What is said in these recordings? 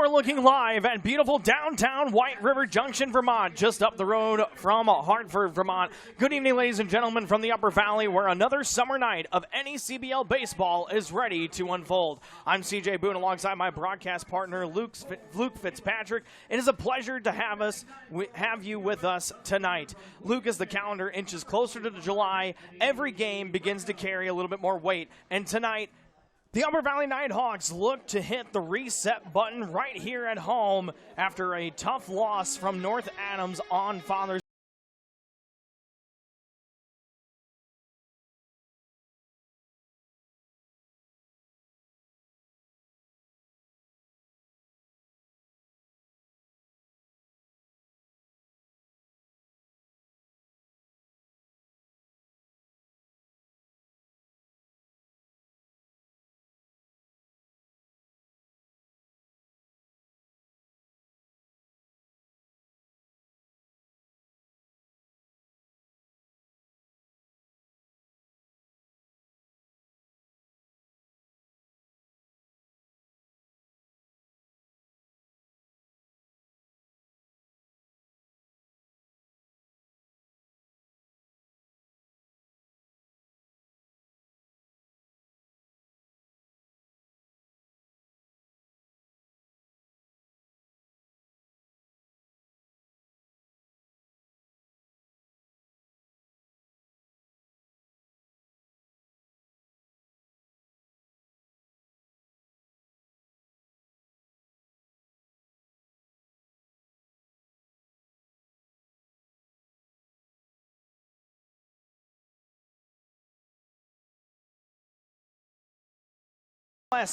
You're looking live at beautiful downtown White River Junction, Vermont, just up the road from Hartford, Vermont. Good evening, ladies and gentlemen, from the Upper Valley, where another summer night of NECBL baseball is ready to unfold. I'm CJ Boone alongside my broadcast partner, Luke Fitzpatrick. It is a pleasure to have you with us tonight. Luke, as the calendar inches closer to July, every game begins to carry a little bit more weight, and tonight, the Upper Valley Nighthawks look to hit the reset button right here at home after a tough loss from North Adams on Father's Day.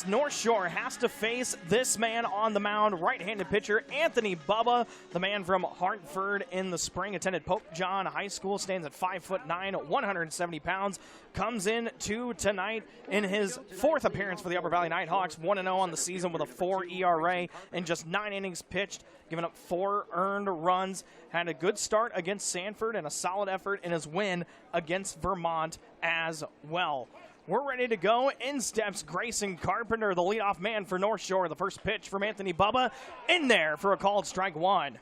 North Shore has to face this man on the mound, right-handed pitcher Anthony Bubba, the man from Hartford in the spring, attended Pope John High School, stands at 5'9", 170 pounds, comes in to tonight in his fourth appearance for the Upper Valley Nighthawks, 1-0 on the season with a 4 ERA in just 9 innings pitched, giving up 4 earned runs, had a good start against Sanford and a solid effort in his win against Vermont as well. We're ready to go. In steps Grayson Carpenter, the leadoff man for North Shore. The first pitch from Anthony Bubba in there for a called strike one.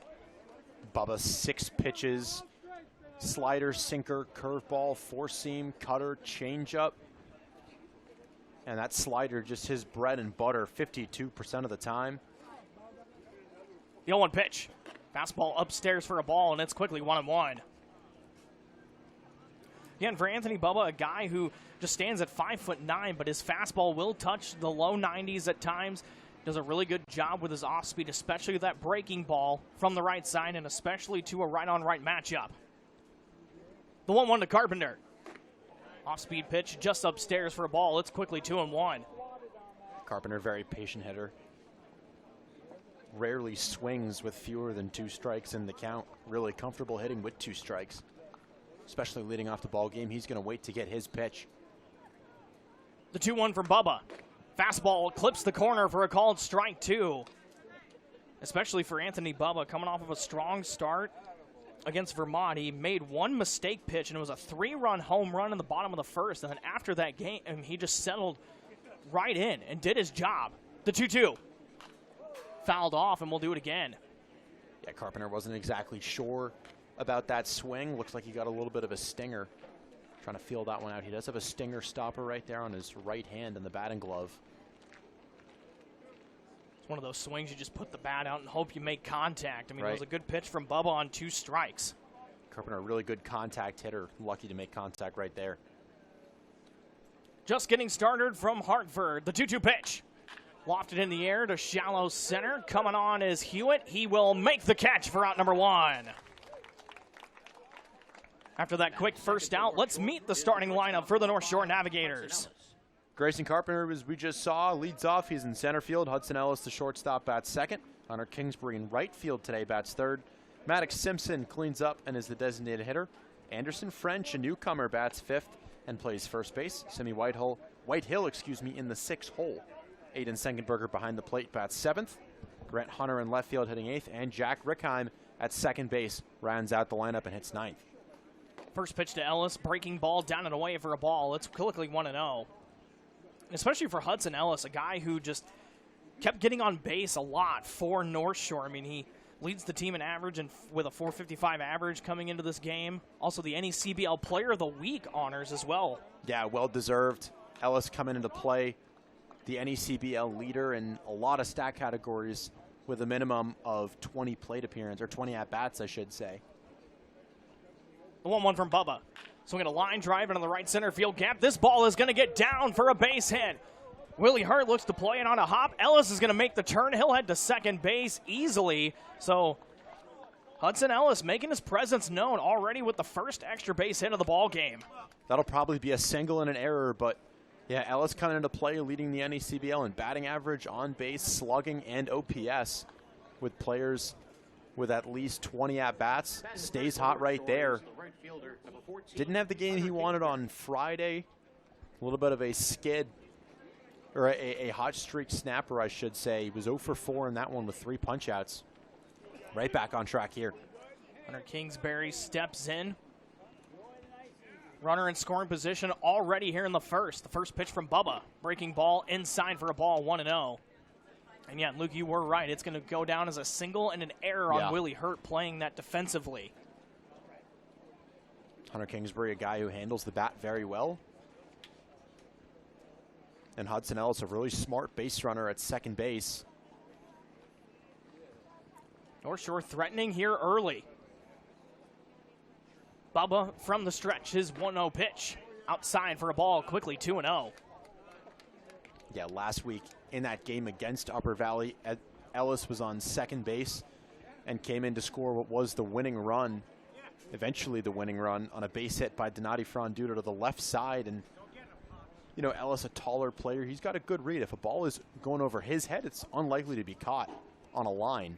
Bubba, 6 pitches, slider, sinker, curveball, four-seam, cutter, changeup. And that slider, just his bread and butter 52% of the time. The 0-1 pitch. Fastball upstairs for a ball, and it's quickly 1-1. Again, for Anthony Bubba, a guy who just stands at 5'9", but his fastball will touch the low 90s at times. Does a really good job with his off-speed, especially that breaking ball from the right side, and especially to a right-on-right matchup. The 1-1 to Carpenter. Off-speed pitch just upstairs for a ball. It's quickly 2-1. Carpenter, very patient hitter. Rarely swings with fewer than 2 strikes in the count. Really comfortable hitting with 2 strikes. Especially leading off the ball game, he's going to wait to get his pitch. The 2-1 from Bubba. Fastball clips the corner for a called strike 2. Especially for Anthony Bubba, coming off of a strong start against Vermont. He made 1 mistake pitch, and it was a 3-run home run in the bottom of the first. And then after that game, he just settled right in and did his job. The 2-2. Fouled off, and we'll do it again. Yeah, Carpenter wasn't exactly sure about that swing. Looks like he got a little bit of a stinger. Trying to feel that one out. He does have a stinger stopper right there on his right hand in the batting glove. It's one of those swings you just put the bat out and hope you make contact. I mean, right. It was a good pitch from Bubba on 2 strikes. Carpenter, a really good contact hitter. Lucky to make contact right there. Just getting started from Hartford. The 2-2 pitch. Lofted in the air to shallow center. Coming on is Hewitt. He will make the catch for out number 1. After that quick first out, let's meet the starting lineup for the North Shore Navigators. Grayson Carpenter, as we just saw, leads off. He's in center field. Hudson Ellis, the shortstop, bats second. Hunter Kingsbury in right field today, bats third. Maddox Simpson cleans up and is the designated hitter. Anderson French, a newcomer, bats fifth and plays first base. Simi Whitehill, in the 6th hole. Aiden Sengenberger behind the plate, bats seventh. Grant Hunter in left field hitting 8th, and Jack Rickheim at second base rounds out the lineup and hits 9th. First pitch to Ellis, breaking ball down and away for a ball. It's quickly 1-0. Especially for Hudson Ellis, a guy who just kept getting on base a lot for North Shore. I mean, he leads the team in average and with a .455 average coming into this game. Also, the NECBL Player of the Week honors as well. Yeah, well-deserved. Ellis coming into play, the NECBL leader in a lot of stat categories with a minimum of 20 plate appearances, or 20 at-bats, I should say. The 1-1 from Bubba. Swinging a line drive into the right center field gap. This ball is going to get down for a base hit. Willie Hurt looks to play it on a hop. Ellis is going to make the turn. He'll head to second base easily. So Hudson Ellis making his presence known already with the first extra base hit of the ball game. That'll probably be a single and an error, but yeah, Ellis coming into play, leading the NECBL in batting average, on base, slugging, and OPS with players with at least 20 at-bats. Stays hot right there. Didn't have the game he wanted on Friday. A little bit of a skid, or a hot streak snapper, I should say. He was 0 for 4 in that one with 3 punch-outs. Right back on track here. Hunter Kingsbury steps in. Runner in scoring position already here in the first. The first pitch from Bubba. Breaking ball inside for a ball, 1-0. And yeah, Luke, you were right. It's going to go down as a single and an error on Willie Hurt playing that defensively. Hunter Kingsbury, a guy who handles the bat very well. And Hudson Ellis, a really smart base runner at second base. North Shore threatening here early. Bubba from the stretch, his 1-0 pitch. Outside for a ball, quickly 2-0. Yeah, last week in that game against Upper Valley, Ellis was on second base and came in to score what was the winning run, eventually the winning run, on a base hit by Donati Franduto to the left side. And, you know, Ellis, a taller player, he's got a good read. If a ball is going over his head, it's unlikely to be caught on a line.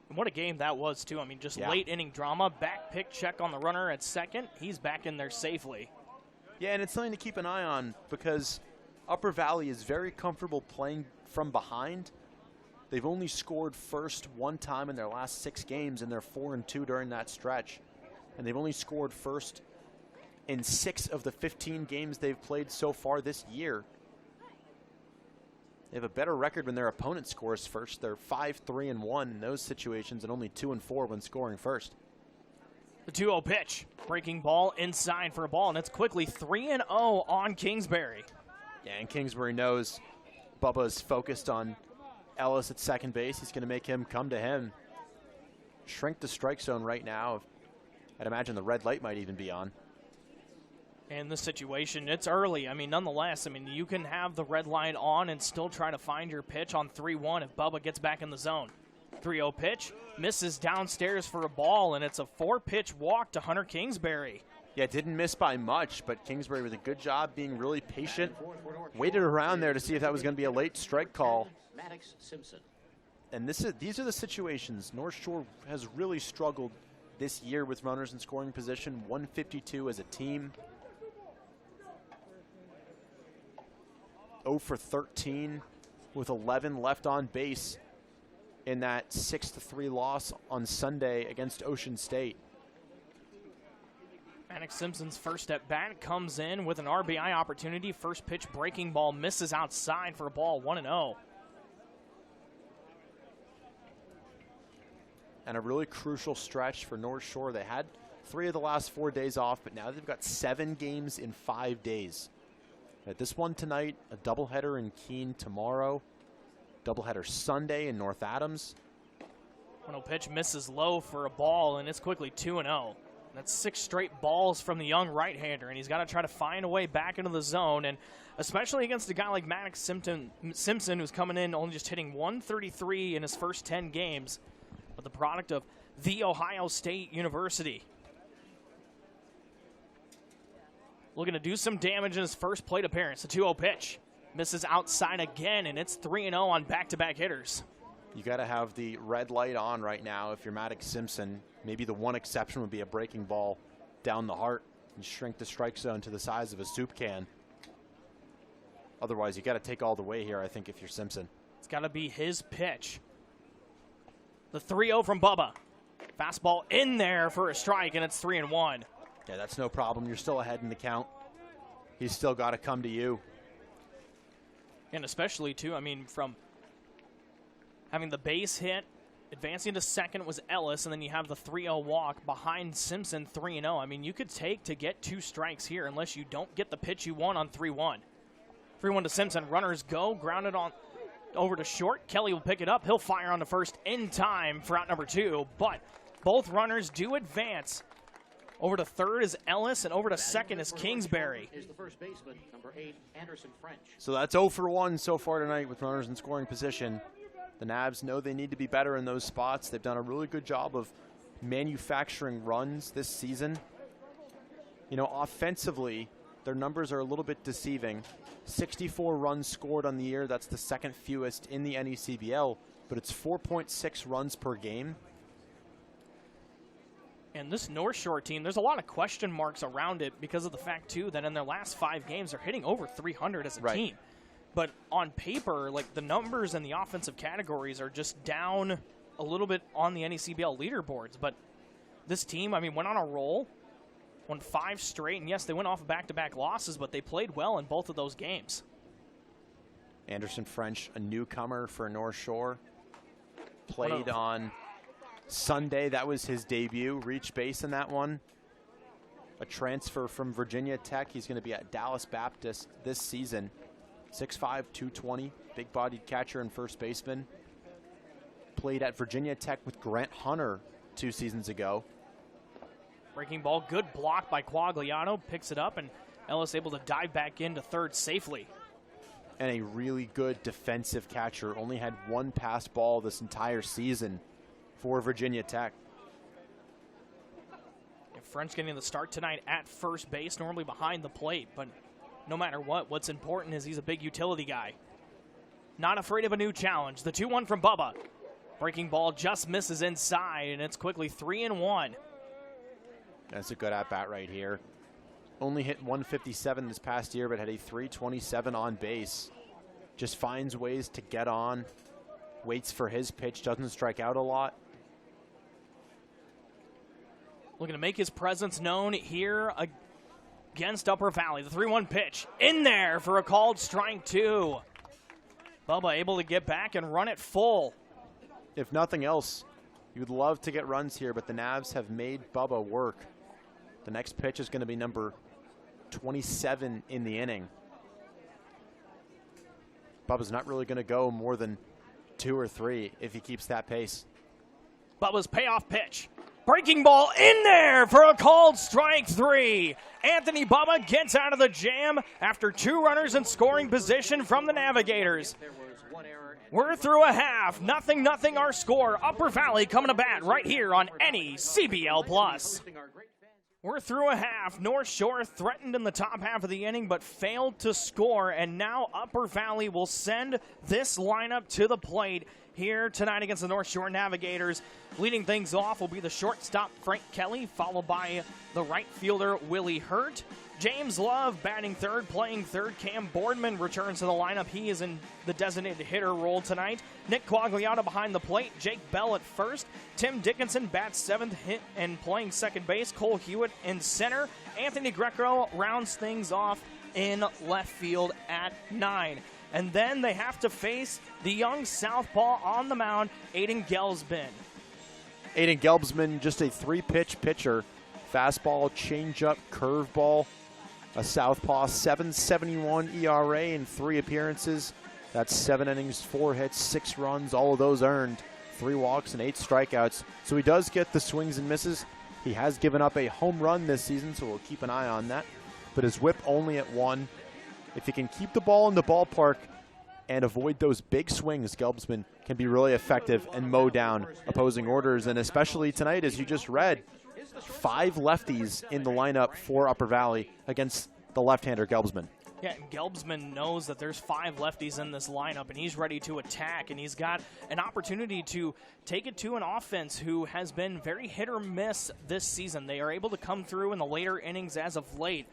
And what a game that was, too. I mean, just late inning drama. Back pick check on the runner at second. He's back in there safely. Yeah, and it's something to keep an eye on because Upper Valley is very comfortable playing from behind. They've only scored first one time in their last 6 games, and they're 4-2 during that stretch. And they've only scored first in 6 of the 15 games they've played so far this year. They have a better record when their opponent scores first. They're 5-3-1 in those situations and only 2-4 when scoring first. The 2-0 pitch. Breaking ball inside for a ball, and it's quickly 3-0 on Kingsbury. Yeah, and Kingsbury knows Bubba's focused on Ellis at second base. He's going to make him come to him. Shrink the strike zone right now. I'd imagine the red light might even be on. In this situation, it's early. I mean, nonetheless, I mean, you can have the red light on and still try to find your pitch on 3-1 if Bubba gets back in the zone. 3-0 pitch, misses downstairs for a ball, and it's a 4-pitch walk to Hunter Kingsbury. Yeah, didn't miss by much, but Kingsbury with a good job being really patient. Waited around there to see if that was going to be a late strike call. And these are the situations. North Shore has really struggled this year with runners in scoring position. 152 as a team. 0 for 13 with 11 left on base in that 6-3 loss on Sunday against Ocean State. Maddox Simpson's first at bat comes in with an RBI opportunity. First pitch breaking ball misses outside for a ball, 1-0. And a really crucial stretch for North Shore. They had 3 of the last 4 days off, but now they've got 7 games in 5 days. At this one tonight, a doubleheader in Keene tomorrow, doubleheader Sunday in North Adams. 1-0 pitch misses low for a ball, and it's quickly 2-0. That's 6 straight balls from the young right-hander, and he's got to try to find a way back into the zone, and especially against a guy like Maddox Simpson, who's coming in only just hitting 133 in his first 10 games, but the product of The Ohio State University. Looking to do some damage in his first plate appearance. A 2-0 pitch. Misses outside again, and it's 3-0 on back-to-back hitters. You got to have the red light on right now if you're Maddox Simpson. Maybe the one exception would be a breaking ball down the heart and shrink the strike zone to the size of a soup can. Otherwise, you got to take all the way here, I think, if you're Simpson. It's got to be his pitch. The 3-0 from Bubba. Fastball in there for a strike, and it's 3-1. Yeah, that's no problem. You're still ahead in the count. He's still got to come to you. And especially, too, I mean, from having the base hit. Advancing to second was Ellis, and then you have the 3-0 walk behind Simpson 3-0. I mean, you could take to get 2 strikes here unless you don't get the pitch you want on 3-1. 3-1 to Simpson. Runners go, grounded on over to short. Kelly will pick it up. He'll fire on to first in time for out number 2, but both runners do advance. Over to third is Ellis, and over to second is Kingsbury. Is the first baseman, number 8, Anderson French. So that's 0 for 1 so far tonight with runners in scoring position. The Navs know they need to be better in those spots. They've done a really good job of manufacturing runs this season. You know, offensively, their numbers are a little bit deceiving. 64 runs scored on the year. That's the second fewest in the NECBL, but it's 4.6 runs per game. And this North Shore team, there's a lot of question marks around it because of the fact, too, that in their last 5 games, they're hitting over 300 as a team. But on paper, like, the numbers in the offensive categories are just down a little bit on the NECBL leaderboards. But this team, I mean, went on a roll, won 5 straight, and yes, they went off of back-to-back losses, but they played well in both of those games. Anderson French, a newcomer for North Shore, played on Sunday. That was his debut. Reached base in that one. A transfer from Virginia Tech. He's going to be at Dallas Baptist this season. 6'5", 220, big-bodied catcher and first baseman. Played at Virginia Tech with Grant Hunter 2 seasons ago. Breaking ball, good block by Quagliano, picks it up, and Ellis able to dive back into third safely. And a really good defensive catcher. Only had 1 pass ball this entire season for Virginia Tech. And French getting the start tonight at first base, normally behind the plate, but no matter what, what's important is he's a big utility guy. Not afraid of a new challenge. The 2-1 from Bubba. Breaking ball just misses inside, and it's quickly 3-1. That's a good at-bat right here. Only hit 157 this past year, but had a 327 on base. Just finds ways to get on. Waits for his pitch, doesn't strike out a lot. Looking to make his presence known here against Upper Valley. The 3-1 pitch in there for a called strike 2. Bubba able to get back and run it full. If nothing else, you'd love to get runs here, but the Navs have made Bubba work. The next pitch is going to be number 27 in the inning. Bubba's not really going to go more than 2 or 3 if he keeps that pace. Bubba's payoff pitch. Breaking ball in there for a called strike 3. Anthony Bubba gets out of the jam after 2 runners in scoring position from the Navigators. We're through a half. 0-0 our score. Upper Valley coming to bat right here on NECBL Plus. We're through a half. North Shore threatened in the top half of the inning but failed to score, and now Upper Valley will send this lineup to the plate here tonight against the North Shore Navigators. Leading things off will be the shortstop Frank Kelly, followed by the right fielder Willie Hurt. James Love batting third, playing third. Cam Boardman returns to the lineup. He is in the designated hitter role tonight. Nick Quagliano behind the plate. Jake Bell at first. Tim Dickinson bats seventh, hit and playing second base. Cole Hewitt in center. Anthony Greco rounds things off in left field at 9. And then they have to face the young southpaw on the mound, Aiden Gelsman. Aiden Gelbsman, just a 3-pitch pitcher. Fastball, changeup, curveball. A southpaw, 7.71 ERA in 3 appearances. That's 7 innings, 4 hits, 6 runs, all of those earned. 3 walks and 8 strikeouts. So he does get the swings and misses. He has given up a home run this season, so we'll keep an eye on that. But his whip only at 1. If he can keep the ball in the ballpark and avoid those big swings, Gelbsman can be really effective and mow down opposing orders. And especially tonight, as you just read, 5 lefties in the lineup for Upper Valley against the left-hander Gelbsman. Yeah, and Gelbsman knows that there's 5 lefties in this lineup, and he's ready to attack, and he's got an opportunity to take it to an offense who has been very hit or miss this season. They are able to come through in the later innings as of late,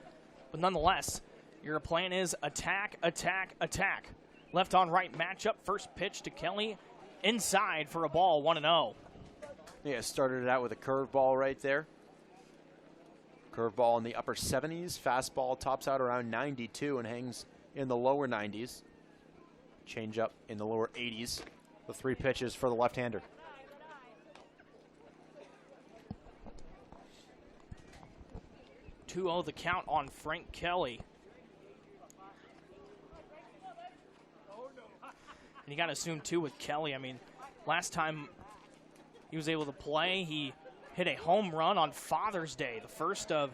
but nonetheless, your plan is attack, attack, attack. Left on right matchup, first pitch to Kelly, inside for a ball, 1-0. Yeah, started it out with a curveball right there. Curveball in the upper 70s. Fastball tops out around 92 and hangs in the lower 90s. Changeup in the lower 80s. The 3 pitches for the left-hander. (2-0) the count on Frank Kelly. And you got to assume, too, with Kelly, I mean, last time he was able to play, he hit a home run on Father's Day, the first of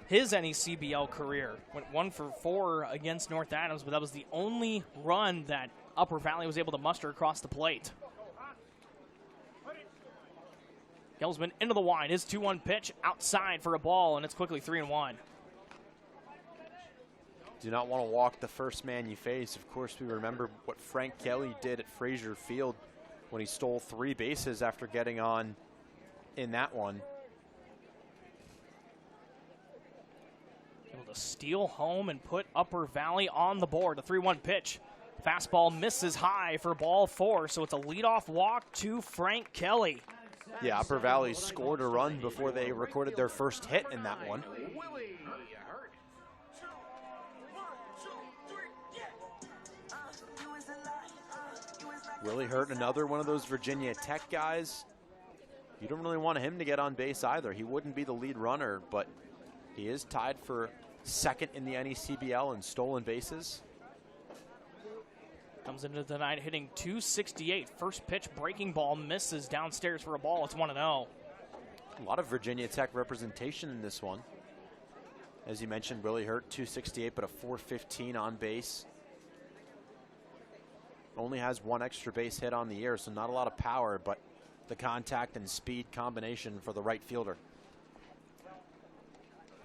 his NECBL career. Went 1 for 4 against North Adams, but that was the only run that Upper Valley was able to muster across the plate. Gelsman into the wide. His 2-1 pitch outside for a ball, and it's quickly 3-1. Do not want to walk the first man you face. Of course, we remember what Frank Kelly did at Frazier Field when he stole 3 bases after getting on in that one. Able to steal home and put Upper Valley on the board. A 3-1 pitch. Fastball misses high for ball 4, so it's a leadoff walk to Frank Kelly. Yeah, Upper Valley scored a run before they recorded their first hit in that one. Willie Hurt, another one of those Virginia Tech guys. You don't really want him to get on base either. He wouldn't be the lead runner, but he is tied for second in the NECBL in stolen bases. Comes into the night hitting .268. First pitch breaking ball misses downstairs for a ball. It's 1-0. A lot of Virginia Tech representation in this one. As you mentioned, Willie Hurt, .268, but a .415 on base. Only has 1 extra base hit on the year, so not a lot of power, but the contact and speed combination for the right fielder.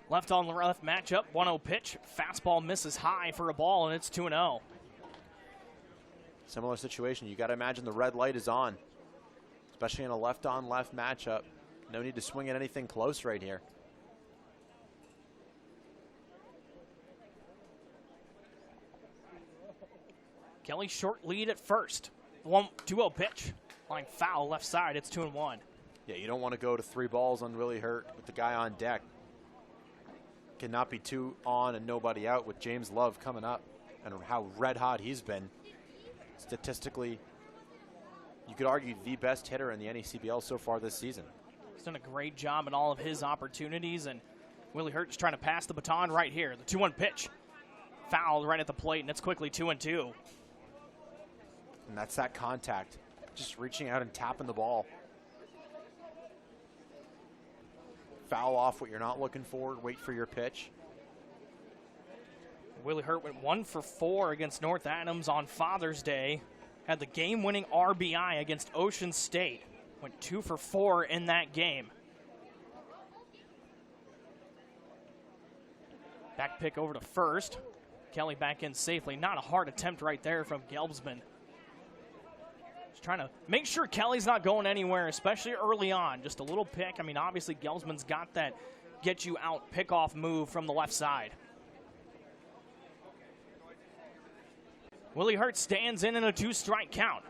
Left on left matchup. 1-0 pitch. Fastball misses high for a ball, and it's 2-0. Similar situation. You got to imagine the red light is on, especially in a left-on-left matchup. No need to swing at anything close right here. Kelly short lead at first. 2-0 pitch. Line foul left side. It's 2-1. Yeah, you don't want to go to 3 balls on Willie Hurt with the guy on deck. Cannot be 2 on and nobody out with James Love coming up and how red hot he's been. Statistically, you could argue the best hitter in the NECBL so far this season. He's done a great job in all of his opportunities, and Willie Hurt is trying to pass the baton right here. The 2-1 pitch. Fouled right at the plate, and it's quickly 2-2. And that's that contact. Just reaching out and tapping the ball. Foul off what you're not looking for. Wait for your pitch. Willie Hurt went 1 for 4 against North Adams on Father's Day. Had the game-winning RBI against Ocean State. Went 2 for 4 in that game. Back pick over to first. Kelly back in safely. Not a hard attempt right there from Gelbsman. Just trying to make sure Kelly's not going anywhere, especially early on. Just a little pick. I mean, obviously Gelbsman's got that get-you-out pickoff move from the left side. Willie Hurt stands in a 2-strike count.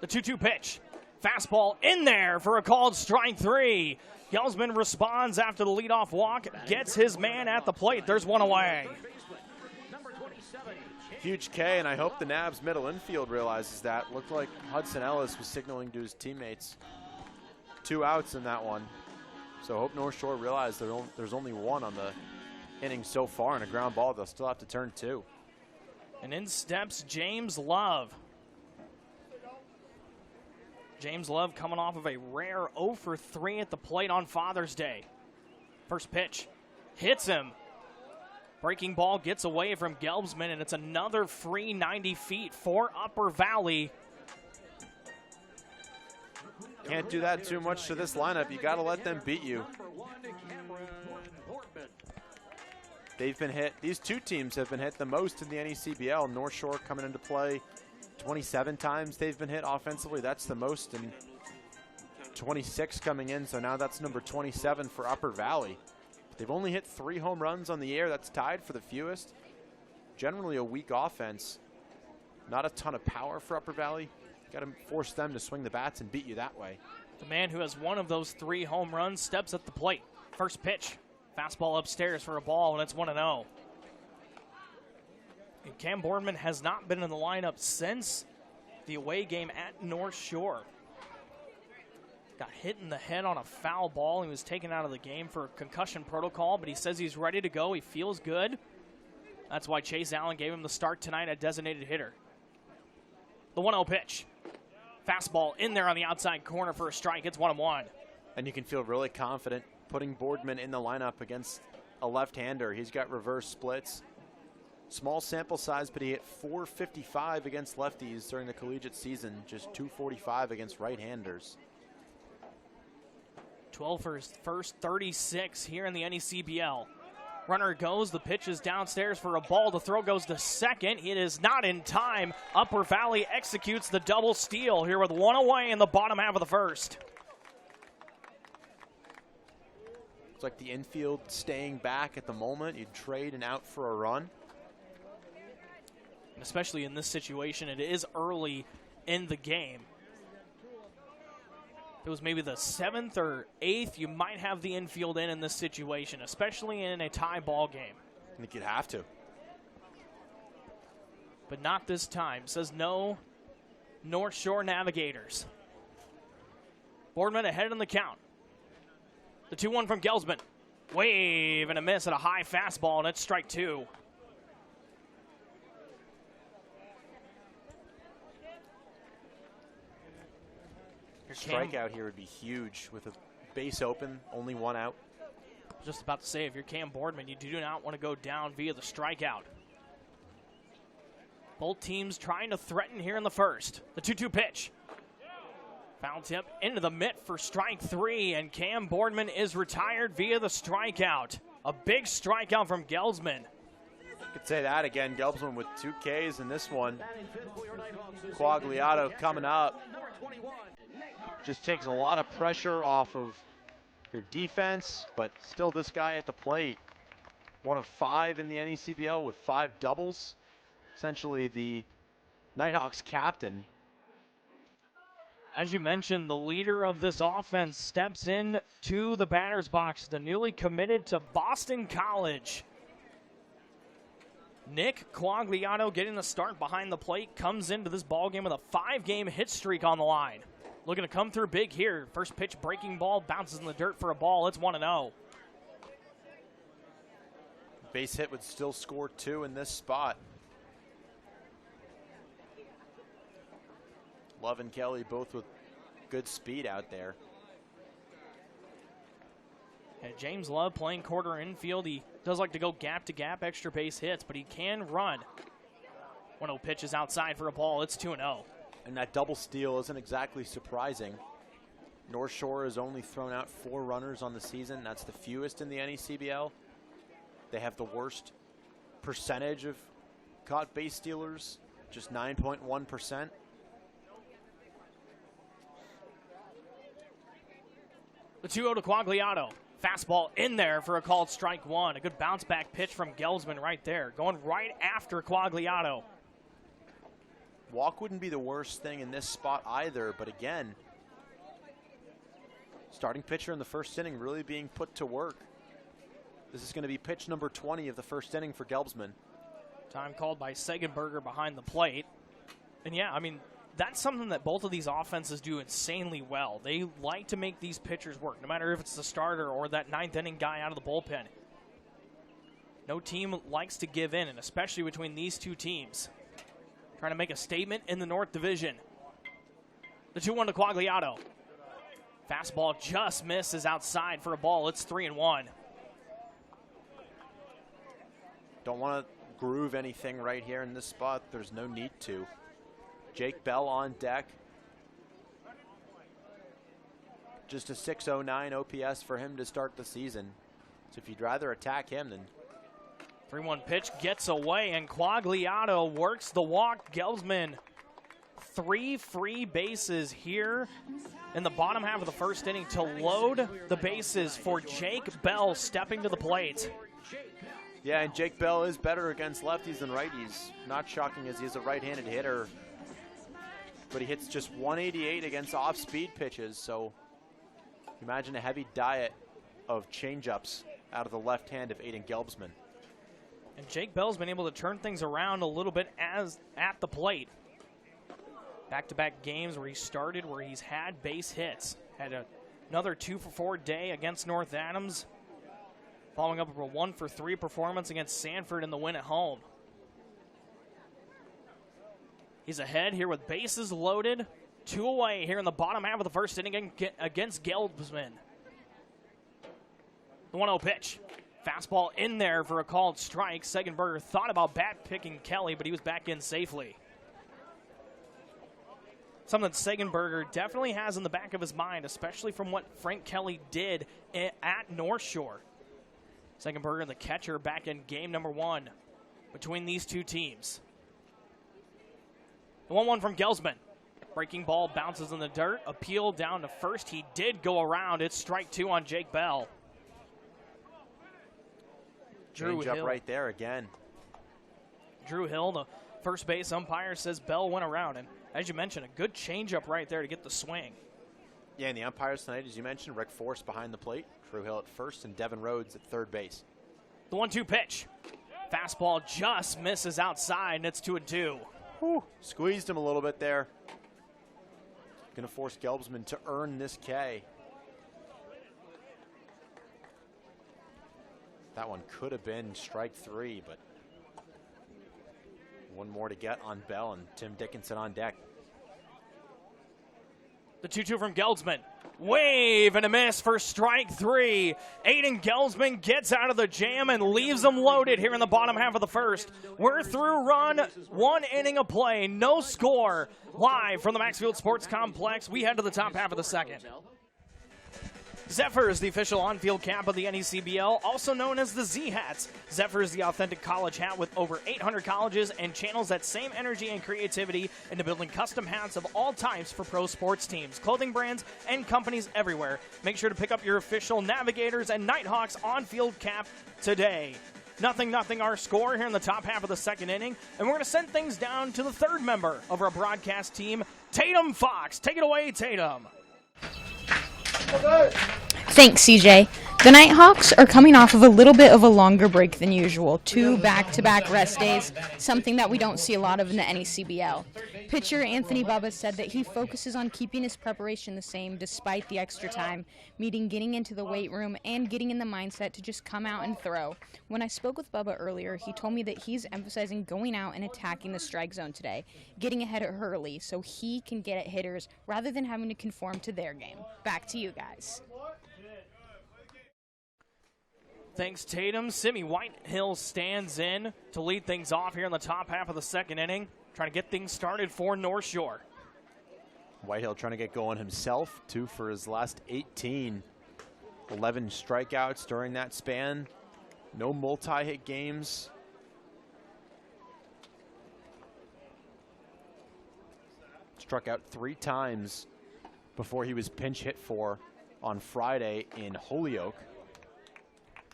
The 2-2 pitch. Fastball in there for a called strike 3. Gelbsman responds after the leadoff walk, gets his man at the plate. There's 1 away. Huge K, and I hope the Nabs middle infield realizes that. Looked like Hudson Ellis was signaling to his teammates. 2 outs in that one. So I hope North Shore realized there's only 1 on the inning so far, and a ground ball. They'll still have to turn 2. And in steps James Love. James Love coming off of a rare 0 for 3 at the plate on Father's Day. First pitch hits him. Breaking ball gets away from Gelbsman, and it's another free 90 feet for Upper Valley. Can't do that too much to this lineup. You got to let them beat you. They've been hit. These 2 teams have been hit the most in the NECBL. North Shore coming into play 27 times they've been hit offensively. That's the most, and 26 coming in, so now that's number 27 for Upper Valley. They've only hit 3 home runs on the year. That's tied for the fewest. Generally a weak offense. Not a ton of power for Upper Valley. Got to force them to swing the bats and beat you that way. The man who has 1 of those 3 home runs steps at the plate. First pitch. Fastball upstairs for a ball, and it's 1-0. And Cam Boardman has not been in the lineup since the away game at North Shore. Got hit in the head on a foul ball. He was taken out of the game for concussion protocol, but he says he's ready to go. He feels good. That's why Chase Allen gave him the start tonight at designated hitter. The 1-0 pitch. Fastball in there on the outside corner for a strike. It's 1-1. And you can feel really confident putting Boardman in the lineup against a left-hander. He's got reverse splits. Small sample size, but he hit .455 against lefties during the collegiate season, just .245 against right-handers. 12 for his first 36 here in the NECBL. Runner goes, the pitch is downstairs for a ball. The throw goes to second. It is not in time. Upper Valley executes the double steal here with one away in the bottom half of the first. It's like the infield staying back at the moment. You'd trade an out for a run. And especially in this situation, it is early in the game. It was maybe the 7th or 8th, you might have the infield in this situation, especially in a tie ball game. I think you'd have to. But not this time, says no North Shore Navigators. Boardman ahead in the count. The 2-1 from Gelsman. Wave and a miss at a high fastball, and it's strike 2. Strikeout here would be huge with a base open, only one out. Just about to say, if you're Cam Boardman, you do not want to go down via the strikeout. Both teams trying to threaten here in the first. The 2-2 pitch. Foul tip into the mitt for strike 3, and Cam Boardman is retired via the strikeout. A big strikeout from Gelsman. Could say that again. Gelsman with 2 Ks in this one. Quagliato coming up. Just takes a lot of pressure off of your defense, but still this guy at the plate. 1 of 5 in the NECBL with 5 doubles. Essentially the Nighthawks captain. As you mentioned, the leader of this offense steps in to the batter's box, the newly committed to Boston College. Nick Quagliato getting the start behind the plate, comes into this ballgame with a 5-game hit streak on the line. Looking to come through big here. First pitch breaking ball, bounces in the dirt for a ball. It's 1-0. Base hit would still score 2 in this spot. Love and Kelly both with good speed out there. And James Love playing quarter infield. He does like to go gap to gap, extra base hits, but he can run. 1-0 pitch is outside for a ball. It's 2-0. And that double steal isn't exactly surprising. North Shore has only thrown out 4 runners on the season. That's the fewest in the NECBL. They have the worst percentage of caught base stealers, just 9.1%. The 2-0 to Quagliato. Fastball in there for a called strike 1. A good bounce back pitch from Gelsman right there. Going right after Quagliato. Walk wouldn't be the worst thing in this spot either, but again, starting pitcher in the first inning really being put to work. This is going to be pitch number 20 of the first inning for Gelsman. Time called by Segenberger behind the plate. And yeah, I mean, that's something that both of these offenses do insanely well. They like to make these pitchers work, no matter if it's the starter or that 9th inning guy out of the bullpen. No team likes to give in, and especially between these two teams. Trying to make a statement in the North Division. The 2-1 to Quagliato. Fastball just misses outside for a ball. It's 3-1. Don't want to groove anything right here in this spot. There's no need to. Jake Bell on deck. Just a .609 OPS for him to start the season. So if you'd rather attack him, then 3-1 pitch gets away, and Quagliato works the walk. Gelsman, 3 free bases here in the bottom half of the first inning to load the bases for Jake Bell stepping to the plate. yeah, and Jake Bell is better against lefties than righties. Not shocking as he is a right-handed hitter, but he hits just 188 against off-speed pitches, so imagine a heavy diet of changeups out of the left hand of Aiden Gelbsman. And Jake Bell's been able to turn things around a little bit as at the plate. Back-to-back games where he started, where he's had base hits. Had another 2-for-4 day against North Adams, following up with a 1-for-3 performance against Sanford in the win at home. He's ahead here with bases loaded. 2 away here in the bottom half of the first inning against Gelsman. The 1-0 pitch. Fastball in there for a called strike. Segenberger thought about bat picking Kelly, but he was back in safely. Something that Segenberger definitely has in the back of his mind, especially from what Frank Kelly did at North Shore. Segenberger, the catcher, back in game number 1 between these two teams. The 1-1 from Gelsman. Breaking ball bounces in the dirt. Appeal down to first. He did go around. It's strike 2 on Jake Bell. Drew Change up Hill. right there again. Drew Hill, the first base umpire, says Bell went around. And as you mentioned, a good changeup right there to get the swing. Yeah, and the umpires tonight, as you mentioned, Rick Force behind the plate, Drew Hill at first, and Devin Rhodes at third base. The 1-2 pitch. Fastball just misses outside, and it's 2-2. Whew. Squeezed him a little bit there. Going to force Gelbsman to earn this K. That one could have been strike 3, but one more to get on Bell and Tim Dickinson on deck. The 2-2 from Gelsman. Wave and a miss for strike 3. Aiden Gelsman gets out of the jam and leaves them loaded here in the bottom half of the first. We're through run, 1 inning of play, no score. Live from the Maxfield Sports Complex, we head to the top half of the second. Zephyr is the official on-field cap of the NECBL, also known as the Z-Hats. Zephyr is the authentic college hat with over 800 colleges and channels that same energy and creativity into building custom hats of all types for pro sports teams, clothing brands, and companies everywhere. Make sure to pick up your official Navigators and Nighthawks on-field cap today. 0-0 our score here in the top half of the second inning, and we're going to send things down to the third member of our broadcast team, Tatum Fox. Take it away, Tatum. Thanks, CJ. The Nighthawks are coming off of a little bit of a longer break than usual. 2 back-to-back rest days, something that we don't see a lot of in the NECBL. Pitcher Anthony Bubba said that he focuses on keeping his preparation the same despite the extra time, meaning getting into the weight room and getting in the mindset to just come out and throw. When I spoke with Bubba earlier, he told me that he's emphasizing going out and attacking the strike zone today, getting ahead of Hurley so he can get at hitters rather than having to conform to their game. Back to you guys. Thanks, Tatum. Simi Whitehill stands in to lead things off here in the top half of the second inning, trying to get things started for North Shore. Whitehill trying to get going himself, 2 for his last 18. 11 strikeouts during that span. No multi-hit games. Struck out 3 times before he was pinch hit for on Friday in Holyoke.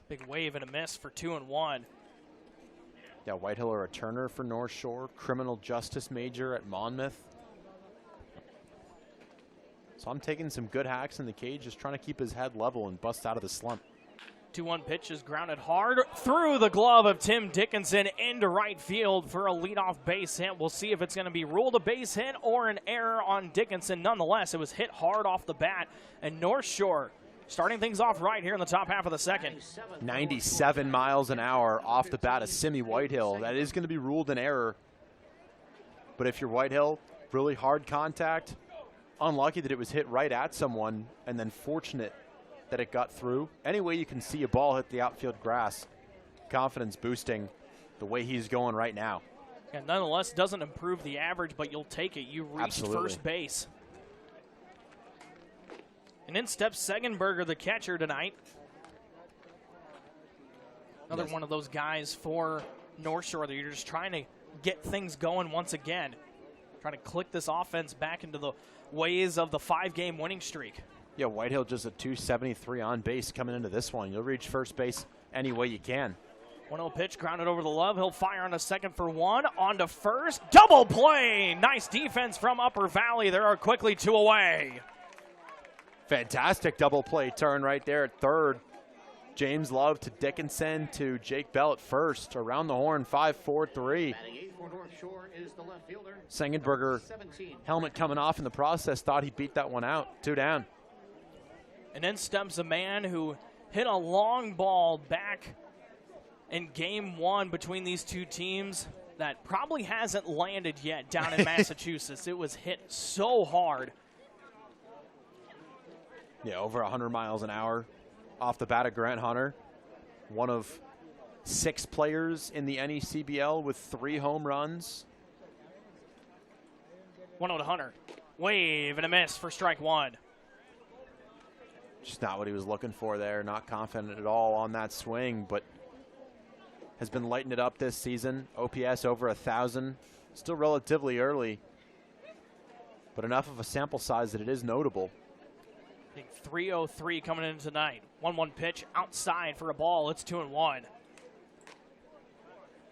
Big wave and a miss for 2-1. Yeah, Whitehill a returner for North Shore, criminal justice major at Monmouth. So I'm taking some good hacks in the cage, just trying to keep his head level and bust out of the slump. 2-1 pitch is grounded hard through the glove of Tim Dickinson into right field for a leadoff base hit. We'll see if it's going to be ruled a base hit or an error on Dickinson. Nonetheless, it was hit hard off the bat, and North Shore starting things off right here in the top half of the second. 97 miles an hour off the bat of Simi Whitehill. That is going to be ruled an error. But if you're Whitehill, really hard contact. Unlucky that it was hit right at someone, and then fortunate that it got through. Any way you can see a ball hit the outfield grass, confidence boosting the way he's going right now. And nonetheless, doesn't improve the average, but you'll take it. You reached Absolutely. First base. And in steps Segenberger, the catcher tonight. Another one of those guys for North Shore that you're just trying to get things going once again. Trying to click this offense back into the ways of the 5-game winning streak. Yeah, Whitehill just a 273 on base coming into this one. You'll reach first base any way you can. 1-0 pitch grounded over the Love. He'll fire on a second for 1. On to first. Double play. Nice defense from Upper Valley. There are quickly 2 away. Fantastic double play turn right there at third. James Love to Dickinson to Jake Bell at first. Around the horn, 5-4-3. for North Shore is the left fielder. Sengenberger, 17. helmet coming off in the process, thought he beat that one out. 2 down. And then steps a man who hit a long ball back in game 1 between these two teams that probably hasn't landed yet down in Massachusetts. It was hit so hard. Yeah, over 100 miles an hour off the bat of Grant Hunter. One of 6 players in the NECBL with 3 home runs. 1-0 to Hunter. Wave and a miss for strike 1. Just not what he was looking for there. Not confident at all on that swing, but has been lighting it up this season. OPS over 1,000. Still relatively early, but enough of a sample size that it is notable. I think 303 coming in tonight. 1-1 pitch outside for a ball. It's 2-1.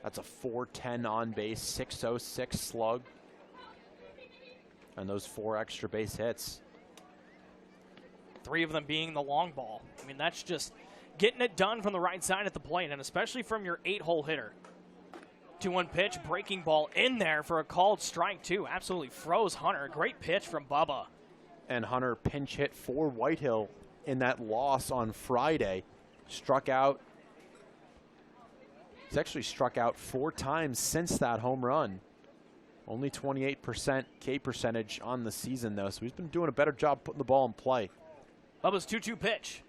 That's a 410 on base, 606 slug. And those 4 extra base hits. 3 of them being the long ball. I mean, that's just getting it done from the right side at the plate, and especially from your 8-hole hitter. 2-1 pitch, breaking ball in there for a called strike, too. Absolutely froze Hunter. Great pitch from Bubba. And Hunter pinch hit for Whitehill in that loss on Friday. Struck out. He's actually struck out 4 times since that home run. Only 28% K percentage on the season, though, so he's been doing a better job putting the ball in play. Bubba's 2-2 pitch.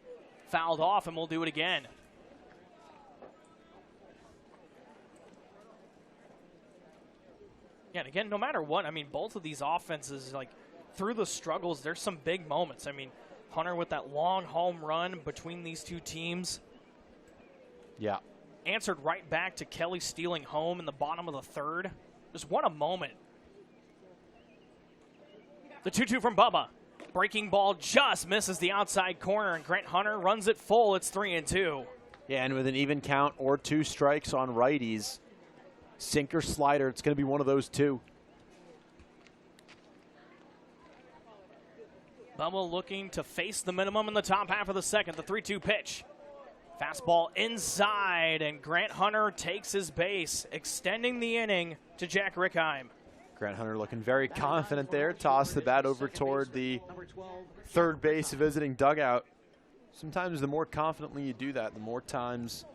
Fouled off, and we'll do it again. Yeah, and again, no matter what, I mean, both of these offenses, like, through the struggles, there's some big moments. I mean, Hunter with that long home run between these two teams. Yeah. Answered right back to Kelly stealing home in the bottom of the 3rd. Just what a moment. The 2-2 from Bubba. Breaking ball just misses the outside corner, and Grant Hunter runs it full. It's 3-2. Yeah, and with an even count or 2 strikes on righties, sinker, slider, it's going to be one of those 2. Bubba looking to face the minimum in the top half of the 2nd. The 3-2 pitch. Fastball inside, and Grant Hunter takes his base, extending the inning to Jack Rickheim. Grant Hunter looking very confident there. Toss the bat over toward the 3rd base visiting dugout. Sometimes the more confidently you do that, the more times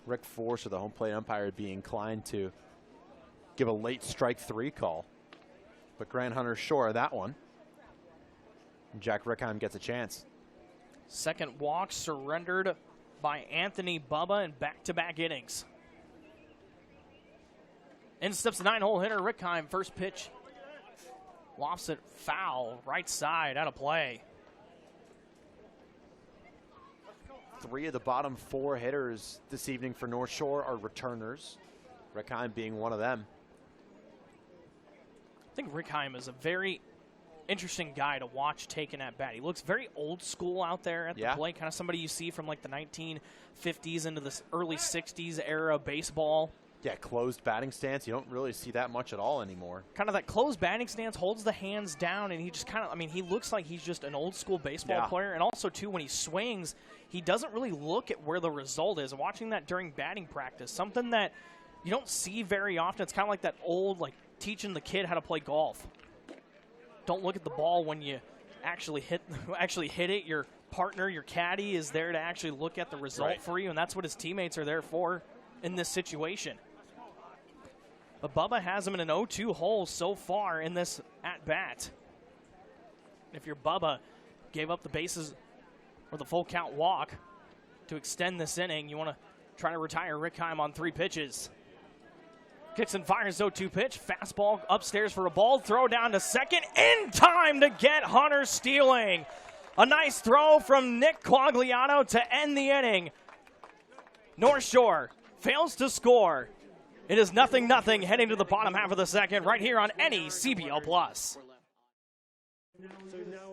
Rick Force or the home plate umpire would be inclined to give a late strike 3 call. But Grant Hunter's sure of that one. And Jack Rickheim gets a chance. 2nd walk surrendered by Anthony Bubba in back-to-back innings. In steps the 9-hole hitter, Rickheim. First pitch. Lofts it foul, right side, out of play. 3 of the bottom 4 hitters this evening for North Shore are returners. Rickheim being one of them. I think Rickheim is a very interesting guy to watch taking at bat. He looks very old school out there at the plate, kind of somebody you see from like the 1950s into the early 60s era of baseball. Yeah, closed batting stance. You don't really see that much at all anymore. Kind of that closed batting stance, holds the hands down, and he just kind of, I mean, he looks like he's just an old school baseball player. And also, too, when he swings, he doesn't really look at where the result is. Watching that during batting practice, something that you don't see very often. It's kind of like that old, like, teaching the kid how to play golf. Don't look at the ball when you actually hit it. Your partner, your caddy, is there to actually look at the result for you, and that's what his teammates are there for in this situation. But Bubba has him in an 0-2 hole so far in this at-bat. If you're Bubba, gave up the bases or the full count walk to extend this inning, you want to try to retire Rickheim on 3 pitches. Kicks and fires 0-2 pitch. Fastball upstairs for a ball. Throw down to 2nd in time to get Hunter stealing. A nice throw from Nick Quagliano to end the inning. North Shore fails to score. It is 0-0 heading to the bottom half of the 2nd right here on NECBL Plus.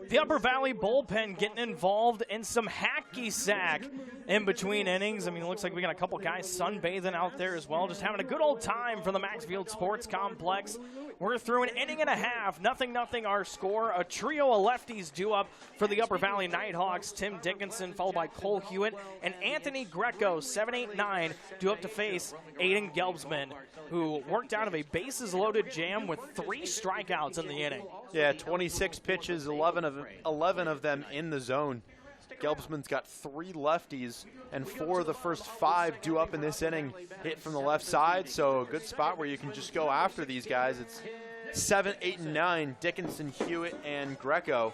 The Upper Valley bullpen getting involved in some hacky sack in between innings. I mean, it looks like we got a couple guys sunbathing out there as well, just having a good old time from the Maxfield Sports Complex. We're through an inning and a half, 0-0 our score. A trio of lefties due up for the Upper Valley Nighthawks. Tim Dickinson followed by Cole Hewitt and Anthony Greco, 7-8-9, due up to face Aiden Gelbsman, who worked out of a bases-loaded jam with 3 strikeouts in the inning. Yeah, 26 pitches, 11 of them in the zone. Gelbsman's got 3 lefties, and 4 of the first 5 due up in this inning hit from the left side, so a good spot where you can just go after these guys. It's 7, 8, and 9, Dickinson, Hewitt, and Greco.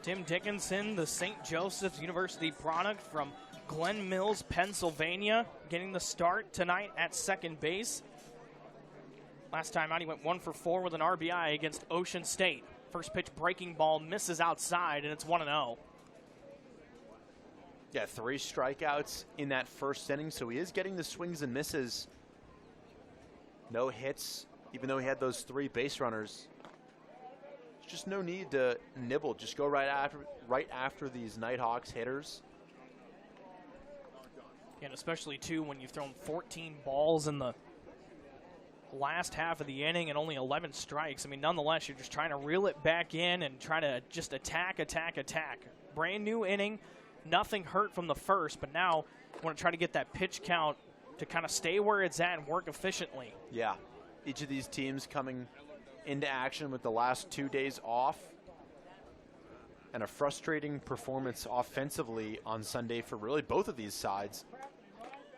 Tim Dickinson, the St. Joseph's University product from Glen Mills, Pennsylvania, getting the start tonight at second base. Last time out, he went 1 for 4 with an RBI against Ocean State. First pitch breaking ball misses outside, and it's 1-0. Yeah, 3 strikeouts in that first inning, so he is getting the swings and misses. No hits, even though he had those 3 base runners. There's just no need to nibble. Just go right after these Nighthawks hitters. And especially, too, when you've thrown 14 balls in the last half of the inning and only 11 strikes. I mean, nonetheless, you're just trying to reel it back in and try to just attack. Brand new inning, nothing hurt from the first, but now you want to try to get that pitch count to kind of stay where it's at and work efficiently. Yeah, each of these teams coming into action with the last 2 days off, and a frustrating performance offensively on Sunday for really both of these sides.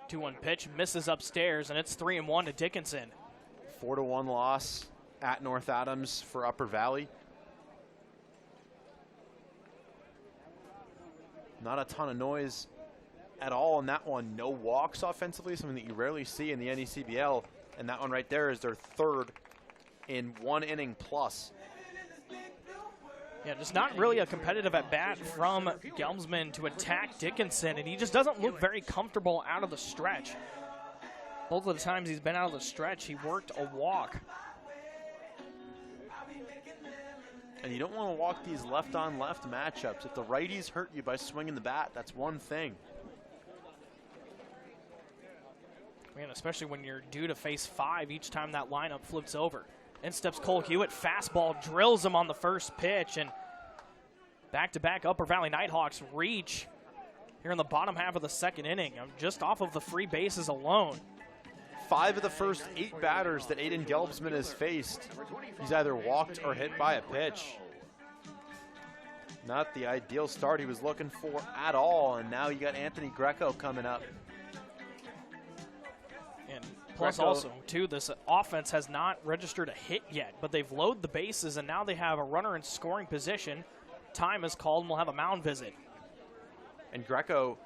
2-1 pitch, misses upstairs, and it's 3-1 to Dickinson. 4-1 loss at North Adams for Upper Valley. Not a ton of noise at all in that one. No walks offensively, something that you rarely see in the NECBL. And that one right there is their 3rd in 1 inning plus. Yeah, just not really a competitive at-bat from Gelbsman to attack Dickinson, and he just doesn't look very comfortable out of the stretch. Both of the times he's been out of the stretch, he worked a walk. And you don't want to walk these left-on-left matchups. If the righties hurt you by swinging the bat, that's one thing. Man, especially when you're due to face 5 each time that lineup flips over. In steps Cole Hewitt, fastball drills him on the first pitch, and back-to-back Upper Valley Nighthawks reach here in the bottom half of the second inning, just off of the free bases alone. 5 of the first 8 batters that Aiden Gelbsman has faced, he's either walked or hit by a pitch. Not the ideal start he was looking for at all, and now you got Anthony Greco coming up. And plus also, too, this offense has not registered a hit yet, but they've loaded the bases, and now they have a runner in scoring position. Time is called, and we'll have a mound visit. And Greco,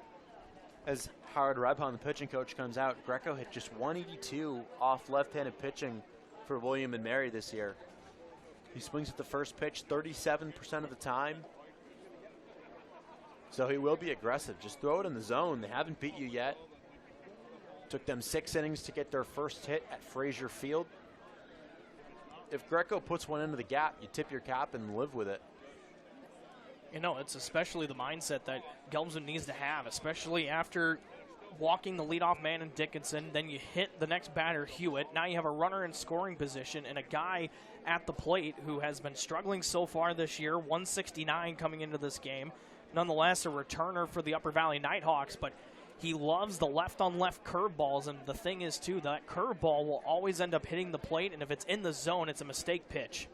as Howard Rebhon, the pitching coach, comes out, Greco hit just 182 off left-handed pitching for William and Mary this year. He swings at the first pitch 37% of the time. So he will be aggressive. Just throw it in the zone. They haven't beat you yet. Took them 6 innings to get their first hit at Frazier Field. If Greco puts one into the gap, you tip your cap and live with it. You know, it's especially the mindset that Gelbsman needs to have, especially after walking the leadoff man in Dickinson. Then you hit the next batter, Hewitt. Now you have a runner in scoring position and a guy at the plate who has been struggling so far this year, 169 coming into this game. Nonetheless, a returner for the Upper Valley Nighthawks, but he loves the left-on-left curveballs, and the thing is, too, that curveball will always end up hitting the plate, and if it's in the zone, it's a mistake pitch.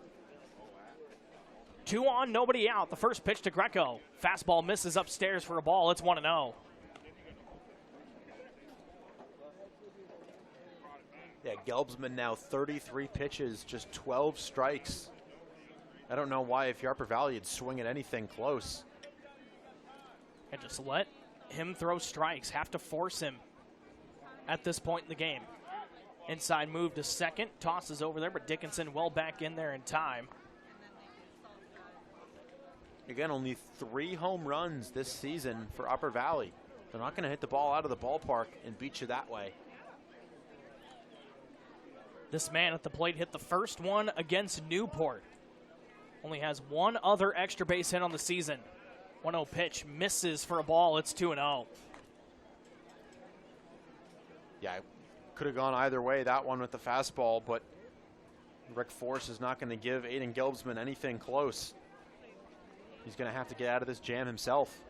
2 on, nobody out. The first pitch to Greco. Fastball misses upstairs for a ball. It's 1-0. Yeah, Gelbsman now 33 pitches, just 12 strikes. I don't know why if you're Upper Valley, you'd swing at anything close. And just let him throw strikes. Have to force him at this point in the game. Inside move to second. Tosses over there, but Dickinson well back in there in time. Again, only 3 home runs this season for Upper Valley. They're not going to hit the ball out of the ballpark and beat you that way. This man at the plate hit the first one against Newport. Only has one other extra base hit on the season. 1-0 pitch, misses for a ball. It's 2-0. Yeah, could have gone either way, that one with the fastball, but Rick Force is not going to give Aiden Gelbsman anything close. He's going to have to get out of this jam himself.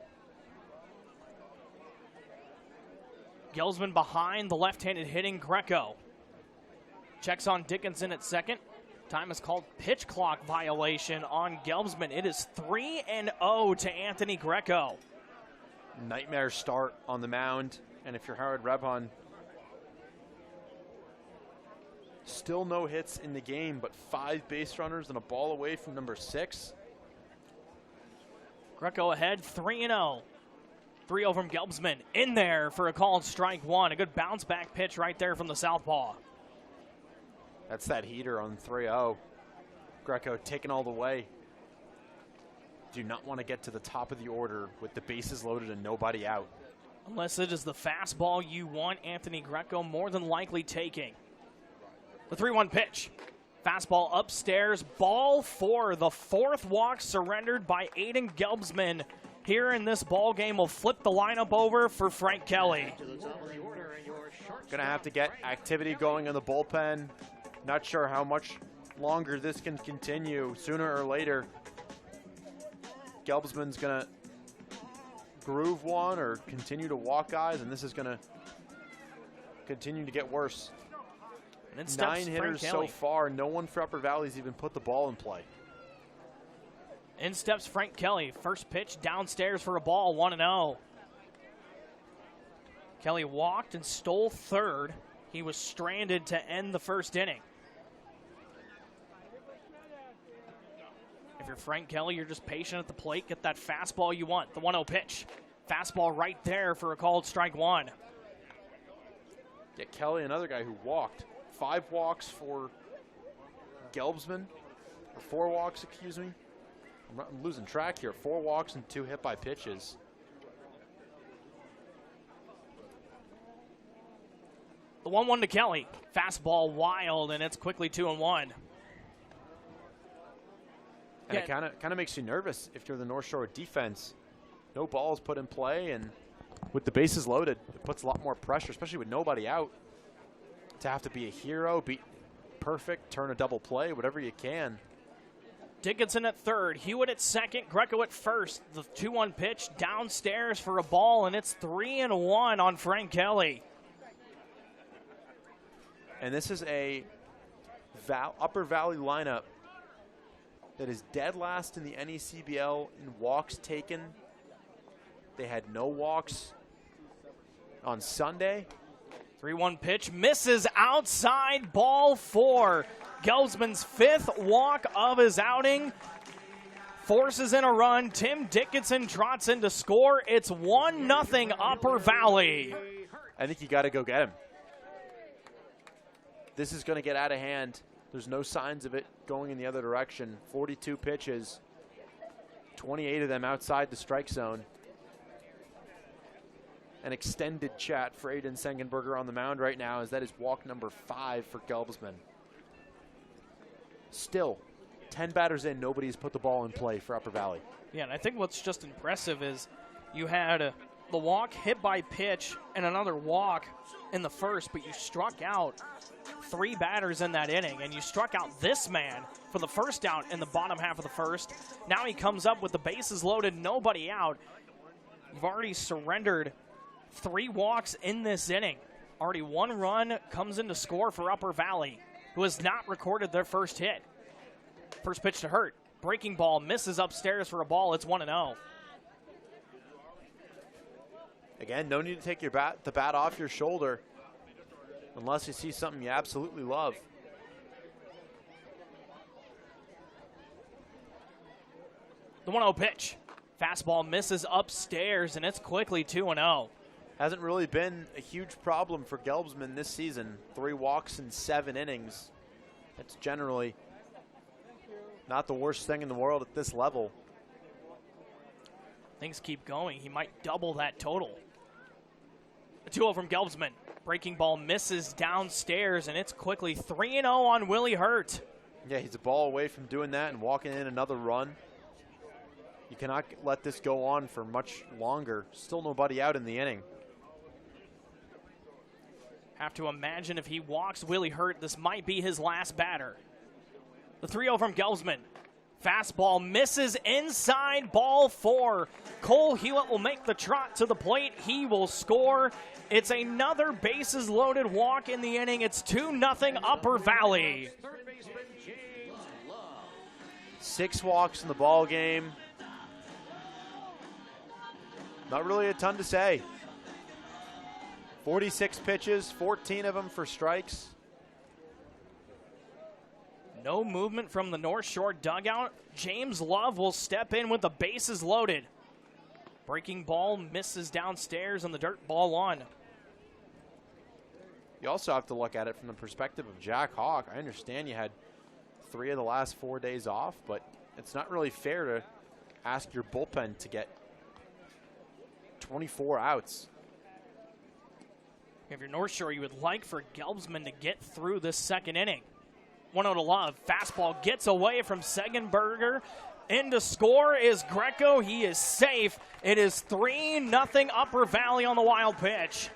Gelbsman behind the left-handed hitting Greco. Checks on Dickinson at second. Time is called pitch clock violation on Gelbsman. It is 3-0 to Anthony Greco. Nightmare start on the mound, and if you're Howard Rebhon, still no hits in the game, but 5 base runners and a ball away from number 6. Greco ahead, 3-0. 3-0 from Gelbsman. In there for a called strike one. A good bounce back pitch right there from the southpaw. That's that heater on 3-0. Greco taking all the way. Do not want to get to the top of the order with the bases loaded and nobody out. Unless it is the fastball you want, Anthony Greco more than likely taking. The 3-1 pitch. Fastball upstairs, ball 4. The 4th walk surrendered by Aiden Gelbsman here in this ball game will flip the lineup over for Frank Kelly. Going to have to get activity going in the bullpen. Not sure how much longer this can continue. Sooner or later, Gelbsman's going to groove one or continue to walk guys, and this is going to continue to get worse. 9 hitters so far. No one for Upper Valley's even put the ball in play. In steps Frank Kelly. First pitch downstairs for a ball, 1-0. Kelly walked and stole third. He was stranded to end the first inning. If you're Frank Kelly, you're just patient at the plate. Get that fastball you want. The 1-0 pitch. Fastball right there for a called strike one. Get Kelly, another guy who walked. 5 walks for Gelbsman. Or 4 walks, excuse me. I'm losing track here. 4 walks and 2 hit by pitches. The 1-1 to Kelly. Fastball wild, and it's quickly 2-1. And it kind of makes you nervous if you're the North Shore defense. No balls put in play, and with the bases loaded, it puts a lot more pressure, especially with nobody out. To have to be a hero, be perfect, turn a double play, whatever you can. Dickinson at third, Hewitt at second, Greco at first. The 2-1 pitch downstairs for a ball, and it's 3-1 on Frank Kelly. And this is a Upper Valley lineup that is dead last in the NECBL in walks taken. They had no walks on Sunday. 3-1 pitch misses outside, ball 4. Gelbsman's 5th walk of his outing. Forces in a run. Tim Dickinson trots in to score. It's 1-0 Upper Valley. I think you got to go get him. This is going to get out of hand. There's no signs of it going in the other direction. 42 pitches, 28 of them outside the strike zone. An extended chat for Aiden Sengenberger on the mound right now, as that is walk number 5 for Gelbsman. Still, 10 batters in, nobody's put the ball in play for Upper Valley. Yeah, and I think what's just impressive is you had the walk hit by pitch and another walk in the first, but you struck out 3 batters in that inning, and you struck out this man for the first out in the bottom half of the first. Now he comes up with the bases loaded, nobody out. You've already surrendered 3 walks in this inning. Already 1 run comes in to score for Upper Valley, who has not recorded their first hit. First pitch to Hurt. Breaking ball misses upstairs for a ball. It's 1-0. Again, no need to take the bat off your shoulder unless you see something you absolutely love. The 1-0 pitch. Fastball misses upstairs, and it's quickly 2-0. Hasn't really been a huge problem for Gelbsman this season. 3 walks in 7 innings. That's generally not the worst thing in the world at this level. Things keep going. He might double that total. A 2-0 from Gelbsman. Breaking ball misses downstairs, and it's quickly 3-0 on Willie Hurt. Yeah, he's a ball away from doing that and walking in another run. You cannot let this go on for much longer. Still nobody out in the inning. Have to imagine if he walks Willie Hurt, this might be his last batter. The 3-0 from Gelsman. Fastball misses inside, ball 4. Cole Hewitt will make the trot to the plate. He will score. It's another bases loaded walk in the inning. It's 2-0 Upper Valley. 6 walks in the ball game. Not really a ton to say. 46 pitches, 14 of them for strikes. No movement from the North Shore dugout. James Love will step in with the bases loaded. Breaking ball misses downstairs and the dirt ball on. You also have to look at it from the perspective of Jack Hawk. I understand you had 3 of the last 4 days off, but it's not really fair to ask your bullpen to get 24 outs. If you're North Shore, you would like for Gelbsman to get through this second inning. 1-0 to Love. Fastball gets away from Segenberger. In to score is Greco. He is safe. It is 3-0 Upper Valley on the wild pitch.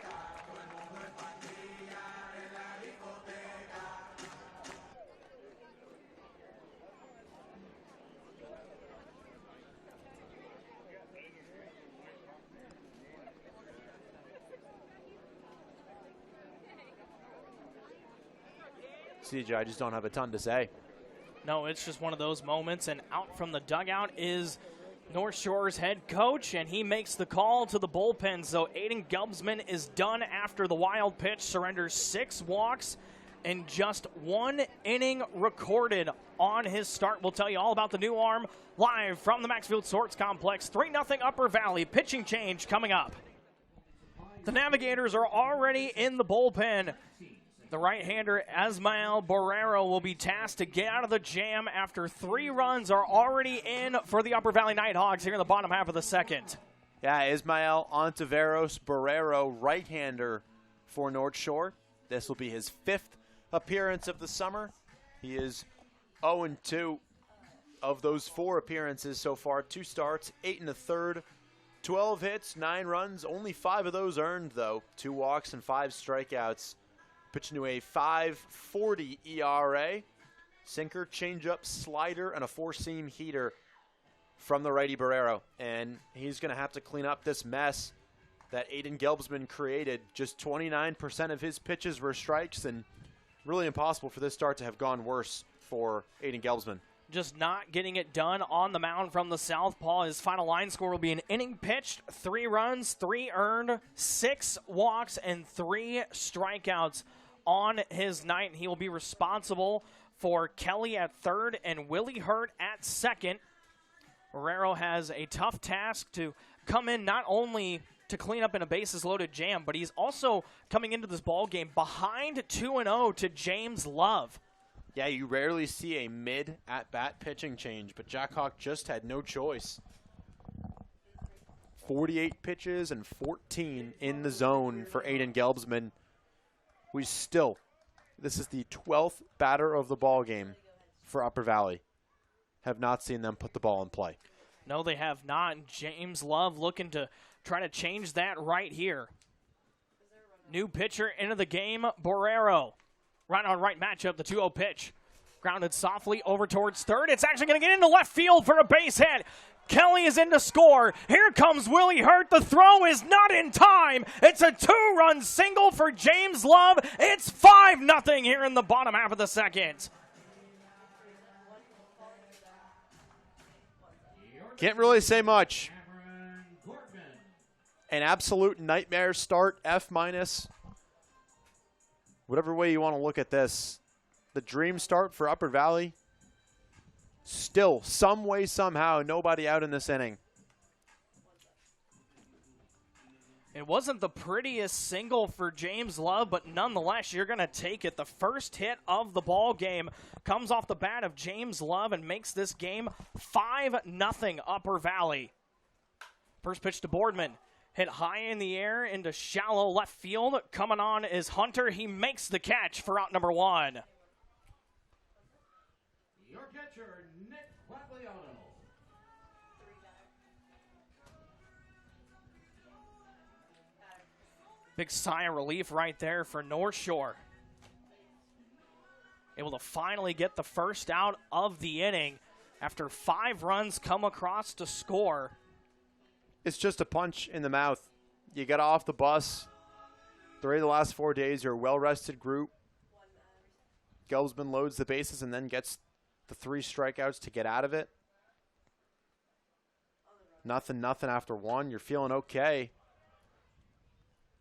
CJ, I just don't have a ton to say. No, it's just one of those moments, and out from the dugout is North Shore's head coach, and he makes the call to the bullpen. So Aiden Gelbsman is done after the wild pitch, surrenders 6 walks, and just 1 inning recorded on his start. We'll tell you all about the new arm live from the Maxfield Sports Complex. 3-0 Upper Valley, pitching change coming up. The Navigators are already in the bullpen. The right-hander, Ismael Borrero, will be tasked to get out of the jam after 3 runs are already in for the Upper Valley Nighthawks here in the bottom half of the second. Yeah, Ismael Ontiveros Borrero, right-hander for North Shore. This will be his 5th appearance of the summer. He is 0-2 of those 4 appearances so far. 2 starts, 8 1/3, 12 hits, 9 runs. Only 5 of those earned, though. 2 walks and 5 strikeouts. Pitching to a 5.40 ERA. Sinker, changeup, slider, and a 4-seam heater from the righty Borrero. And he's going to have to clean up this mess that Aiden Gelbsman created. Just 29% of his pitches were strikes, and really impossible for this start to have gone worse for Aiden Gelbsman. Just not getting it done on the mound from the southpaw. His final line score will be an inning pitched, 3 runs, 3 earned, 6 walks, and 3 strikeouts on his night. And he will be responsible for Kelly at third and Willie Hurt at second. Borrero has a tough task to come in not only to clean up in a bases-loaded jam, but he's also coming into this ball game behind 2-0 to James Love. Yeah, you rarely see a mid-at-bat pitching change, but Jack Hawk just had no choice. 48 pitches and 14 in the zone for Aiden Gelbsman. We still, this is the 12th batter of the ball game for Upper Valley. Have not seen them put the ball in play. No, they have not. James Love looking to try to change that right here. New pitcher into the game, Borrero. Right on right matchup, the 2-0 pitch. Grounded softly over towards third. It's actually going to get into left field for a base hit. Kelly is in to score. Here comes Willie Hurt. The throw is not in time. It's a 2-run single for James Love. It's 5-0 here in the bottom half of the second. Can't really say much. An absolute nightmare start, F-. Whatever way you want to look at this. The dream start for Upper Valley. Still, some way, somehow, nobody out in this inning. It wasn't the prettiest single for James Love, but nonetheless, you're going to take it. The first hit of the ball game comes off the bat of James Love and makes this game 5-0 Upper Valley. First pitch to Boardman. Hit high in the air into shallow left field. Coming on is Hunter. He makes the catch for out number 1. Your catcher, Nick Quagliano. Big sigh of relief right there for North Shore. Able to finally get the first out of the inning after 5 runs come across to score. It's just a punch in the mouth. You get off the bus. 3 of the last 4 days, you're a well-rested group. Gelsman loads the bases and then gets the 3 strikeouts to get out of it. Nothing after 1. You're feeling okay.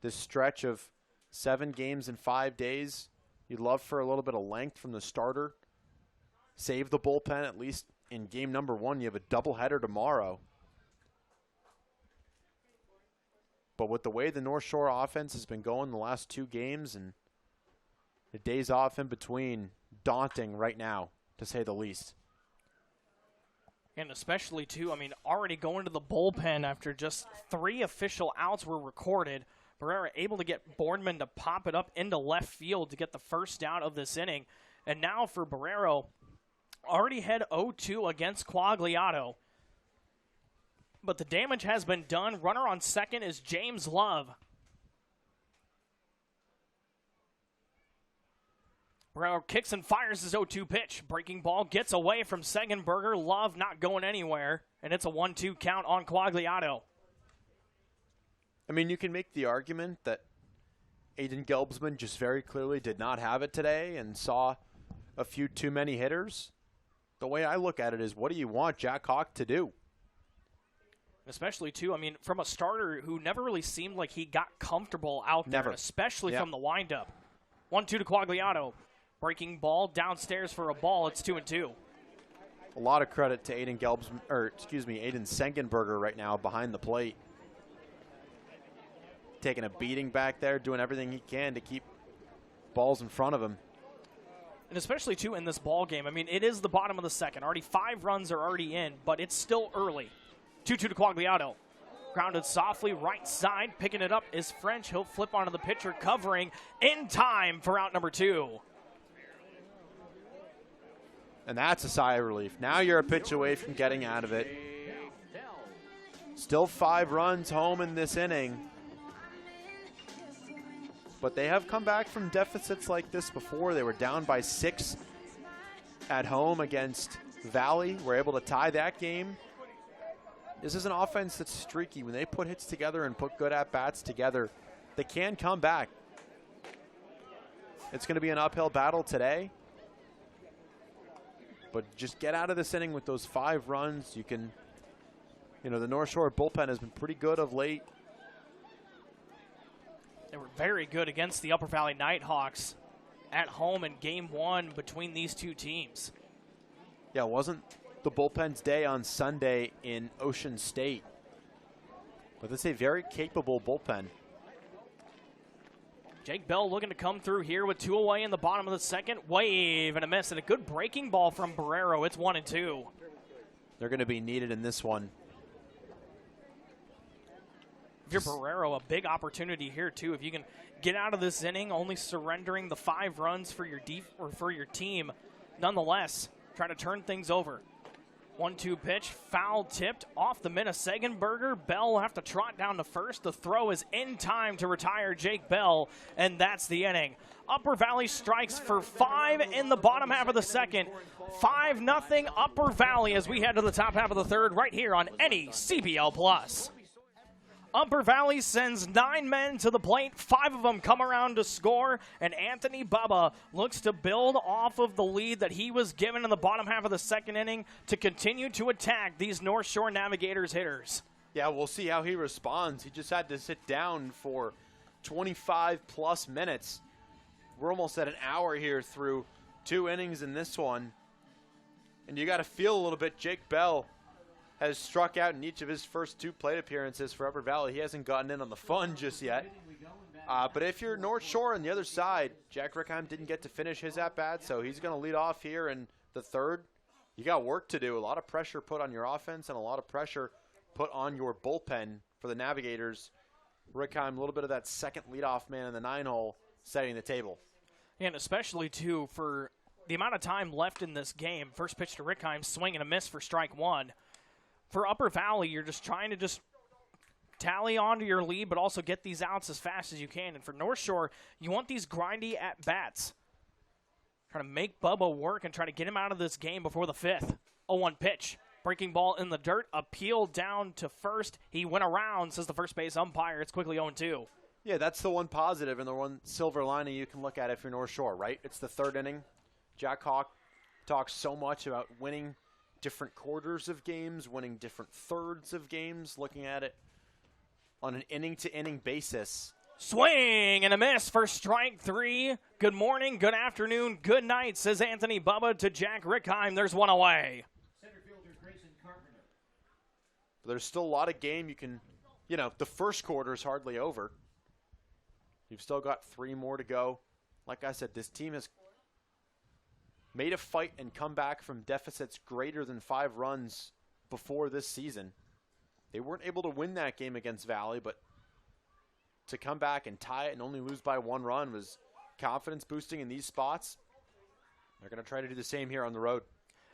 This stretch of 7 games in 5 days, you'd love for a little bit of length from the starter. Save the bullpen, at least in game number 1. You have a doubleheader tomorrow. But with the way the North Shore offense has been going the last 2 games and the days off in between, daunting right now, to say the least. And especially, too, I mean, already going to the bullpen after just 3 official outs were recorded. Barrera able to get Boardman to pop it up into left field to get the first out of this inning. And now for Barrero, already had 0-2 against Quagliato. But the damage has been done. Runner on second is James Love. Barrero kicks and fires his 0-2 pitch. Breaking ball gets away from Segenberger. Love not going anywhere. And it's a 1-2 count on Quagliato. I mean, you can make the argument that Aiden Gelbsman just very clearly did not have it today and saw a few too many hitters. The way I look at it is, what do you want Jack Hawk to do? Especially, too, I mean, from a starter who never really seemed like he got comfortable out there, Never. especially from the windup. 1-2 to Quagliato. Breaking ball downstairs for a ball. It's 2-2. A lot of credit to Aiden Segenberger right now behind the plate. Taking a beating back there, doing everything he can to keep balls in front of him. And especially, too, in this ball game. I mean, it is the bottom of the second. Already 5 runs are already in, but it's still early. 2-2 to Quagliato. Grounded softly right side. Picking it up is French. He'll flip onto the pitcher, covering in time for out number 2. And that's a sigh of relief. Now you're a pitch away from getting out of it. Still 5 runs home in this inning. But they have come back from deficits like this before. They were down by 6 at home against Valley. Were able to tie that game. This is an offense that's streaky. When they put hits together and put good at-bats together, they can come back. It's going to be an uphill battle today. But just get out of this inning with those 5 runs. You can, the North Shore bullpen has been pretty good of late. They were very good against the Upper Valley Nighthawks at home in Game 1 between these 2 teams. Yeah, it wasn't the bullpen's day on Sunday in Ocean State. But this is a very capable bullpen. Jake Bell looking to come through here with 2 away in the bottom of the second. Wave and a miss, and a good breaking ball from Barrero. It's 1-2. They're going to be needed in this one. If you're Barrero, a big opportunity here, too. If you can get out of this inning, only surrendering the 5 runs for your team. Nonetheless, trying to turn things over. 1-2 pitch, foul tipped off the mitt of Segenberger. Bell will have to trot down to first. The throw is in time to retire Jake Bell, and that's the inning. Upper Valley strikes for 5 in the bottom half of the second. 5-0 Upper Valley as we head to the top half of the third right here on NECBL+. Upper Valley sends 9 men to the plate. 5 of them come around to score, and Anthony Bubba looks to build off of the lead that he was given in the bottom half of the second inning to continue to attack these North Shore Navigators hitters. Yeah, we'll see how he responds. He just had to sit down for 25-plus minutes. We're almost at an hour here through 2 innings in this one. And you got to feel a little bit. Jake Bell has struck out in each of his first 2 plate appearances for Upper Valley. He hasn't gotten in on the fun just yet. But if you're North Shore on the other side, Jack Rickheim didn't get to finish his at-bat, so he's going to lead off here in the third. You got work to do. A lot of pressure put on your offense and a lot of pressure put on your bullpen for the Navigators Rickheim, a little bit of that second leadoff man in the 9-hole, setting the table. And especially, too, for the amount of time left in this game. First pitch to Rickheim, swing and a miss for strike one. For Upper Valley, you're just trying to tally onto your lead, but also get these outs as fast as you can. And for North Shore, you want these grindy at-bats. Trying to make Bubba work and try to get him out of this game before the 5th. 0-1 pitch. Breaking ball in the dirt, appeal down to first. He went around, says the first base umpire. It's quickly 0-2. Yeah, that's the one positive and the one silver lining you can look at if you're North Shore, right? It's the 3rd inning. Jack Hawk talks so much about winning different quarters of games, winning different thirds of games, looking at it on an inning-to-inning basis. Swing and a miss for strike 3. Good morning, good afternoon, good night, says Anthony Bubba to Jack Rickheim. There's one away. But there's still a lot of game you can, the first quarter is hardly over. You've still got 3 more to go. Like I said, this team has made a fight and come back from deficits greater than 5 runs before this season. They weren't able to win that game against Valley, but to come back and tie it and only lose by 1 run was confidence boosting in these spots. They're going to try to do the same here on the road.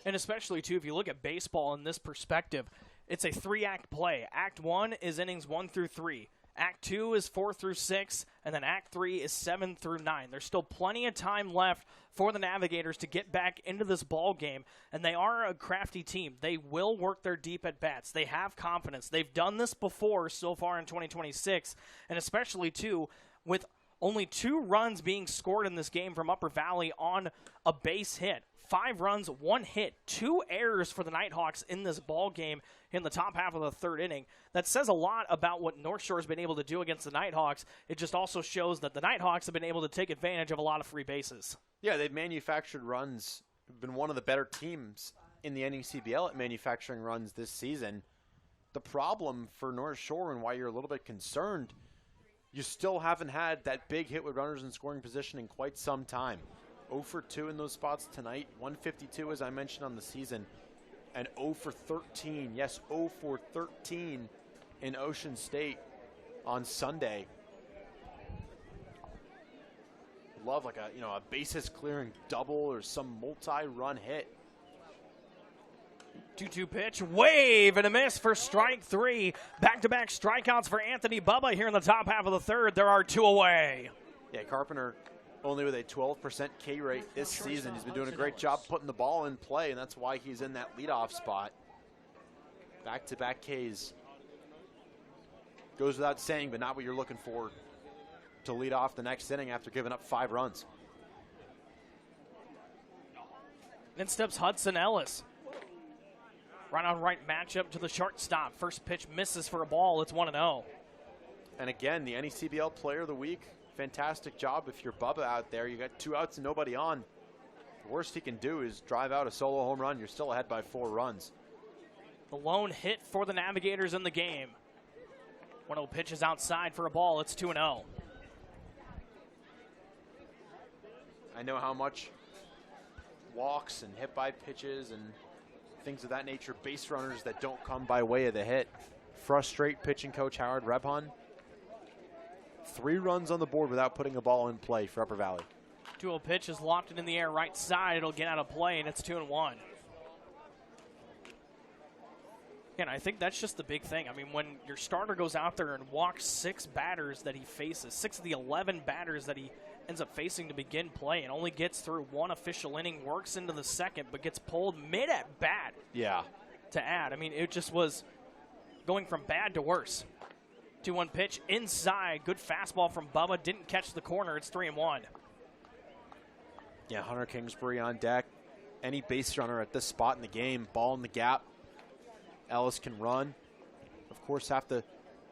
And especially, too, if you look at baseball in this perspective, it's a 3-act play. Act 1 is innings 1 through 3. Act 2 is 4 through 6, and then Act 3 is 7 through 9. There's still plenty of time left for the Navigators to get back into this ball game, and they are a crafty team. They will work their deep at-bats. They have confidence. They've done this before so far in 2026, and especially, too, with only 2 runs being scored in this game from Upper Valley on a base hit. 5 runs, 1 hit, 2 errors for the Nighthawks in this ball game in the top half of the 3rd inning. That says a lot about what North Shore has been able to do against the Nighthawks. It just also shows that the Nighthawks have been able to take advantage of a lot of free bases. Yeah, they've manufactured runs, been one of the better teams in the NECBL at manufacturing runs this season. The problem for North Shore and why you're a little bit concerned, you still haven't had that big hit with runners in scoring position in quite some time. 0 for 2 in those spots tonight, 152 as I mentioned on the season, and 0 for 13, yes, 0 for 13 in Ocean State on Sunday. Love like a bases clearing double or some multi-run hit. 2-2 pitch, wave and a miss for strike 3. Back-to-back strikeouts for Anthony Bubba here in the top half of the 3rd. There are 2 away. Yeah, Carpenter only with a 12% K rate this season. He's been doing a great job putting the ball in play, and that's why he's in that leadoff spot. Back-to-back Ks. Goes without saying, but not what you're looking for to lead off the next inning after giving up 5 runs. In steps Hudson Ellis. Right-on-right matchup to the shortstop. First pitch misses for a ball. It's 1-0. And again, the NECBL Player of the Week. Fantastic job if you're Bubba out there. You got 2 outs and nobody on. The worst he can do is drive out a solo home run. You're still ahead by 4 runs. The lone hit for the Navigators in the game. 1-0 pitch is outside for a ball. It's 2-0. I know how much walks and hit by pitches and things of that nature, base runners that don't come by way of the hit, frustrate pitching coach Howard Rebhon. 3 runs on the board without putting a ball in play for Upper Valley. 2-0 pitch is lofted in the air right side. It'll get out of play, and it's 2-1. And I think that's just the big thing. I mean, when your starter goes out there and walks 6 batters that he faces, 6 of the 11 batters that he ends up facing to begin play, and only gets through 1 official inning, works into the 2nd, but gets pulled mid-at-bat to add. I mean, it just was going from bad to worse. 2-1 pitch inside. Good fastball from Bubba. Didn't catch the corner. It's 3-1. Yeah, Hunter Kingsbury on deck. Any base runner at this spot in the game, ball in the gap. Ellis can run. Of course, have to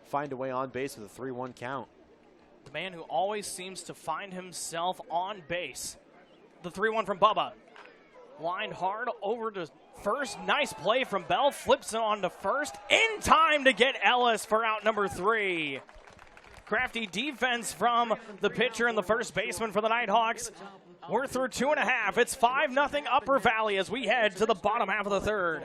find a way on base with a 3-1 count. The man who always seems to find himself on base. The 3-1 from Bubba. Lined hard over to first. Nice play from Bell. Flips it on to first. In time to get Ellis for out number 3. Crafty defense from the pitcher and the first baseman for the Nighthawks. We're through 2.5. It's 5-0 Upper Valley as we head to the bottom half of the 3rd.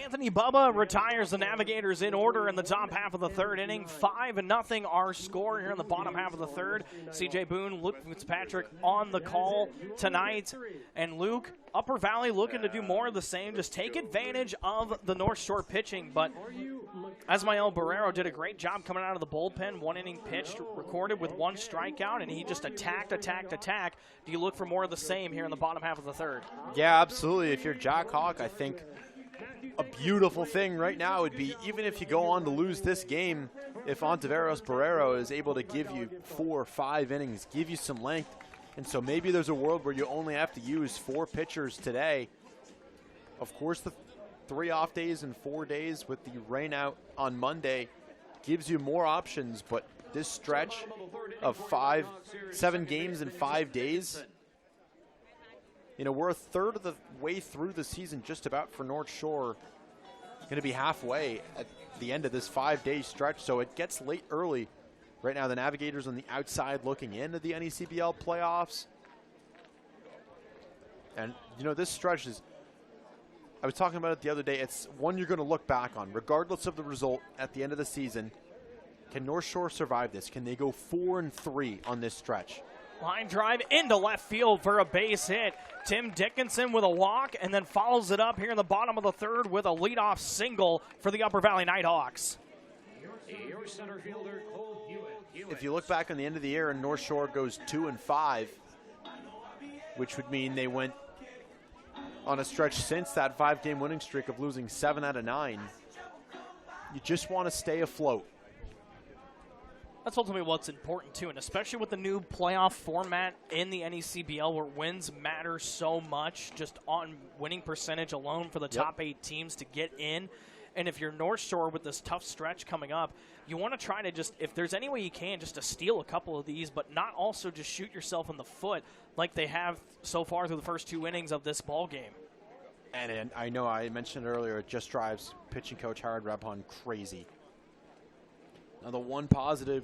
Anthony Bubba retires the Navigators in order in the top half of the third inning. 5-0 our score here in the bottom half of the third. CJ Boone, Luke Fitzpatrick on the call tonight. And Luke, Upper Valley looking to do more of the same, just take advantage of the North Shore pitching. But Asmael Barrero did a great job coming out of the bullpen. 1 inning pitched, recorded with 1 strikeout, and he just attacked. Do you look for more of the same here in the bottom half of the third? Yeah, absolutely. If you're Jack Hawk, I think a beautiful thing right now would be, even if you go on to lose this game, if Ontiveros Barrero is able to give you 4 or 5 innings, give you some length, and so maybe there's a world where you only have to use 4 pitchers today. Of course, the 3 off days and 4 days with the rain out on Monday gives you more options, but this stretch of 7 games in 5 days, you know, we're a third of the way through the season just about for North Shore. Going to be halfway at the end of this 5-day stretch, so it gets late early. Right now, the Navigators on the outside looking into the NECBL playoffs. And, you know, this stretch is, I was talking about it the other day, it's one you're going to look back on, regardless of the result at the end of the season. Can North Shore survive this? Can they go 4-3 on this stretch? Line drive into left field for a base hit. Tim Dickinson with a walk, and then follows it up here in the bottom of the third with a leadoff single for the Upper Valley Nighthawks. Your center fielder, Cole Hewitt. If you look back on the end of the year and North Shore goes 2-5, which would mean they went on a stretch since that 5-game winning streak of losing 7 out of 9, you just want to stay afloat. That's ultimately what's important, too, and especially with the new playoff format in the NECBL where wins matter so much, just on winning percentage alone for the top 8 teams to get in. And if you're North Shore with this tough stretch coming up, you want to try to just, if there's any way you can, just to steal a couple of these, but not also just shoot yourself in the foot like they have so far through the first 2 innings of this ball game. And I know I mentioned earlier, it just drives pitching coach Howard Rebhon crazy. Now, the one positive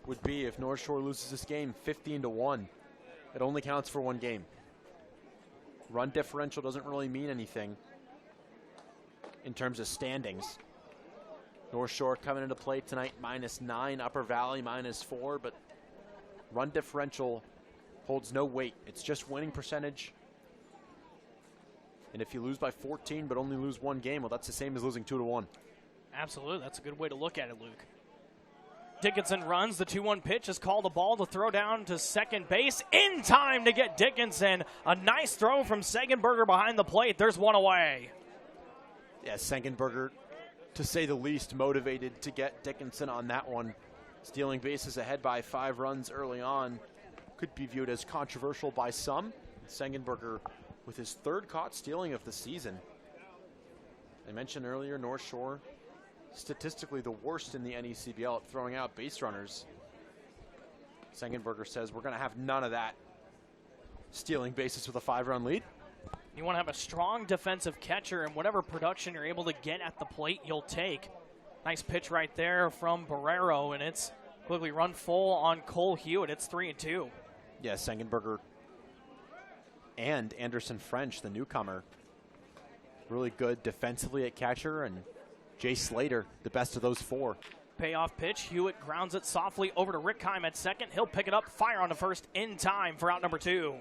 would be if North Shore loses this game 15-1, it only counts for 1 game. Run differential doesn't really mean anything in terms of standings. North Shore coming into play tonight -9, Upper Valley -4, but run differential holds no weight. It's just winning percentage. And if you lose by 14 but only lose 1 game, well, that's the same as losing 2-1. Absolutely. That's a good way to look at it, Luke. Dickinson runs. The 2-1 pitch is called a ball to throw down to second base. In time to get Dickinson. A nice throw from Segenberger behind the plate. There's 1 away. Yeah, Segenberger, to say the least, motivated to get Dickinson on that one. Stealing bases ahead by 5 runs early on could be viewed as controversial by some. Segenberger with his 3rd caught stealing of the season. I mentioned earlier, North Shore statistically the worst in the NECBL at throwing out base runners. Segenberger says we're going to have none of that. Stealing bases with a 5-run lead. You want to have a strong defensive catcher, and whatever production you're able to get at the plate, you'll take. Nice pitch right there from Barrero, and it's quickly run full on Cole Hewitt. It's 3-2. Yeah, Segenberger and Anderson French, the newcomer, really good defensively at catcher, and Jay Slater, the best of those 4. Payoff pitch. Hewitt grounds it softly over to Rick Kime at second. He'll pick it up, fire on to first in time for out number 2.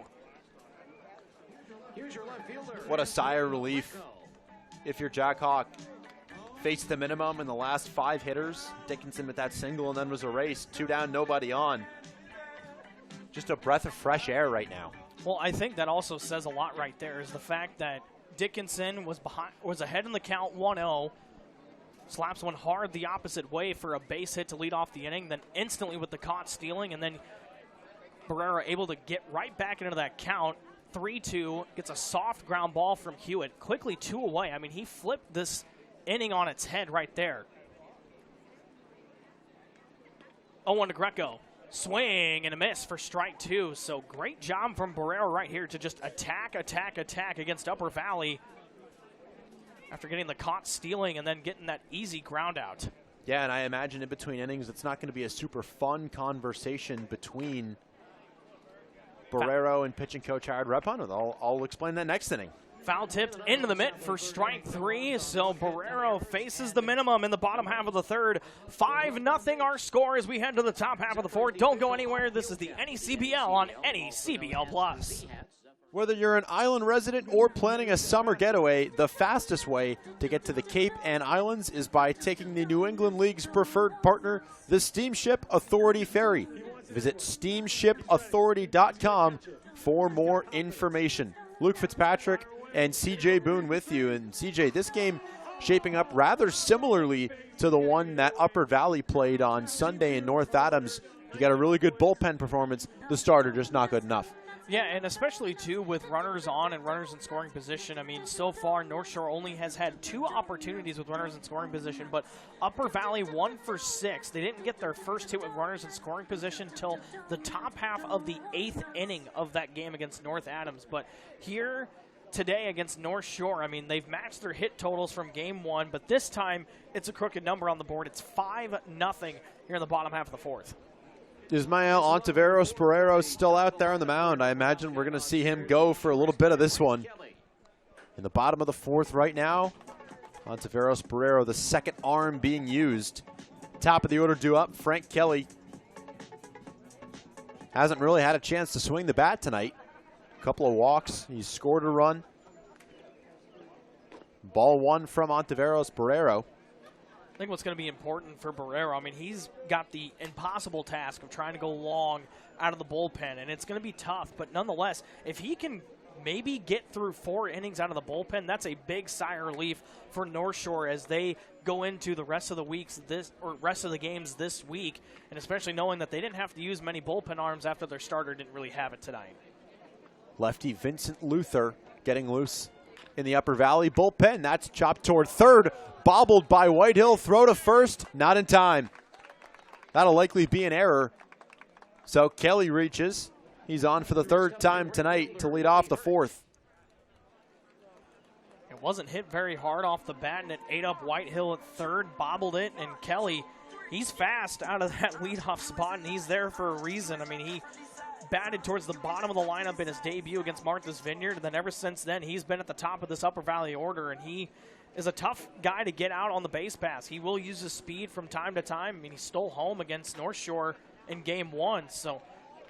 Here's your left fielder. What a sigh of relief if you're Jack Hawk. Faced the minimum in the last 5 hitters. Dickinson with that single and then was erased. 2 down, nobody on. Just a breath of fresh air right now. Well, I think that also says a lot right there, is the fact that Dickinson was ahead in the count 1-0. Slaps one hard the opposite way for a base hit to lead off the inning, then instantly with the caught stealing, and then Barrera able to get right back into that count. 3-2, gets a soft ground ball from Hewitt. Quickly 2 away. I mean, he flipped this inning on its head right there. 0-1 to Greco. Swing and a miss for strike 2. So great job from Barrera right here to just attack against Upper Valley after getting the caught stealing and then getting that easy ground out. Yeah, and I imagine in between innings, it's not going to be a super fun conversation between Barrero and pitching coach Howard Rebhon. I'll explain that next inning. Foul tipped into the mitt for strike 3, so Barrero faces the minimum in the bottom half of the third. 5-0 our score as we head to the top half of the fourth. Don't go anywhere. This is the NECBL on NECBL Plus. Whether you're an island resident or planning a summer getaway, the fastest way to get to the Cape and Islands is by taking the New England League's preferred partner, the Steamship Authority Ferry. Visit steamshipauthority.com for more information. Luke Fitzpatrick and CJ Boone with you. And CJ, this game shaping up rather similarly to the one that Upper Valley played on Sunday in North Adams. You got a really good bullpen performance. The starter just not good enough. Yeah, and especially, too, with runners on and runners in scoring position. I mean, so far, North Shore only has had 2 opportunities with runners in scoring position, but Upper Valley 1 for 6. They didn't get their first hit with runners in scoring position until the top half of the 8th inning of that game against North Adams. But here today against North Shore, I mean, they've matched their hit totals from game 1, but this time it's a crooked number on the board. It's 5-0 here in the bottom half of the fourth. Ismael Ontiveros Pereiro still out there on the mound. I imagine we're going to see him go for a little bit of this one. In the bottom of the fourth right now, Ontiveros Pereiro, the second arm being used. Top of the order due up, Frank Kelly. Hasn't really had a chance to swing the bat tonight. A couple of walks, he's scored a run. Ball 1 from Ontiveros Pereiro. I think what's going to be important for Barrero, I mean, he's got the impossible task of trying to go long out of the bullpen, and it's going to be tough. But nonetheless, if he can maybe get through 4 innings out of the bullpen, that's a big sigh of relief for North Shore as they go into the rest of the games this week, and especially knowing that they didn't have to use many bullpen arms after their starter didn't really have it tonight. Lefty Vincent Luther getting loose in the Upper Valley bullpen. That's chopped toward third. Bobbled by Whitehill. Throw to first. Not in time. That'll likely be an error. So Kelly reaches. He's on for the 3rd time tonight to lead off the 4th. It wasn't hit very hard off the bat, and it ate up Whitehill at third, bobbled it, and Kelly, he's fast out of that leadoff spot, and he's there for a reason. I mean, he batted towards the bottom of the lineup in his debut against Martha's Vineyard, and then ever since then, he's been at the top of this Upper Valley order, and he is a tough guy to get out on the base pass. He will use his speed from time to time. I mean, he stole home against North Shore in game 1, so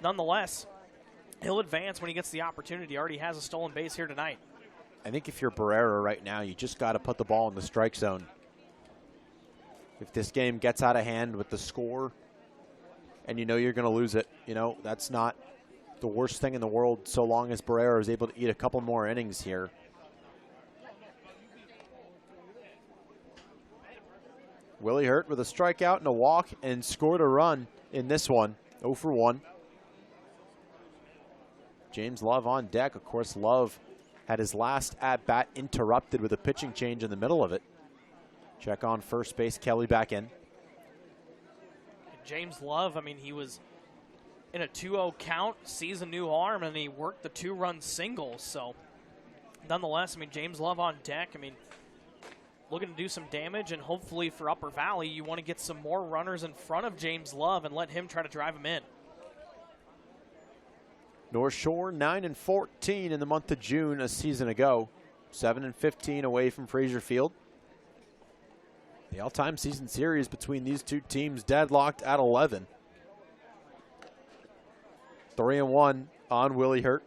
nonetheless, he'll advance when he gets the opportunity. He already has a stolen base here tonight. I think if you're Barrera right now, you just got to put the ball in the strike zone. If this game gets out of hand with the score and you know you're going to lose it, you know, that's not the worst thing in the world so long as Barrera is able to eat a couple more innings here. Willie Hurt with a strikeout and a walk and scored a run in this one, 0 for 1. James Love on deck. Of course, Love had his last at-bat interrupted with a pitching change in the middle of it. Check on first base, Kelly back in. James Love, I mean, he was in a 2-0 count, sees a new arm, and he worked the 2-run single. So, nonetheless, I mean, James Love on deck. I mean, looking to do some damage, and hopefully for Upper Valley, you want to get some more runners in front of James Love and let him try to drive him in. North Shore 9-14 in the month of June a season ago, 7-15 away from Fraser Field. The all-time season series between these two teams deadlocked at 11. 3-1 on Willie Hurt.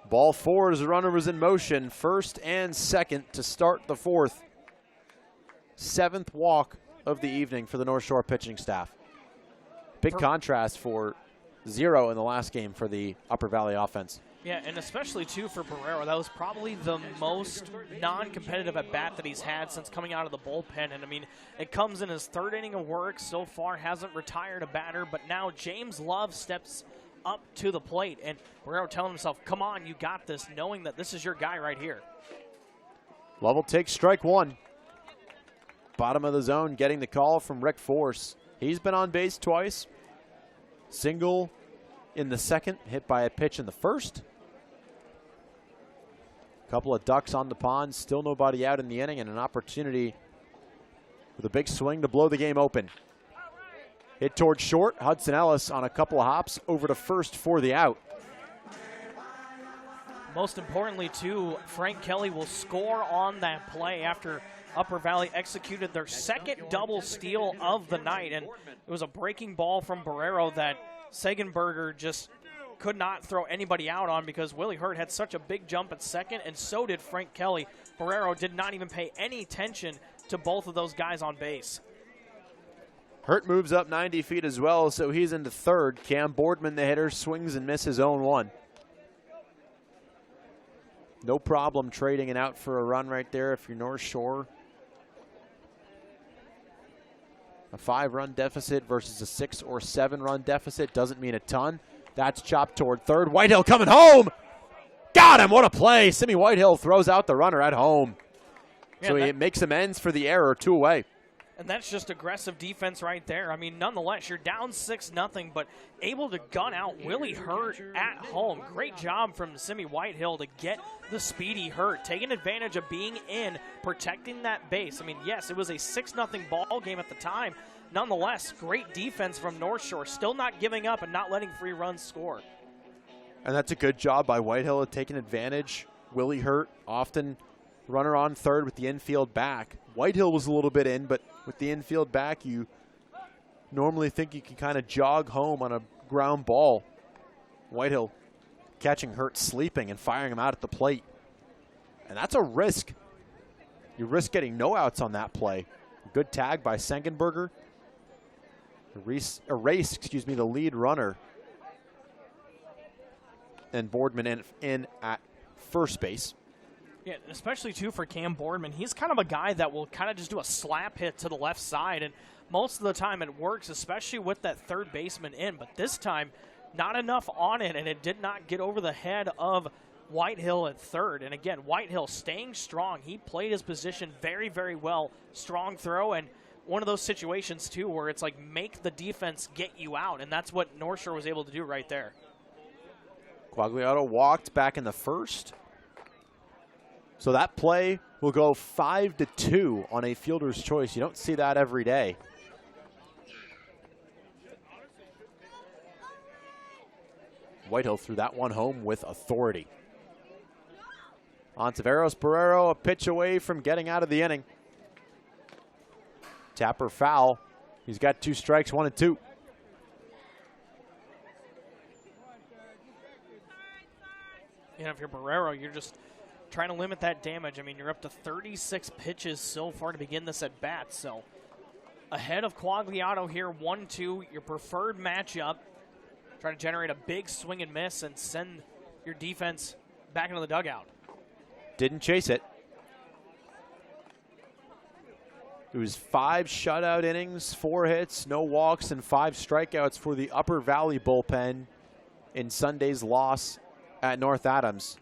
Ball 4 as the runner was in motion, first and second to start the 4th. 7th walk of the evening for the North Shore pitching staff. Big contrast for 0 in the last game for the Upper Valley offense. Yeah, and especially, too, for Barrero. That was probably the most non-competitive at-bat that he's had since coming out of the bullpen. And, I mean, it comes in his 3rd inning of work. So far, hasn't retired a batter. But now James Love steps up to the plate. And Barrero telling himself, come on, you got this, knowing that this is your guy right here. Love will take strike 1. Bottom of the zone, getting the call from Rick Force. He's been on base twice. Single in the 2nd, hit by a pitch in the 1st. Couple of ducks on the pond, still nobody out in the inning, and an opportunity with a big swing to blow the game open. Hit towards short. Hudson Ellis on a couple of hops over to first for the out. Most importantly, too, Frank Kelly will score on that play after Upper Valley executed their second double steal of the night. And it was a breaking ball from Barrero that Sagenberger just could not throw anybody out on because Willie Hurt had such a big jump at second, and so did Frank Kelly. Barrero did not even pay any attention to both of those guys on base. Hurt moves up 90 feet as well, so he's into third. Cam Boardman, the hitter, swings and misses 0-1. No problem trading it out for a run right there if you're North Shore. A 5-run deficit versus a 6 or 7-run deficit doesn't mean a ton. That's chopped toward third. Whitehill coming home. Got him. What a play. Simi Whitehill throws out the runner at home. Yeah, so he makes amends for the error, 2 away. And that's just aggressive defense right there. I mean, nonetheless, you're down 6-0, but able to gun out Willie Hurt at home. Great job from Simi Whitehill to get the speedy Hurt, taking advantage of being in, protecting that base. I mean, yes, it was a 6-0 ball game at the time. Nonetheless, great defense from North Shore, still not giving up and not letting free runs score. And that's a good job by Whitehill of taking advantage. Willie Hurt, often runner on third with the infield back. Whitehill was a little bit in, but with the infield back, you normally think you can kind of jog home on a ground ball. Whitehill catching Hurt sleeping and firing him out at the plate. And that's a risk. You risk getting no outs on that play. Good tag by Sengenberger. Erase the lead runner. And Boardman in at first base. Yeah, especially, too, for Cam Boardman. He's kind of a guy that will kind of just do a slap hit to the left side, and most of the time it works, especially with that third baseman in. But this time, not enough on it, and it did not get over the head of Whitehill at third. And, again, Whitehill staying strong. He played his position very, very well. Strong throw, and one of those situations, too, where it's like make the defense get you out, and that's what North Shore was able to do right there. Quagliato walked back in the first. So that play will go 5-2 on a fielder's choice. You don't see that every day. Whitehill threw that one home with authority. Ontiveros Barrero, a pitch away from getting out of the inning. Tapper foul. He's got 2 strikes, 1 and 2. You know, if you're Barrero, you're just trying to limit that damage. I mean, you're up to 36 pitches so far to begin this at bat. So ahead of Quagliato here, 1-2, your preferred matchup. Trying to generate a big swing and miss and send your defense back into the dugout. Didn't chase it. It was 5 shutout innings, 4 hits, no walks, and 5 strikeouts for the Upper Valley bullpen in Sunday's loss at North Adams.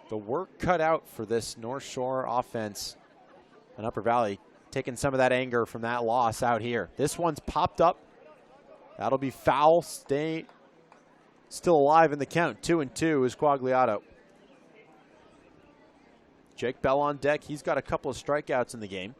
The work cut out for this North Shore offense and Upper Valley, taking some of that anger from that loss out here. This one's popped up. That'll be foul. Stay still alive in the count. 2-2 is Quagliato. Jake Bell on deck. He's got a couple of strikeouts in the game.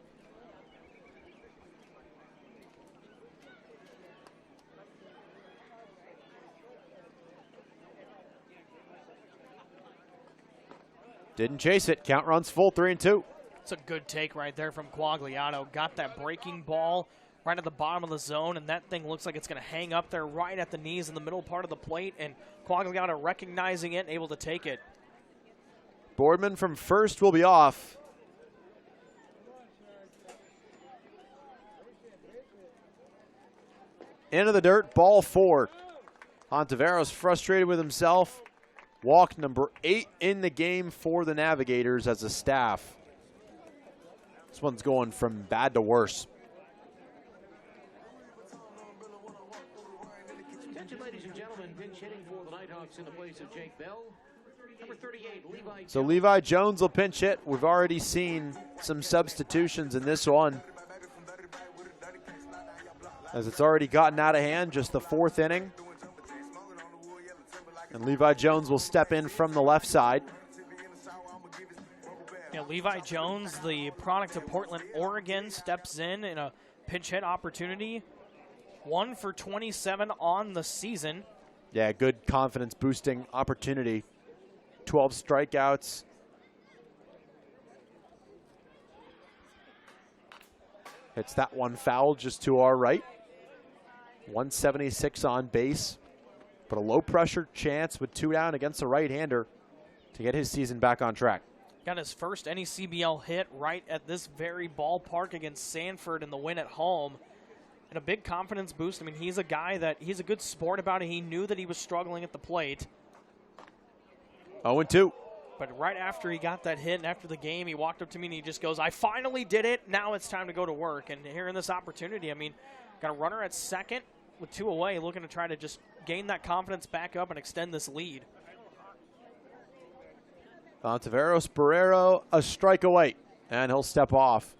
Didn't chase it. Count runs full, 3-2. It's a good take right there from Quagliato. Got that breaking ball right at the bottom of the zone, and that thing looks like it's going to hang up there right at the knees in the middle part of the plate, and Quagliato recognizing it and able to take it. Boardman from first will be off. Into the dirt, ball 4. Ontiveros frustrated with himself. Walk number 8 in the game for the Navigators as a staff. This one's going from bad to worse. Attention, ladies and gentlemen, pinch hitting for the Nighthawks in the place of Jake Bell. Number 38, Levi So Levi Jones will pinch hit. We've already seen some substitutions in this one, as it's already gotten out of hand, just the 4th inning. And Levi Jones will step in from the left side. Levi Jones, the product of Portland, Oregon, steps in a pinch hit opportunity. 1 for 27 on the season. Yeah, good confidence boosting opportunity. 12 strikeouts. Hits that one foul just to our right. 176 on base, but a low pressure chance with 2 down against the right-hander to get his season back on track. Got his first NECBL hit right at this very ballpark against Sanford in the win at home. And a big confidence boost. I mean, he's a guy that he's a good sport about it. He knew that he was struggling at the plate. 0-2. But right after he got that hit and after the game, he walked up to me and he just goes, I finally did it. Now it's time to go to work. And here in this opportunity, I mean, got a runner at second with 2 away, looking to try to just gain that confidence back up and extend this lead. Taveros Barrero, a strike away, and he'll step off.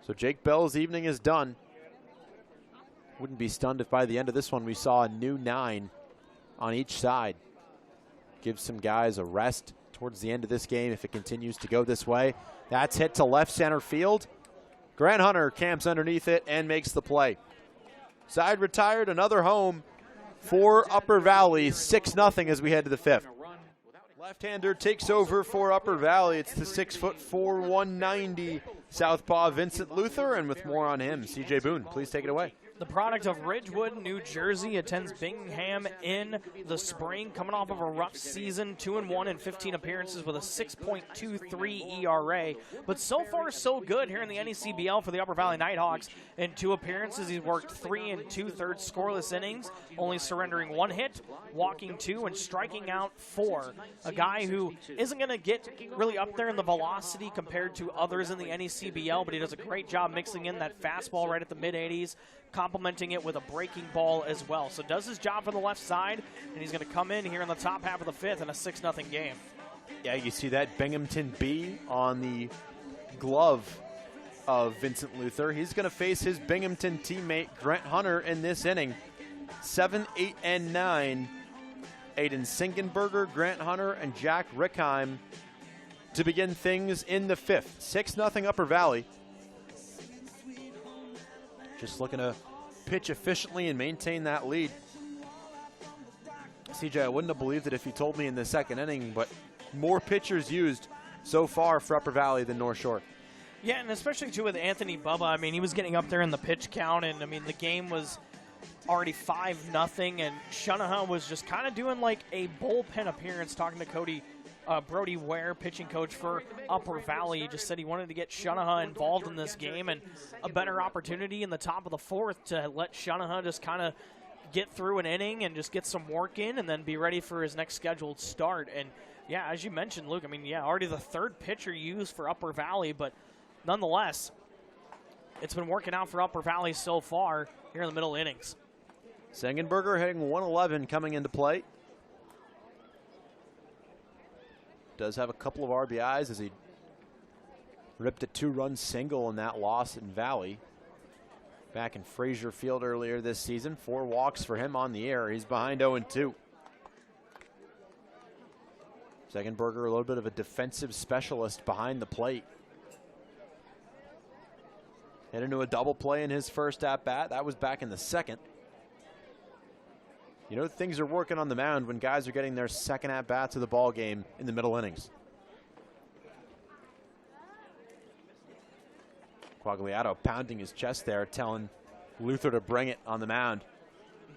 So Jake Bell's evening is done. Wouldn't be stunned if by the end of this one we saw a new 9 on each side. Give some guys a rest towards the end of this game if it continues to go this way. That's hit to left center field. Grant Hunter camps underneath it and makes the play. Side retired, another home for Upper Valley, 6-0 as we head to the 5th. Left-hander takes over for Upper Valley. It's the 6'4", 190 southpaw Vincent Luther, and with more on him, CJ Boone, please take it away. The product of Ridgewood, New Jersey, attends Bingham in the spring, coming off of a rough season, 2-1 in 15 appearances with a 6.23 ERA. But so far, so good here in the NECBL for the Upper Valley Nighthawks. In 2 appearances, he's worked 3 2/3 scoreless innings, only surrendering 1 hit, walking 2, and striking out 4. A guy who isn't going to get really up there in the velocity compared to others in the NECBL, but he does a great job mixing in that fastball right at the mid-80s, complementing it with a breaking ball as well. So does his job for the left side, and he's going to come in here in the top half of the 5th in a 6-0 game. Yeah, you see that Binghamton B on the glove of Vincent Luther. He's going to face his Binghamton teammate Grant Hunter in this inning. 7, 8, and 9. Aiden Singenberger, Grant Hunter, and Jack Rickheim to begin things in the 5th. 6-0 Upper Valley. Just looking to pitch efficiently and maintain that lead. CJ, I wouldn't have believed it if you told me in the 2nd inning, but more pitchers used so far for Upper Valley than North Shore. Yeah, and especially, too, with Anthony Bubba. I mean, he was getting up there in the pitch count, and, I mean, the game was already 5-0, and Shanahan was just kind of doing like a bullpen appearance, talking to Brody Ware, pitching coach for Upper Valley. He just said he wanted to get Shanahan involved in this game, and a better opportunity in the top of the 4th to let Shanahan just kind of get through an inning and just get some work in and then be ready for his next scheduled start. And, yeah, as you mentioned, Luke, I mean, yeah, already the 3rd pitcher used for Upper Valley, but nonetheless, it's been working out for Upper Valley so far here in the middle innings. Sengenberger hitting 111 coming into play. Does have a couple of RBIs as he ripped a 2-run single in that loss in Valley. Back in Frazier Field earlier this season. 4 walks for him on the year. He's behind 0-2. Sengenberger, a little bit of a defensive specialist behind the plate. Hit into a double play in his first at-bat. That was back in the 2nd. You know, things are working on the mound when guys are getting their 2nd at-bats of the ball game in the middle innings. Quagliato pounding his chest there, telling Luther to bring it on the mound.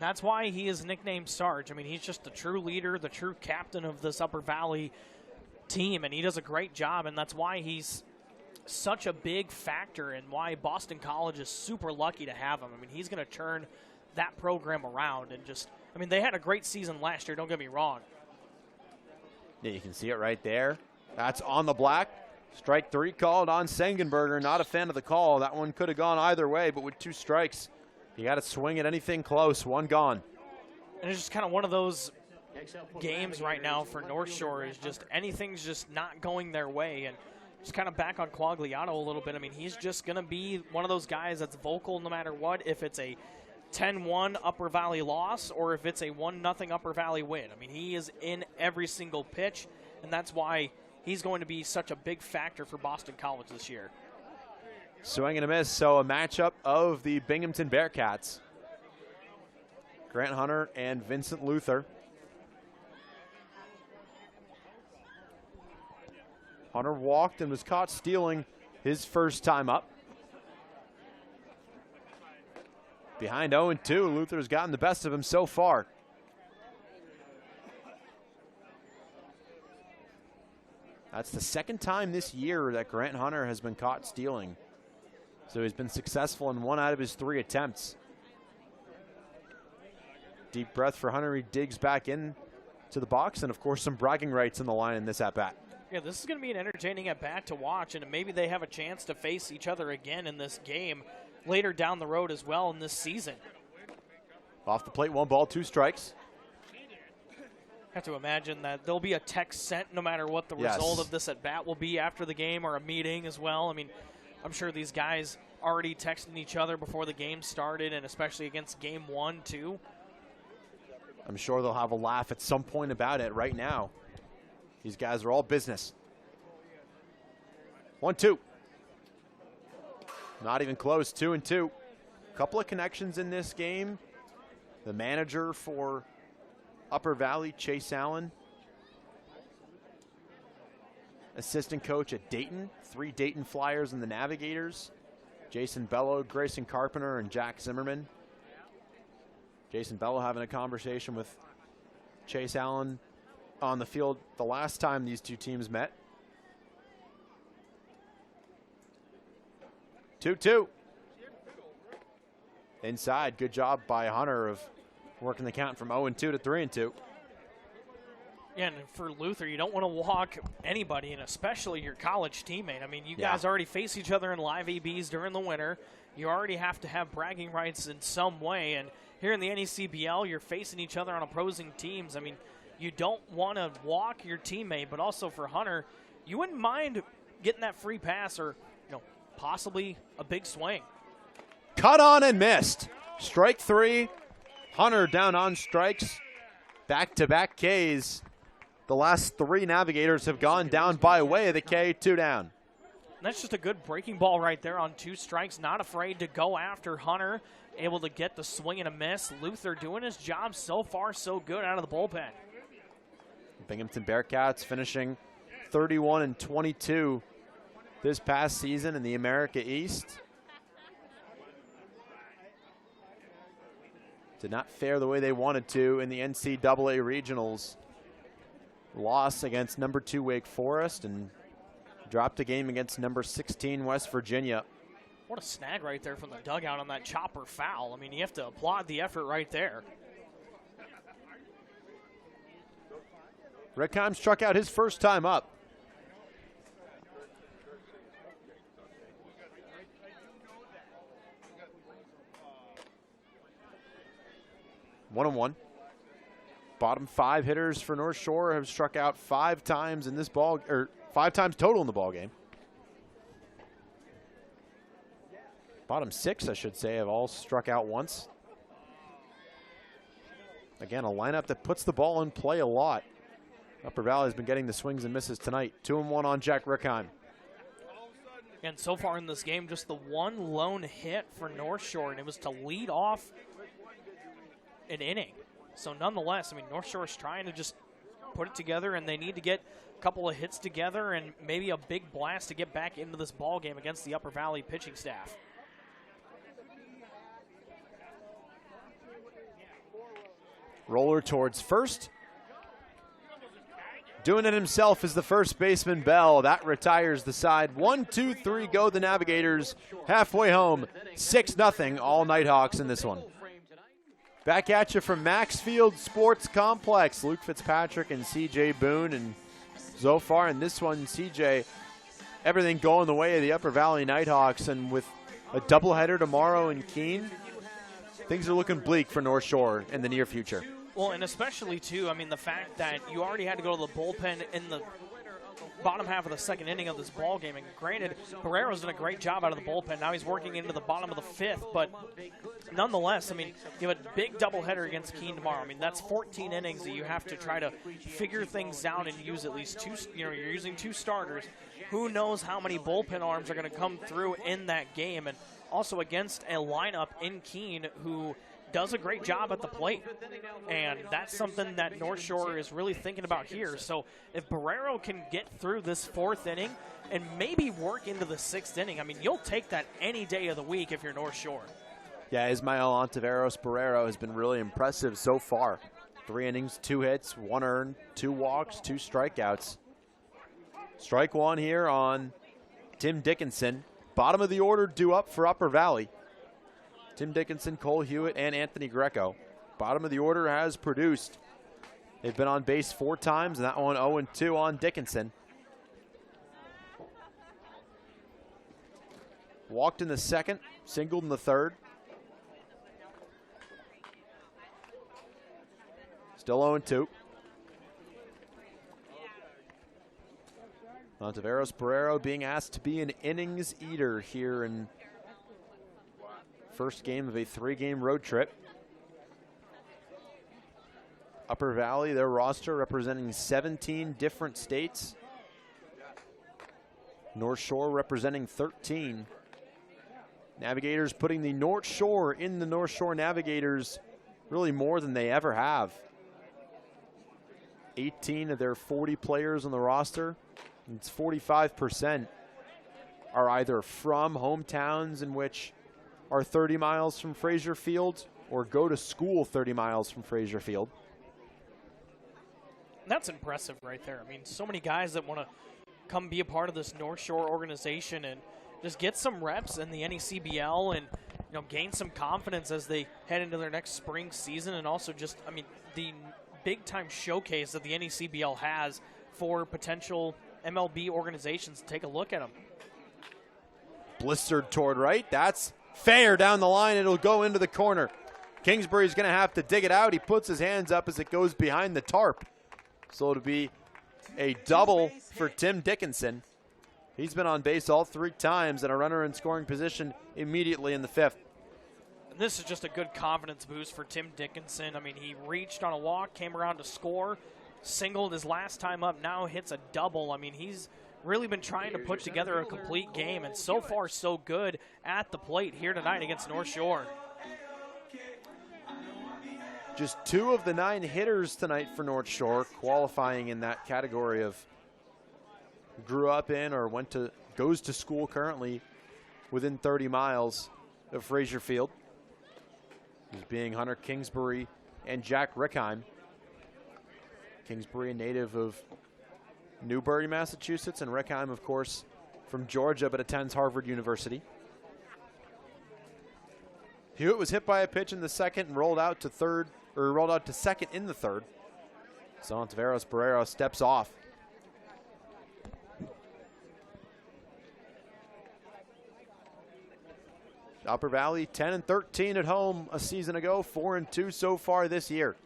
That's why he is nicknamed Sarge. I mean, he's just the true leader, the true captain of this Upper Valley team, and he does a great job, and that's why he's such a big factor and why Boston College is super lucky to have him. I mean, he's going to turn that program around and just, I mean, they had a great season last year, don't get me wrong. Yeah, you can see it right there. That's on the black. Strike 3 called on Sengenberger. Not a fan of the call. That one could have gone either way, but with 2 strikes, you got to swing at anything close. 1 gone. And it's just kind of one of those games right now for North Shore is just anything's just not going their way. And just kind of back on Quagliato a little bit. I mean, he's just going to be one of those guys that's vocal no matter what. If it's a 10-1 Upper Valley loss or if it's a 1-0 Upper Valley win. I mean, he is in every single pitch, and that's why he's going to be such a big factor for Boston College this year. Swing and a miss, so a matchup of the Binghamton Bearcats. Grant Hunter and Vincent Luther. Hunter walked and was caught stealing his first time up. Behind 0-2, Luther's gotten the best of him so far. That's the second time this year that Grant Hunter has been caught stealing. So he's been successful in 1 out of his 3 attempts. Deep breath for Hunter. He digs back in to the box, and of course some bragging rights in the line in this at-bat. Yeah, this is going to be an entertaining at-bat to watch, and maybe they have a chance to face each other again in this game later down the road as well in this season. Off the plate, 1 ball, 2 strikes. Have to imagine that there'll be a text sent no matter what the result of this at-bat will be after the game, or a meeting as well. I mean, I'm sure these guys already texting each other before the game started, and especially against game 1, too. I'm sure they'll have a laugh at some point about it right now. These guys are all business. 1-2. Not even close, 2-2. Couple of connections in this game. The manager for Upper Valley, Chase Allen. Assistant coach at Dayton. 3 Dayton Flyers and the Navigators. Jason Bello, Grayson Carpenter, and Jack Zimmerman. Jason Bello having a conversation with Chase Allen on the field the last time these 2 teams met. 2-2. Inside, good job by Hunter of working the count from 0-2 to 3-2. Yeah, and for Luther, you don't want to walk anybody, and especially your college teammate. I mean, you guys already face each other in live ABs during the winter. You already have to have bragging rights in some way, and here in the NECBL, you're facing each other on opposing teams. I mean, you don't want to walk your teammate, but also for Hunter, you wouldn't mind getting that free pass or, possibly a big swing. Cut on and missed. Strike 3. Hunter down on strikes. Back-to-back Ks. The last 3 Navigators have gone down by way of the K. 2 down. And that's just a good breaking ball right there on 2 strikes. Not afraid to go after Hunter. Able to get the swing and a miss. Luther doing his job so far so good out of the bullpen. Binghamton Bearcats finishing 31-22 this past season in the America East. Did not fare the way they wanted to in the NCAA regionals. Loss against number 2 Wake Forest and dropped a game against number 16 West Virginia. What a snag right there from the dugout on that chopper foul. I mean, you have to applaud the effort right there. Redkheim struck out his first time up. One and one. Bottom 5 hitters for North Shore have struck out 5 times in this ball, or 5 times total in the ball game. Bottom 6, I should say, have all struck out once. Again, a lineup that puts the ball in play a lot. Upper Valley has been getting the swings and misses tonight. 2-1 on Jack Rickheim. And so far in this game, just the 1 lone hit for North Shore, and it was to lead off an inning. So nonetheless, I mean, North Shore is trying to just put it together, and they need to get a couple of hits together and maybe a big blast to get back into this ball game against the Upper Valley pitching staff. Roller towards first. Doing it himself is the first baseman, Bell. That retires the side. 1-2-3 go the Navigators. Halfway home, 6-0 all Nighthawks in this one. Back at you from Maxfield Sports Complex. Luke Fitzpatrick and CJ Boone. And so far in this one, CJ, everything going the way of the Upper Valley Nighthawks. And with a doubleheader tomorrow in Keene, things are looking bleak for North Shore in the near future. Well, and especially, too, I mean, the fact that you already had to go to the bullpen in the bottom half of the second inning of this ball game. And granted, Barrero's done a great job out of the bullpen. Now he's working into the bottom of the fifth, but nonetheless, I mean, you have a big doubleheader against Keene tomorrow. I mean, that's 14 innings that you have to try to figure things out and use at least two. You know, you're using 2 starters. Who knows how many bullpen arms are going to come through in that game, and also against a lineup in Keene who does a great job at the plate. And that's something that North Shore is really thinking about here. So if Barrero can get through this 4th inning and maybe work into the 6th inning, I mean, you'll take that any day of the week if you're North Shore. Yeah, Ismael Ontiveros Barrero has been really impressive so far. 3 innings, 2 hits, 1 earned, 2 walks, 2 strikeouts. Strike 1 here on Tim Dickinson. Bottom of the order due up for Upper Valley. Tim Dickinson, Cole Hewitt, and Anthony Greco. Bottom of the order has produced. They've been on base 4 times, and that one 0-2 on Dickinson. Walked in the 2nd, singled in the 3rd. Still 0-2. Ontiveros Barrero being asked to be an innings eater here in first game of a 3-game road trip. Upper Valley, their roster representing 17 different states. North Shore representing 13. Navigators putting the North Shore in the North Shore Navigators really more than they ever have. 18 of their 40 players on the roster, it's 45%, are either from hometowns in which are 30 miles from Fraser Field or go to school 30 miles from Fraser Field. That's impressive right there. I mean, so many guys that want to come be a part of this North Shore organization and just get some reps in the NECBL and, you know, gain some confidence as they head into their next spring season. And also just, I mean, the big-time showcase that the NECBL has for potential MLB organizations. Take a look at them. Blistered toward right. That's fair down the line. It'll go into the corner. Kingsbury's going to have to dig it out. He puts his hands up as it goes behind the tarp. So it'll be a double for Tim Dickinson. He's been on base all 3 times and a runner in scoring position immediately in the 5th. And this is just a good confidence boost for Tim Dickinson. I mean, he reached on a walk, came around to score, singled his last time up, now hits a double. I mean, he's really been trying to put together a complete game, and so far so good at the plate here tonight against North Shore. Just 2 of the 9 hitters tonight for North Shore qualifying in that category of grew up in or goes to school currently within 30 miles of Fraser Field. He's being Hunter Kingsbury and Jack Rickheim. Kingsbury, a native of Newbury, Massachusetts, and Rickheim, of course, from Georgia, but attends Harvard University. Hewitt was hit by a pitch in the 2nd and rolled out to 2nd in the 3rd. So Ontiveros Barrero steps off. Upper Valley 10-13 at home a season ago, 4-2 so far this year.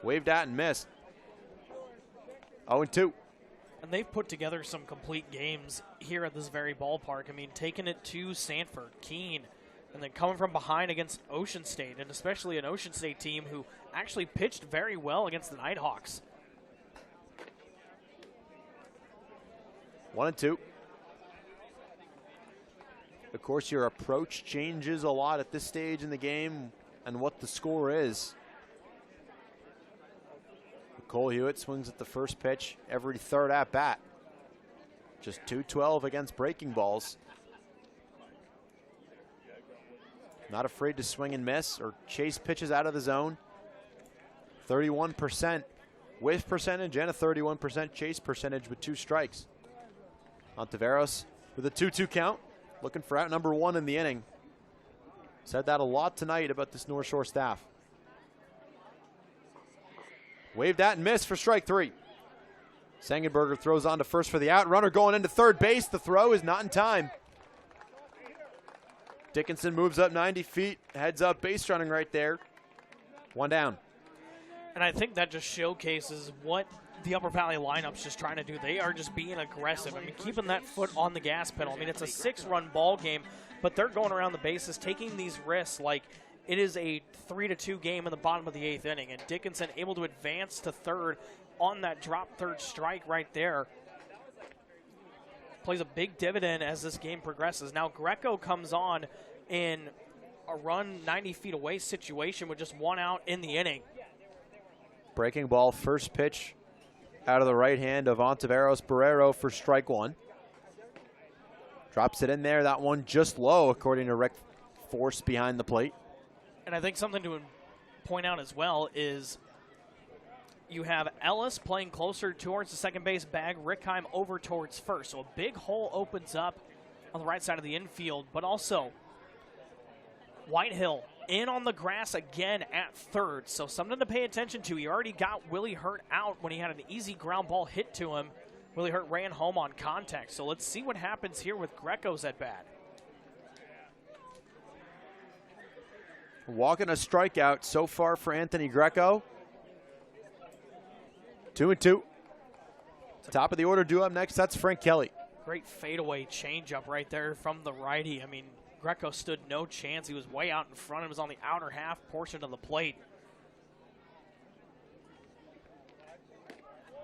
Waved at and missed. 0-2. And they've put together some complete games here at this very ballpark. I mean, taking it to Sanford, Keene, and then coming from behind against Ocean State, and especially an Ocean State team who actually pitched very well against the Nighthawks. 1-2. Of course, your approach changes a lot at this stage in the game and what the score is. Cole Hewitt swings at the first pitch every 3rd at bat. Just .212 against breaking balls. Not afraid to swing and miss or chase pitches out of the zone. 31% whiff percentage and a 31% chase percentage with 2 strikes. Ontiveros with a 2-2 count, looking for out number 1 in the inning. Said that a lot tonight about this North Shore staff. Waved at and missed for strike 3. Sangenberger throws on to first for the out. Runner going into 3rd base. The throw is not in time. Dickinson moves up 90 feet, heads up base running right there. 1 down. And I think that just showcases what the Upper Valley lineup's just trying to do. They are just being aggressive. I mean, keeping that foot on the gas pedal. I mean, it's a 6-run ball game, but they're going around the bases, taking these risks like it is a 3-2 game in the bottom of the 8th inning. And Dickinson able to advance to third on that drop third strike right there. Plays a big dividend as this game progresses. Now Greco comes on in a run 90 feet away situation with just 1 out in the inning. Breaking ball, first pitch out of the right hand of Ontiveros Barrero for strike 1. Drops it in there. That one just low, according to Rick Force behind the plate. And I think something to point out as well is you have Ellis playing closer towards the second base bag, Rickheim over towards first. So a big hole opens up on the right side of the infield, but also Whitehill in on the grass again at third. So something to pay attention to. He already got Willie Hurt out when he had an easy ground ball hit to him. Willie Hurt ran home on contact. So let's see what happens here with Greco's at bat. Walking a strikeout so far for Anthony Greco. 2-2. Top of the order due up next. That's Frank Kelly. Great fadeaway changeup right there from the righty. I mean, Greco stood no chance. He was way out in front. It was on the outer half portion of the plate.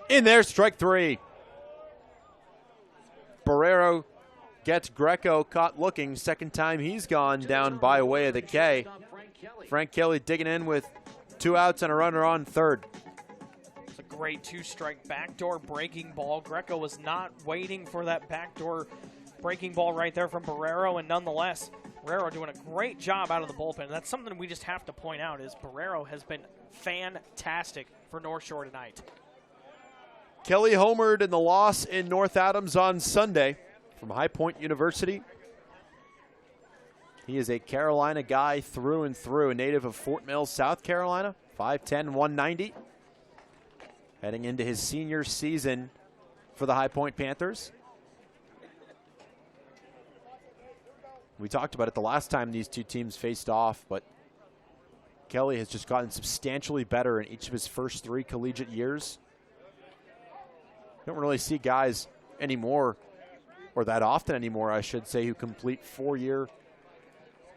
In there, strike 3. Barrero gets Greco caught looking. Second time he's gone down by way of the K. Frank Kelly digging in with 2 outs and a runner on third. It's a great 2-strike backdoor breaking ball. Greco was not waiting for that backdoor breaking ball right there from Barrero, and nonetheless, Barrero doing a great job out of the bullpen. That's something we just have to point out is Barrero has been fantastic for North Shore tonight. Kelly homered in the loss in North Adams on Sunday from High Point University. He is a Carolina guy through and through, a native of Fort Mill, South Carolina, 5'10", 190. Heading into his senior season for the High Point Panthers. We talked about it the last time these two teams faced off, but Kelly has just gotten substantially better in each of his first 3 collegiate years. You don't really see guys anymore, or that often anymore, I should say, who complete 4-year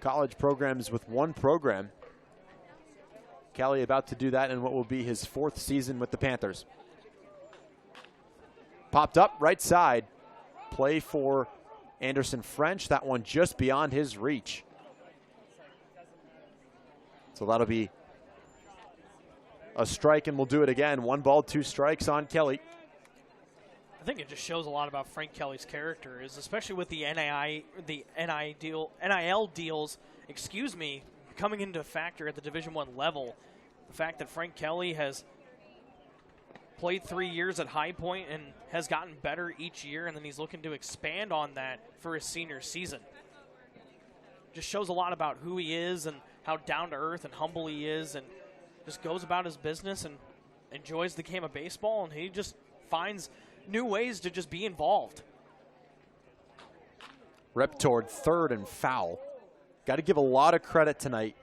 college programs with one program. Kelly about to do that in what will be his 4th season with the Panthers. Popped up right side. Play for Anderson French. That one just beyond his reach. So that'll be a strike, and we'll do it again. 1 ball, 2 strikes on Kelly. I think it just shows a lot about Frank Kelly's character, is especially with the NIL deals, coming into factor at the Division I level. The fact that Frank Kelly has played 3 years at High Point and has gotten better each year, and then he's looking to expand on that for his senior season. Just shows a lot about who he is and how down to earth and humble he is, and just goes about his business and enjoys the game of baseball, and he just finds new ways to just be involved. Rep toward third and foul. Got to give a lot of credit tonight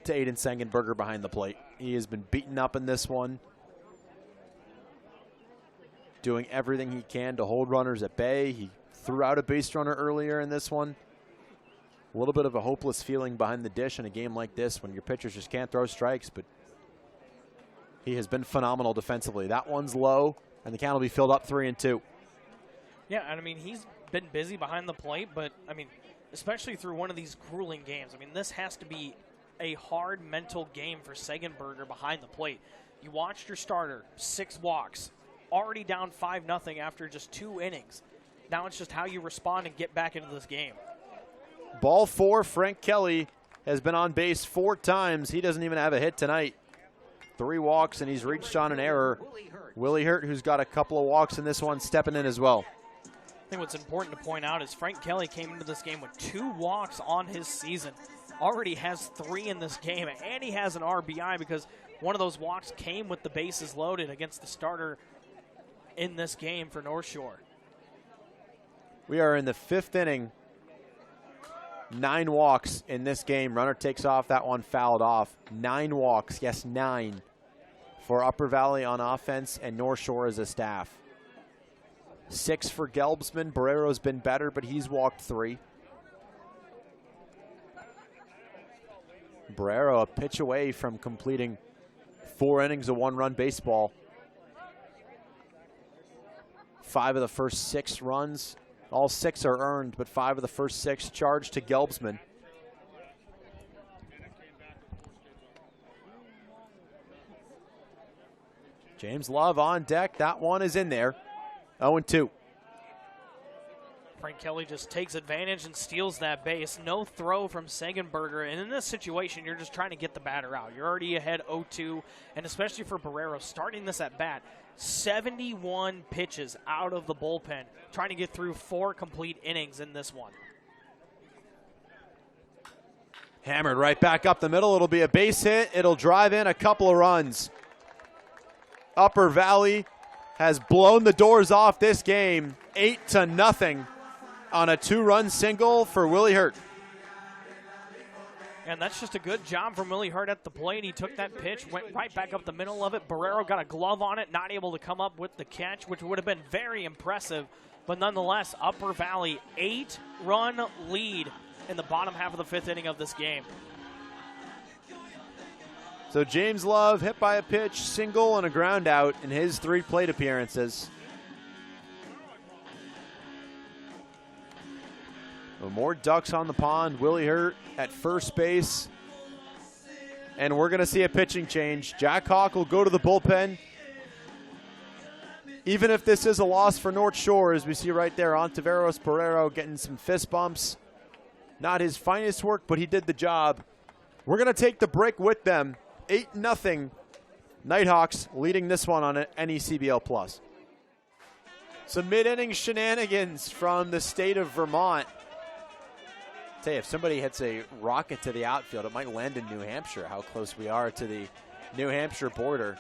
to Aiden Sengenberger behind the plate. He has been beaten up in this one, doing everything he can to hold runners at bay. He threw out a base runner earlier in this one. A little bit of a hopeless feeling behind the dish in a game like this when your pitchers just can't throw strikes, but he has been phenomenal defensively. That one's low, and the count will be filled up 3-2. Yeah, and I mean, he's been busy behind the plate, but I mean, especially through one of these grueling games. I mean, this has to be a hard mental game for Sengenberger behind the plate. You watched your starter, 6 walks, already down 5-0 after just 2 innings. Now it's just how you respond and get back into this game. Ball 4, Frank Kelly has been on base 4 times. He doesn't even have a hit tonight. 3 walks, and he's reached on an error. Willie Hurt, who's got a couple of walks in this one, stepping in as well. I think what's important to point out is Frank Kelly came into this game with 2 walks on his season. Already has 3 in this game, and he has an RBI because one of those walks came with the bases loaded against the starter in this game for North Shore. We are in the 5th inning. 9 walks in this game. Runner takes off. That one fouled off. 9 walks. Yes, 9 for Upper Valley on offense and North Shore as a staff. 6 for Gelbsman. Barrero's been better, but he's walked 3. Barrero a pitch away from completing 4 innings of 1-run baseball. 5 of the first 6 runs, all 6 are earned, but 5 of the first 6 charged to Gelbsman. James Love on deck. That one is in there. 0-2. Frank Kelly just takes advantage and steals that base. No throw from Segenberger. And in this situation, you're just trying to get the batter out. You're already ahead 0-2. And especially for Barrero, starting this at bat, 71 pitches out of the bullpen, trying to get through 4 complete innings in this one. Hammered right back up the middle. It'll be a base hit. It'll drive in a couple of runs. Upper Valley has blown the doors off this game, 8-0 on a 2-run single for Willie Hurt. And that's just a good job from Willie Hurt at the plate. He took that pitch, went right back up the middle of it. Barrero got a glove on it, not able to come up with the catch, which would have been very impressive. But nonetheless, Upper Valley, 8-run lead in the bottom half of the 5th inning of this game. So James Love hit by a pitch, single, and a ground out in his 3 plate appearances. Well, more ducks on the pond. Willie Hurt at first base. And we're going to see a pitching change. Jack Hawk will go to the bullpen. Even if this is a loss for North Shore, as we see right there, Ontiveros Barrero getting some fist bumps. Not his finest work, but he did the job. We're going to take the break with them. 8-0. Nighthawks leading this one on an NECBL Plus. Some mid-inning shenanigans from the state of Vermont. Tell you, if somebody hits a rocket to the outfield, it might land in New Hampshire, how close we are to the New Hampshire border.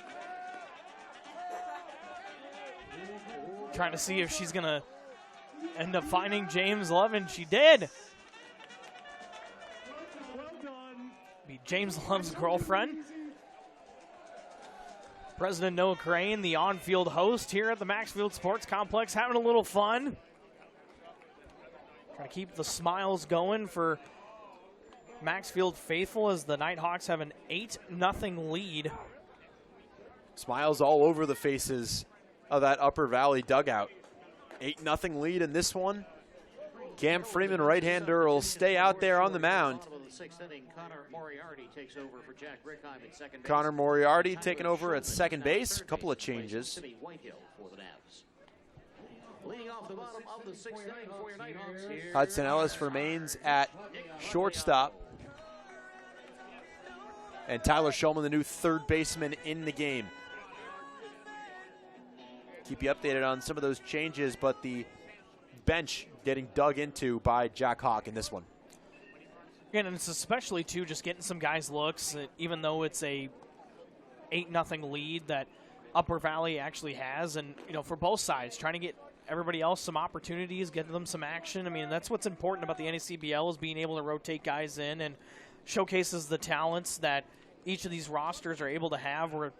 Trying to see if she's going to end up finding James Love, and she did. Be James Love's girlfriend. President Noah Crane, the on-field host here at the Maxfield Sports Complex, having a little fun. Trying to keep the smiles going for Maxfield faithful as the Nighthawks have an 8-0 lead. Smiles all over the faces of that Upper Valley dugout. 8-0 lead in this one. Cam Freeman, right-hander, will stay out there on the mound. Connor Moriarty taking over at second base. A couple of changes. Hudson Ellis remains at shortstop. And Tyler Shulman, the new third baseman in the game. Keep you updated on some of those changes, but the bench getting dug into by Jack Hawk in this one. And it's especially, too, just getting some guys looks, even though it's a 8-0 lead that Upper Valley actually has. And, you know, for both sides, trying to get everybody else some opportunities, get them some action. I mean, that's what's important about the NECBL is being able to rotate guys in and showcases the talents that each of these rosters are able to have where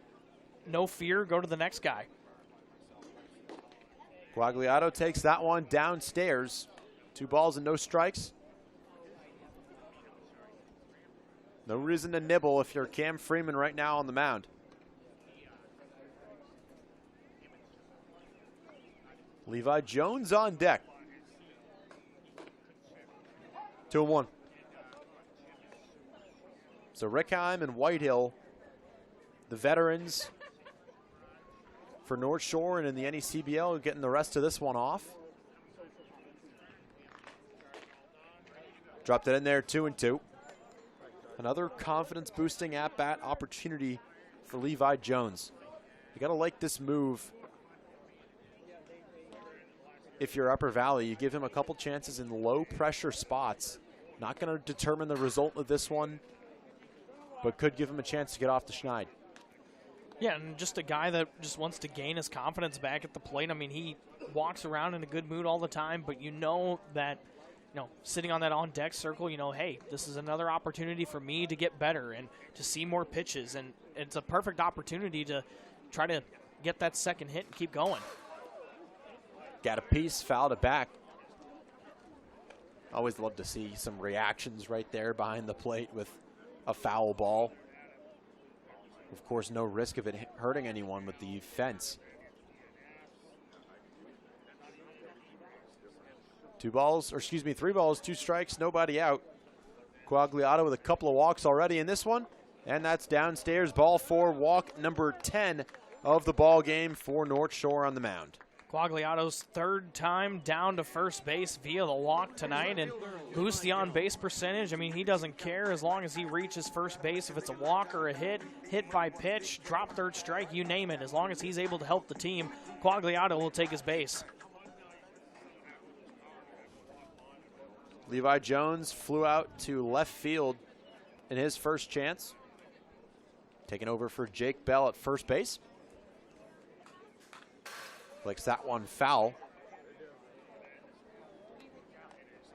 no fear, go to the next guy. Guagliato takes that one downstairs. 2 balls and no strikes. No reason to nibble if you're Cam Freeman right now on the mound. Levi Jones on deck. 2-1. So Rickheim and Whitehill, the veterans for North Shore and in the NECBL, getting the rest of this one off. Dropped it in there, 2-2. Another confidence-boosting at-bat opportunity for Levi Jones. You got to like this move. If you're Upper Valley, you give him a couple chances in low-pressure spots. Not going to determine the result of this one, but could give him a chance to get off the schneid. Yeah, and just a guy that just wants to gain his confidence back at the plate. I mean, he walks around in a good mood all the time, but you know that sitting on that on-deck circle, hey, this is another opportunity for me to get better and to see more pitches. And it's a perfect opportunity to try to get that second hit and keep going. Got a piece, fouled it back. Always love to see some reactions right there behind the plate with a foul ball. Of course, no risk of it hurting anyone with the fence. 3 balls, 2 strikes, nobody out. Quagliato with a couple of walks already in this one. And that's downstairs, ball 4, walk number 10 of the ball game for North Shore on the mound. Quagliato's 3rd time down to first base via the walk tonight, and boost the on-base percentage. I mean, he doesn't care as long as he reaches first base. If it's a walk or a hit by pitch, drop 3rd strike, you name it. As long as he's able to help the team, Quagliato will take his base. Levi Jones flew out to left field in his first chance. Taking over for Jake Bell at first base. Flicks that one foul.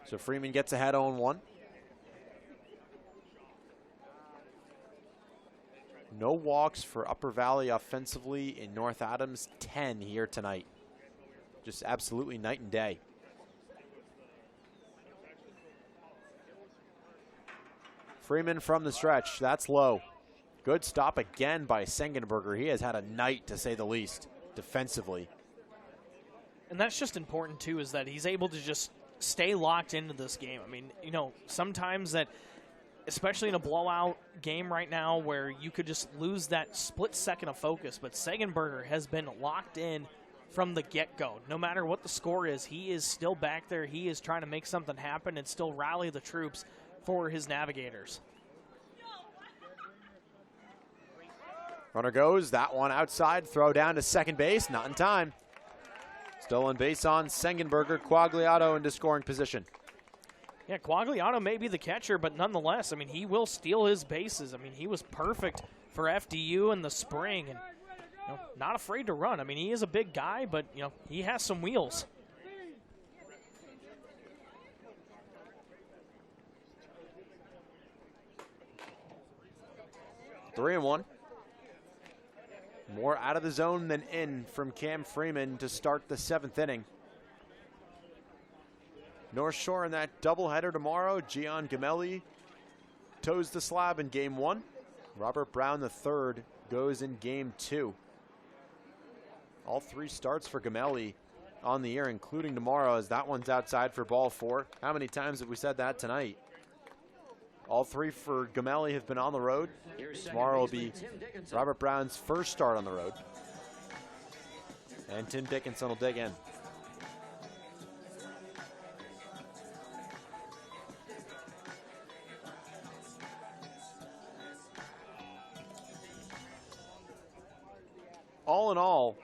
So Freeman gets ahead 0-1. No walks for Upper Valley offensively in North Adams, 10 here tonight. Just absolutely night and day. Freeman from the stretch, that's low. Good stop again by Sengenberger. He has had a night, to say the least, defensively. And that's just important, too, is that he's able to just stay locked into this game. I mean, sometimes that, especially in a blowout game right now where you could just lose that split second of focus, but Sengenberger has been locked in from the get-go. No matter what the score is, he is still back there. He is trying to make something happen and still rally the troops for his Navigators. Runner goes, that one outside, throw down to second base, not in time. Still on base on Sengenberger, Quagliato into scoring position. Yeah, Quagliato may be the catcher, but nonetheless, I mean, he will steal his bases. I mean, he was perfect for FDU in the spring and not afraid to run. I mean, he is a big guy, but he has some wheels. Three and one. More out of the zone than in from Cam Freeman to start the 7th inning. North Shore in that doubleheader tomorrow. Gian Gamelli toes the slab in game 1. Robert Brown III goes in game 2. All 3 starts for Gamelli on the year, including tomorrow, as that one's outside for ball 4. How many times have we said that tonight? All 3 for Gamelli have been on the road. Tomorrow will be Robert Brown's first start on the road. And Tim Dickinson will dig in. All in all,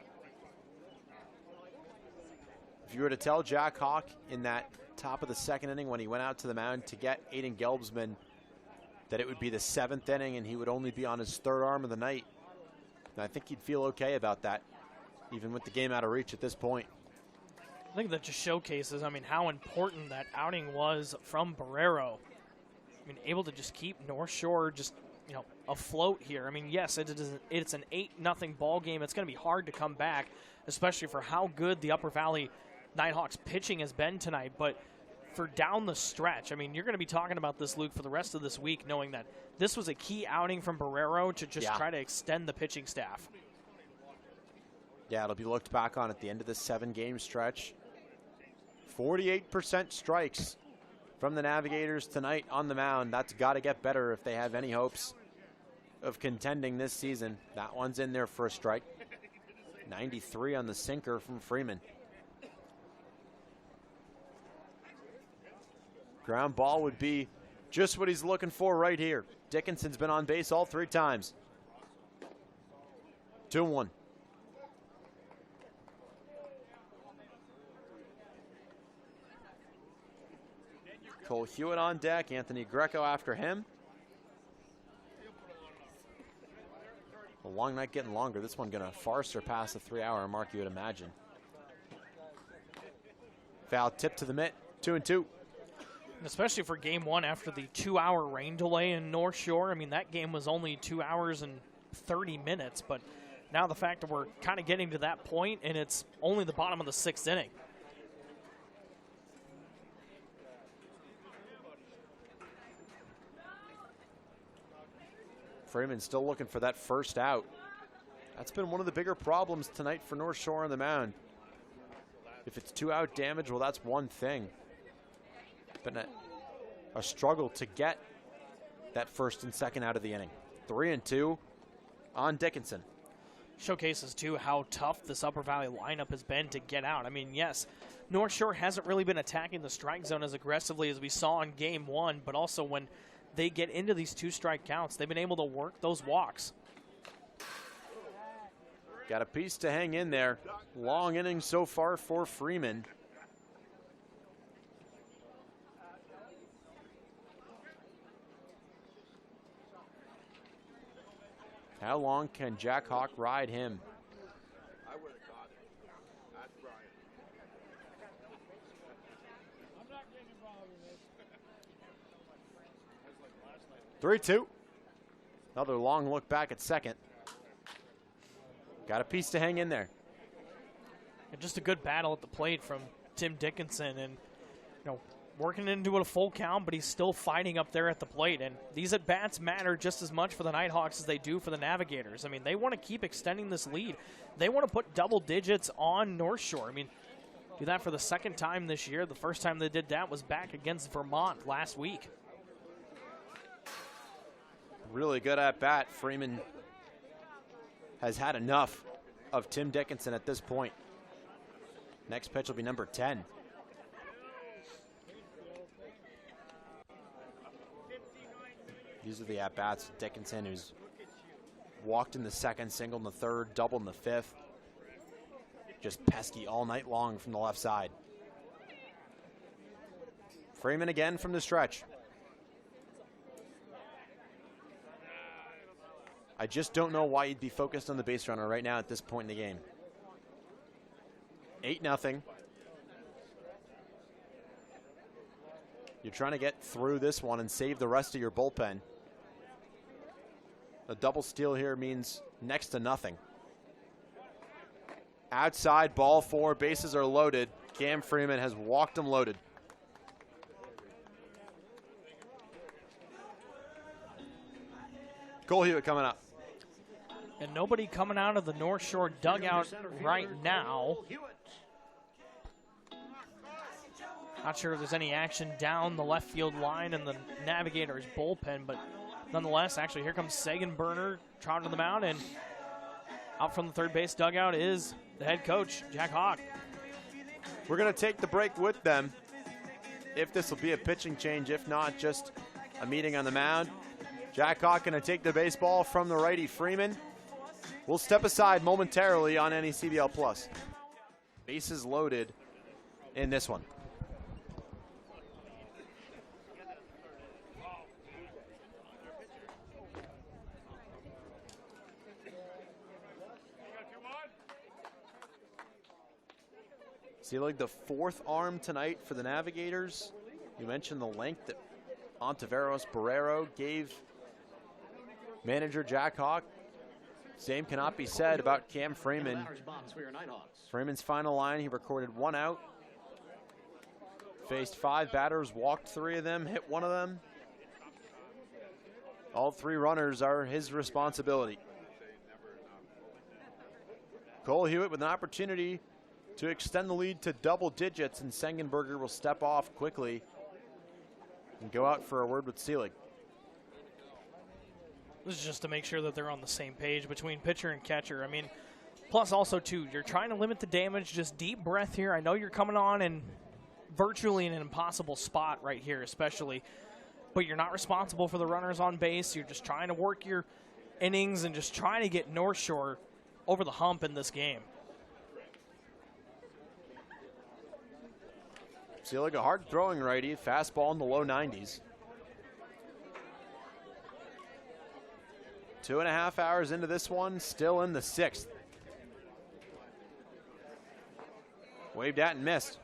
if you were to tell Jack Hawk in that top of the 2nd inning when he went out to the mound to get Aiden Gelbsman that it would be the 7th inning and he would only be on his 3rd arm of the night, I think he'd feel okay about that, even with the game out of reach at this point. I think that just showcases, how important that outing was from Barrero. Able to just keep North Shore just, afloat here. Yes, it's an 8-0 ball game. It's going to be hard to come back, especially for how good the Upper Valley Nighthawks pitching has been tonight, but for down the stretch, you're going to be talking about this, Luke, for the rest of this week, knowing that this was a key outing from Barrero to just try to extend the pitching staff. Yeah, it'll be looked back on at the end of this 7-game stretch. 48% strikes from the Navigators tonight on the mound. That's got to get better if they have any hopes of contending this season. That one's in there for a strike. 93 on the sinker from Freeman. Ground ball would be just what he's looking for right here. Dickinson's been on base all 3 times. 2-1. Cole Hewitt on deck. Anthony Greco after him. A long night getting longer. This one going to far surpass the 3-hour mark, you would imagine. Foul tip to the mitt. 2-2. Especially for game one after the 2-hour rain delay in North Shore. I mean, that game was only 2 hours and 30 minutes, but now the fact that we're kind of getting to that point and it's only the bottom of the 6th inning. Freeman still looking for that first out. That's been one of the bigger problems tonight for North Shore on the mound. If it's 2-out damage, well, that's one thing. Been a struggle to get that first and second out of the inning. 3-2 on Dickinson. Showcases, too, how tough this Upper Valley lineup has been to get out. I mean, yes, North Shore hasn't really been attacking the strike zone as aggressively as we saw in game one, but also when they get into these 2-strike counts, they've been able to work those walks. Got a piece to hang in there. Long inning so far for Freeman. How long can Jack Hawk ride him? I would have caught it. That's Brian. I'm not getting involved in this. 3-2. Another long look back at second. Got a piece to hang in there. And just a good battle at the plate from Tim Dickinson, and working into it a full count, but he's still fighting up there at the plate. And these at-bats matter just as much for the Nighthawks as they do for the Navigators. I mean, they want to keep extending this lead. They want to put double digits on North Shore. I mean, do that for the second time this year. The first time they did that was back against Vermont last week. Really good at-bat. Freeman has had enough of Tim Dickinson at this point. Next pitch will be number 10. These are the at-bats. Dickinson, who's walked in the second, singled in the third, doubled in the fifth. Just pesky all night long from the left side. Freeman again from the stretch. I just don't know why you'd be focused on the base runner right now at this point in the game. 8-0. You're trying to get through this one and save the rest of your bullpen. A double steal here means next to nothing. Outside, ball 4, bases are loaded. Cam Freeman has walked them loaded. Collegiate coming up. And nobody coming out of the North Shore dugout right now. Not sure if there's any action down the left field line in the Navigators bullpen, but nonetheless, actually, here comes Sagan Burner trotting to the mound, and out from the third base dugout is the head coach, Jack Hawk. We're going to take the break with them. If this will be a pitching change, if not, just a meeting on the mound. Jack Hawk going to take the baseball from the righty Freeman. We'll step aside momentarily on NECBL Plus. Bases loaded in this one. Seelig, the fourth arm tonight for the Navigators. You mentioned the length that Ontiveros Barrero gave manager Jack Hawk. Same cannot be said about Cam Freeman. Freeman's final line, he recorded 1 out. Faced 5 batters, walked 3 of them, hit 1 of them. All 3 runners are his responsibility. Cole Hewitt with an opportunity to extend the lead to double digits, and Sengenberger will step off quickly and go out for a word with Seelig. This is just to make sure that they're on the same page between pitcher and catcher. I mean, plus also, too, you're trying to limit the damage. Just deep breath here. I know you're coming on and virtually in an impossible spot right here, especially, but you're not responsible for the runners on base. You're just trying to work your innings and just trying to get North Shore over the hump in this game. Seelig, a hard throwing righty, fastball in the low 90s. 2.5 hours into this one, still in the 6th. Waved at and missed.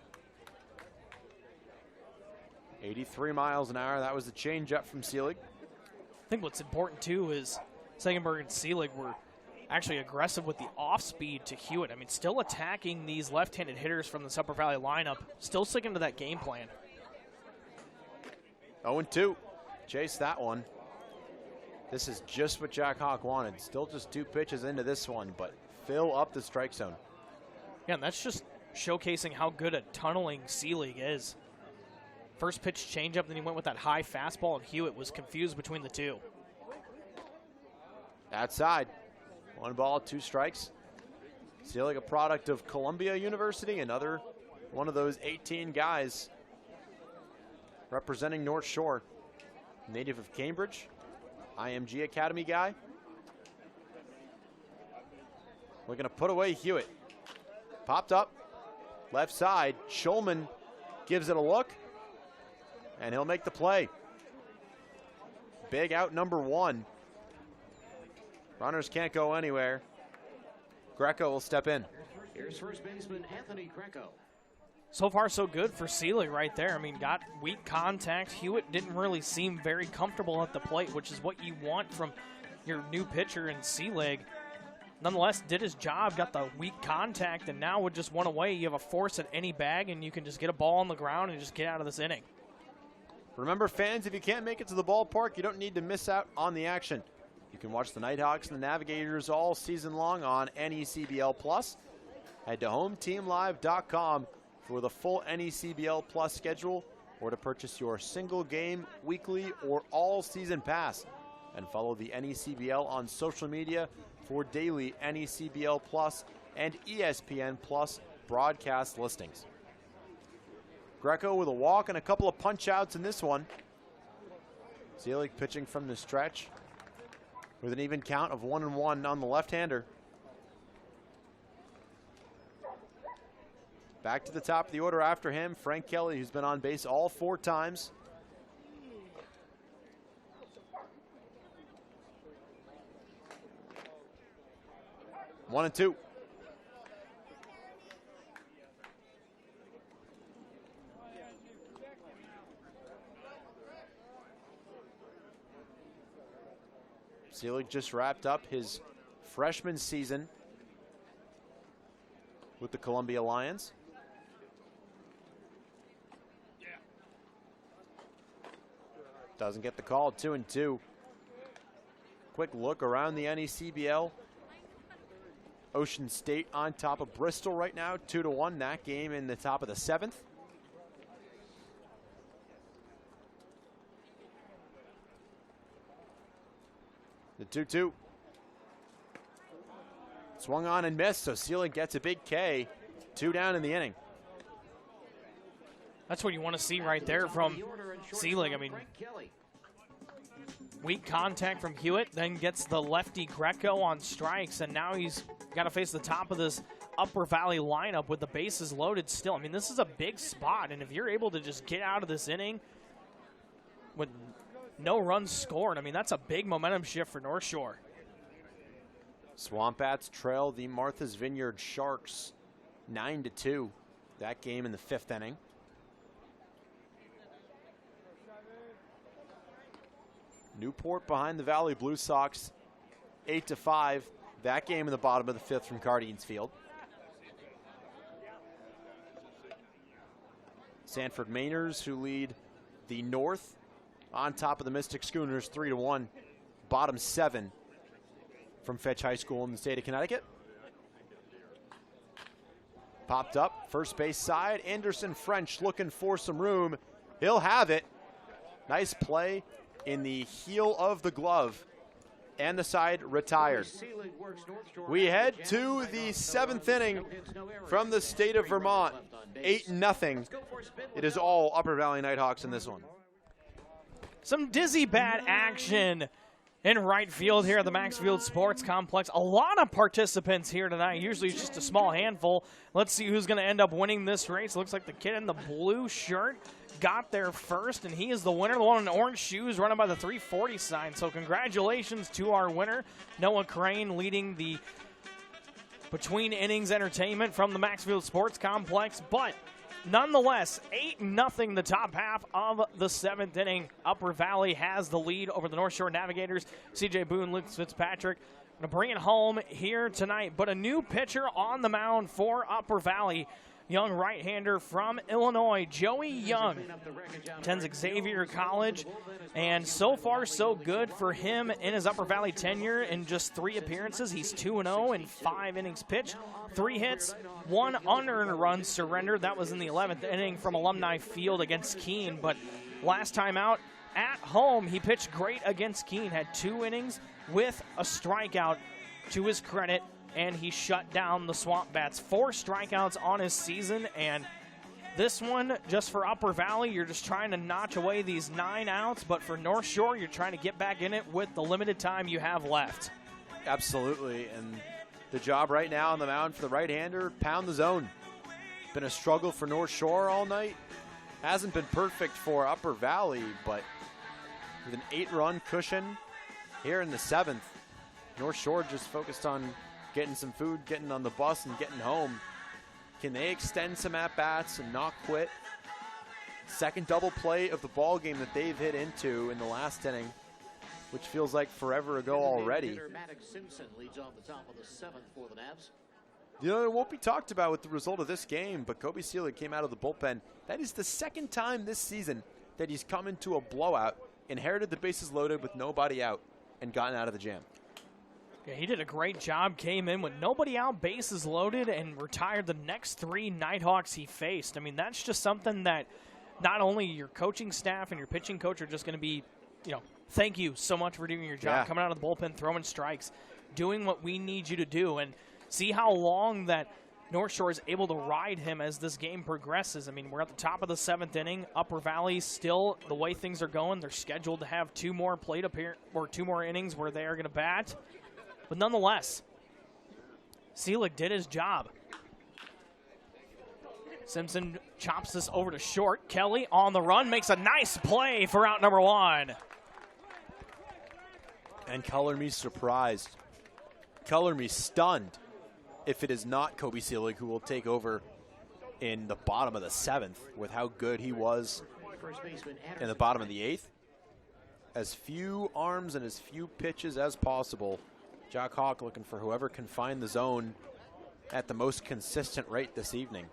83 miles an hour. That was the changeup from Seelig. I think what's important, too, is Segenberg and Seelig were actually aggressive with the off-speed to Hewitt. I mean, still attacking these left-handed hitters from this Upper Valley lineup, still sticking to that game plan. 0-2. Chase that one. This is just what Jack Hawk wanted. Still just 2 pitches into this one, but fill up the strike zone. Yeah, and that's just showcasing how good at tunneling Seelig is. First pitch changeup, then he went with that high fastball, and Hewitt was confused between the two. Outside. 1 ball, 2 strikes. Seelig, a product of Columbia University, another one of those 18 guys representing North Shore. Native of Cambridge, IMG Academy guy. We're going to put away Hewitt. Popped up, left side. Schulman gives it a look, and he'll make the play. Big out number 1. Runners can't go anywhere. Greco will step in. Here's first baseman Anthony Greco. So far, so good for Seelig right there. I mean, got weak contact. Hewitt didn't really seem very comfortable at the plate, which is what you want from your new pitcher in Seelig. Nonetheless, did his job, got the weak contact, and now with just 1 away, you have a force at any bag, and you can just get a ball on the ground and just get out of this inning. Remember, fans, if you can't make it to the ballpark, you don't need to miss out on the action. You can watch the Nighthawks and the Navigators all season long on NECBL Plus. Head to HomeTeamLive.com for the full NECBL Plus schedule, or to purchase your single game, weekly, or all season pass. And follow the NECBL on social media for daily NECBL Plus and ESPN Plus broadcast listings. Greco with a walk and a couple of punch outs in this one. Seelig pitching from the stretch with an even count of 1-1 on the left-hander. Back to the top of the order after him, Frank Kelly, who's been on base all 4 times. One and 2. Seelig just wrapped up his freshman season with the Columbia Lions. Doesn't get the call, 2-2. Quick look around the NECBL. Ocean State on top of Bristol right now, 2-1. That game in the top of the 7th. The 2-2. Swung on and missed, so Seelig gets a big K. 2 down in the inning. That's what you want to see right there from Seelig. I mean, weak contact from Hewitt, then gets the lefty Greco on strikes, and now he's got to face the top of this Upper Valley lineup with the bases loaded still. I mean, this is a big spot, and if you're able to just get out of this inning with no runs scored, I mean, that's a big momentum shift for North Shore. Swamp Bats trail the Martha's Vineyard Sharks 9-2. That game in the 5th inning. Newport behind the Valley Blue Sox 8-5. That game in the bottom of the 5th from Cardines Field. Sanford Mainers, who lead the North on top of the Mystic Schooners 3-1. Bottom 7 from Fetch High School in the state of Connecticut. Popped up, first base side. Anderson French looking for some room. He'll have it. Nice play in the heel of the glove, and the side retired. We head to the 7th inning from the state of Vermont. 8-0. It is all Upper Valley Nighthawks in this one. Some dizzy bat action in right field here at the Maxfield Sports Complex. A lot of participants here tonight. Usually it's just a small handful. Let's see who's going to end up winning this race. Looks like the kid in the blue shirt got there first, and he is the winner. The one in orange shoes running by the 340 sign. So congratulations to our winner, Noah Crane, leading the between innings entertainment from the Maxfield Sports Complex. But nonetheless, 8-0 the top half of the 7th inning. Upper Valley has the lead over the North Shore Navigators. CJ Boone, Luke Fitzpatrick going to bring it home here tonight. But a new pitcher on the mound for Upper Valley. Young right-hander from Illinois, Joey Young, attends Xavier College, and so far so good for him in his Upper Valley tenure. In just 3 appearances, he's 2-0 in 5 innings pitched, 3 hits, 1 unearned run surrendered. That was in the 11th inning from Alumni Field against Keene, but last time out at home, he pitched great against Keene, had 2 innings with a strikeout to his credit, and he shut down the Swamp Bats. 4 strikeouts on his season, and this one, just for Upper Valley, you're just trying to notch away these 9 outs, but for North Shore, you're trying to get back in it with the limited time you have left. Absolutely, and the job right now on the mound for the right-hander, pound the zone. Been a struggle for North Shore all night. Hasn't been perfect for Upper Valley, but with an 8-run cushion here in the 7th, North Shore just focused on getting some food, getting on the bus, and getting home. Can they extend some at-bats and not quit? Second double play of the ball game that they've hit into in the last inning, which feels like forever ago already. Simpson leads off the top of the 7th for the Navs. You know, it won't be talked about with the result of this game, but Kobe Seelig came out of the bullpen. That is the 2nd time this season that he's come into a blowout, inherited the bases loaded with nobody out, and gotten out of the jam. Yeah, he did a great job, came in with nobody out, bases loaded, and retired the next 3 Nighthawks he faced. I mean, that's just something that not only your coaching staff and your pitching coach are just going to be, thank you so much for doing your job, coming out of the bullpen, throwing strikes, doing what we need you to do, and see how long that North Shore is able to ride him as this game progresses. I mean, we're at the top of the 7th inning. Upper Valley still, the way things are going, they're scheduled to have 2 more or 2 more innings where they are going to bat. But nonetheless, Seelig did his job. Simpson chops this over to short. Kelly on the run, makes a nice play for out number 1. And color me surprised. Color me stunned if it is not Kobe Seelig who will take over in the bottom of the 7th with how good he was in the bottom of the 8th. As few arms and as few pitches as possible. Jack Hawk looking for whoever can find the zone at the most consistent rate this evening.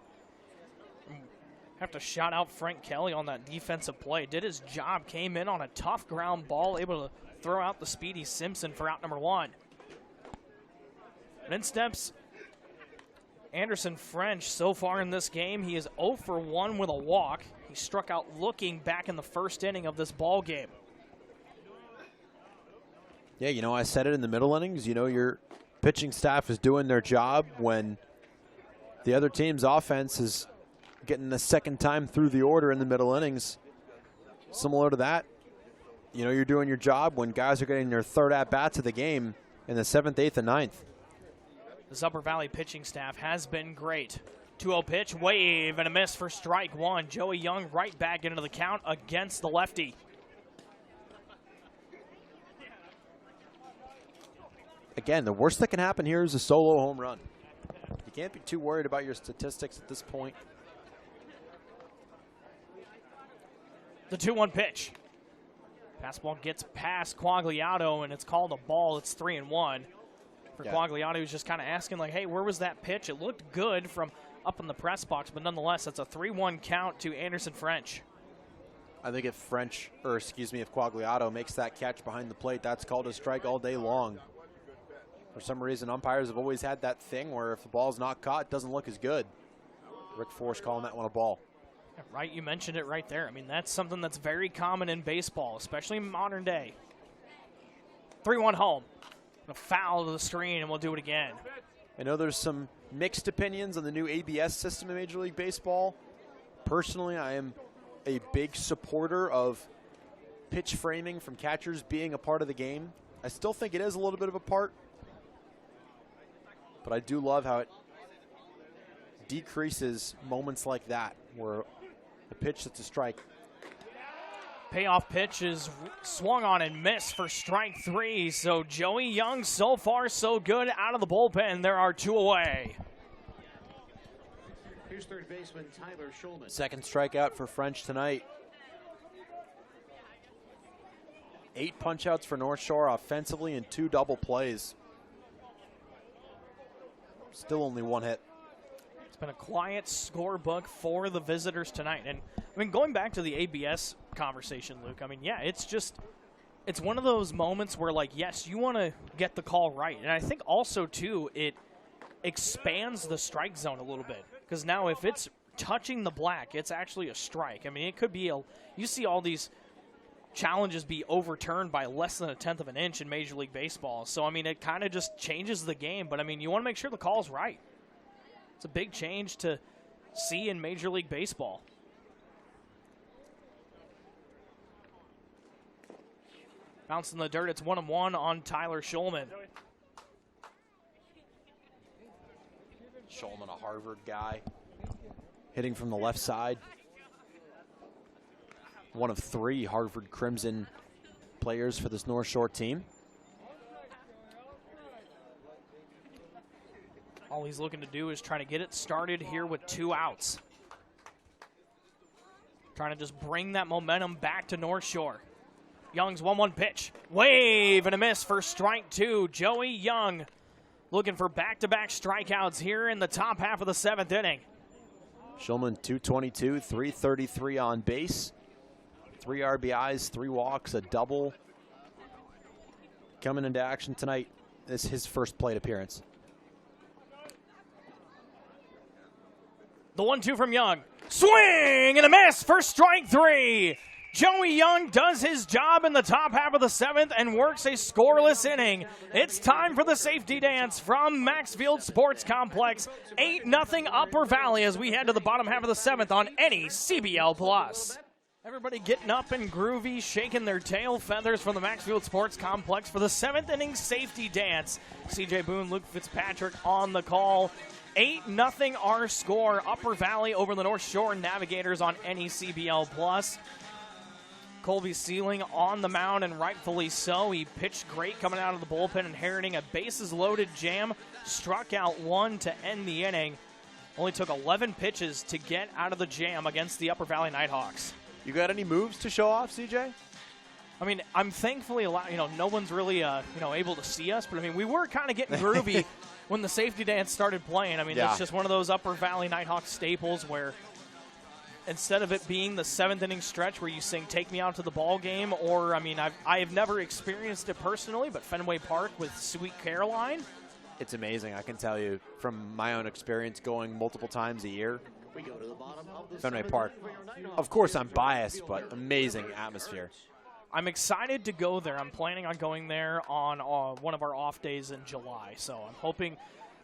Have to shout out Frank Kelly on that defensive play. Did his job, came in on a tough ground ball, able to throw out the speedy Simpson for out number 1. And in steps Anderson French. So far in this game, he is 0 for 1 with a walk. He struck out looking back in the 1st inning of this ball game. Yeah, I said it in the middle innings. Your pitching staff is doing their job when the other team's offense is getting the 2nd time through the order in the middle innings. Similar to that, you're doing your job when guys are getting their 3rd at-bats of the game in the 7th, 8th, and 9th. This Upper Valley pitching staff has been great. 2-0 pitch, wave, and a miss for strike 1. Joey Young right back into the count against the lefty. Again, the worst that can happen here is a solo home run. You can't be too worried about your statistics at this point. The 2-1 pitch. Fastball gets past Quagliato, and it's called a ball. It's 3-1. For Quagliato, who's just kind of asking, hey, where was that pitch? It looked good from up in the press box, but nonetheless, it's a 3-1 count to Anderson French. I think if Quagliato makes that catch behind the plate, that's called a strike all day long. For some reason, umpires have always had that thing where if the ball's not caught, it doesn't look as good. Rick Force calling that one a ball. Yeah, right, you mentioned it right there. I mean, that's something that's very common in baseball, especially in modern day. 3-1 home. A foul to the screen, and we'll do it again. I know there's some mixed opinions on the new ABS system in Major League Baseball. Personally, I am a big supporter of pitch framing from catchers being a part of the game. I still think it is a little bit of a part. But I do love how it decreases moments like that where the pitch that's a strike. Payoff pitch is swung on and missed for strike 3. So Joey Young, so far so good out of the bullpen. There are 2 away. Here's third baseman Tyler Schulman. Second strikeout for French tonight. 8 punch-outs for North Shore offensively and 2 double plays. Still only 1 hit. It's been a quiet scorebook for the visitors tonight. And, I mean, going back to the ABS conversation, Luke, I mean, yeah, it's one of those moments where, like, yes, you want to get the call right. And I think also, too, it expands the strike zone a little bit. Because now if it's touching the black, it's actually a strike. I mean, it could be you see all these challenges be overturned by less than 1/10 of an inch in Major League Baseball. So, I mean, it kind of just changes the game. But, I mean, you want to make sure the call's right. It's a big change to see in Major League Baseball. Bounce in the dirt. It's 1-1 on Tyler Schulman. Schulman, a Harvard guy, hitting from the left side. One of 3 Harvard Crimson players for this North Shore team. All he's looking to do is try to get it started here with 2 outs. Trying to just bring that momentum back to North Shore. Young's 1-1 pitch. Wave and a miss for strike 2. Joey Young looking for back-to-back strikeouts here in the top half of the 7th inning. Schulman, 222, 333 on base. 3 RBIs, 3 walks, a double. Coming into action tonight. This is his first plate appearance. The 1-2 from Young. Swing and a miss for strike 3. Joey Young does his job in the top half of the 7th and works a scoreless inning. It's time for the safety dance from Maxfield Sports Complex. 8-0 Upper Valley as we head to the bottom half of the 7th on NECBL Plus. Everybody getting up and groovy, shaking their tail feathers from the Maxfield Sports Complex for the 7th inning safety dance. CJ Boone, Luke Fitzpatrick on the call. 8-0 our score. Upper Valley over the North Shore Navigators on NECBL Plus. Colby Sealing on the mound, and rightfully so. He pitched great coming out of the bullpen, inheriting a bases-loaded jam. Struck out 1 to end the inning. Only took 11 pitches to get out of the jam against the Upper Valley Nighthawks. You got any moves to show off, CJ? I mean, I'm thankfully no one's really able to see us, but I mean, we were kind of getting groovy when the safety dance started playing. I mean, yeah. It's just one of those Upper Valley Nighthawks staples where instead of it being the 7th inning stretch where you sing "Take Me Out to the Ball Game," or I mean, I have never experienced it personally, but Fenway Park with Sweet Caroline. It's amazing. I can tell you from my own experience going multiple times a year. We go to the bottom of the Fenway 7th Park. Of course, I'm biased, but amazing atmosphere. I'm excited to go there. I'm planning on going there on one of our off days in July, so I'm hoping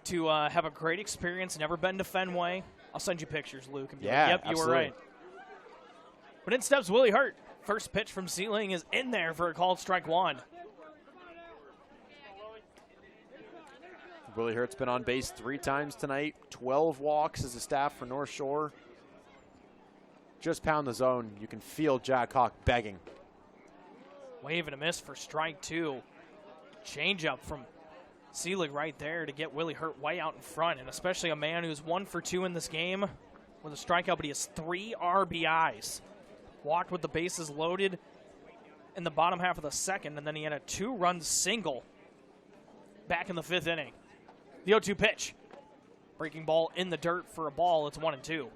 to have a great experience. Never been to Fenway. I'll send you pictures, Luke. And be Yeah, like, yep, absolutely. you were right. But in steps Willie Hurt. First pitch from Sealing is in there for a called strike 1. Willie Hurt's been on base 3 times tonight. 12 walks as a staff for North Shore. Just pound the zone. You can feel Jack Hawk begging. Wave and a miss for strike 2. Changeup from Seelig right there to get Willie Hurt way out in front, and especially a man who's 1 for 2 in this game with a strikeout, but he has 3 RBIs. Walked with the bases loaded in the bottom half of the 2nd, and then he had a 2-run single back in the 5th inning. The 0-2 pitch. Breaking ball in the dirt for a ball. It's 1-2.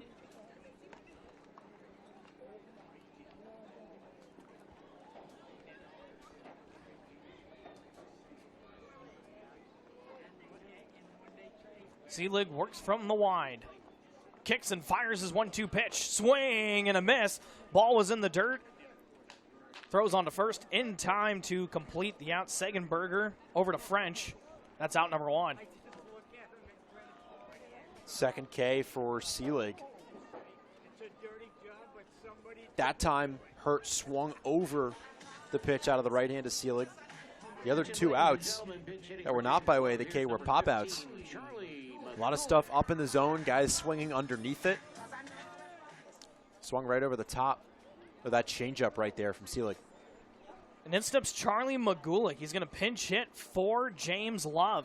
Seelig works from the wind. Kicks and fires his 1-2 pitch. Swing and a miss. Ball was in the dirt. Throws on to first in time to complete the out. Segenberger over to French. That's out number 1. Second K for Seelig. That time, Hurt swung over the pitch out of the right hand to Seelig. The other 2 outs that were not by way of the K were pop outs. A lot of stuff up in the zone, guys swinging underneath it. Swung right over the top of that changeup right there from Seelig. And in steps Charlie Magulik. He's going to pinch hit for James Love.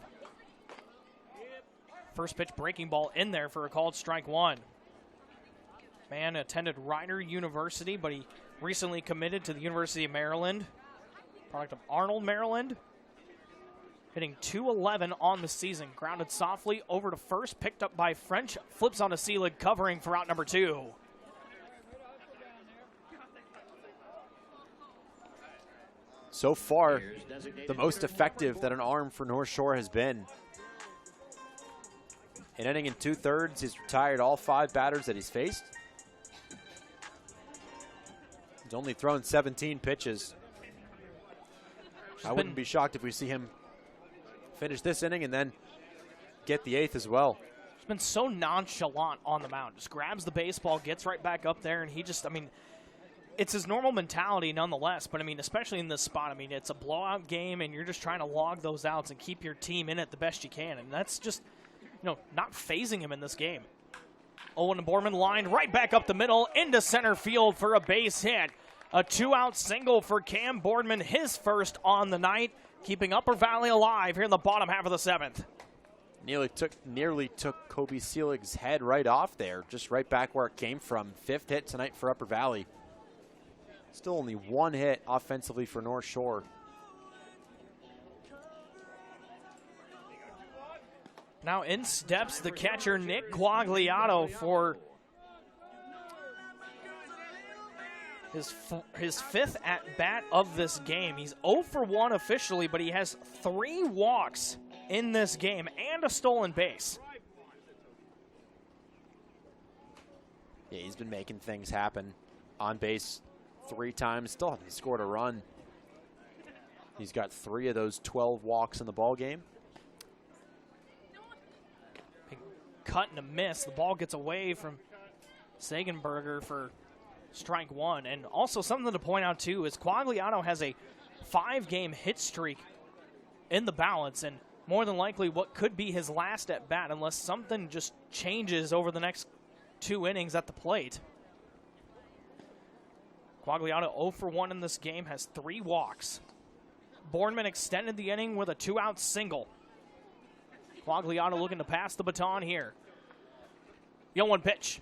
First pitch breaking ball in there for a called strike 1. Man attended Rider University, but he recently committed to the University of Maryland, product of Arnold, Maryland. Hitting .211 on the season. Grounded softly over to first, picked up by French, flips on to Seelig, covering for out number 2. So far, the most effective that an arm for North Shore has been. An inning in 2/3, he's retired all 5 batters that he's faced. He's only thrown 17 pitches. I wouldn't be shocked if we see him finish this inning and then get the 8th as well. He's been so nonchalant on the mound. Just grabs the baseball, gets right back up there, and he just, I mean, it's his normal mentality nonetheless, but I mean, especially in this spot, I mean, it's a blowout game, and you're just trying to log those outs and keep your team in it the best you can, and that's just, you know, not phasing him in this game. Owen Borman lined right back up the middle into center field for a base hit. A 2-out single for Cam Boardman, his first on the night, keeping Upper Valley alive here in the bottom half of the 7th. Nearly took Kobe Seelig's head right off there, just right back where it came from. 5th hit tonight for Upper Valley. Still only 1 hit offensively for North Shore. Now in steps the catcher, Nick Quagliato, for his 5th at-bat of this game. He's 0 for 1 officially, but he has 3 walks in this game and a stolen base. Yeah, he's been making things happen. On base 3 times, still hasn't scored a run. He's got 3 of those 12 walks in the ball game. Big cut and a miss. The ball gets away from Sagenberger for strike 1. And also something to point out too is Quagliato has a 5-game hit streak in the balance, and more than likely what could be his last at bat unless something just changes over the next 2 innings at the plate. Quagliato 0 for 1 in this game, has 3 walks. Bourneman extended the inning with a 2-out single. Quagliato looking to pass the baton here. 0-1 pitch.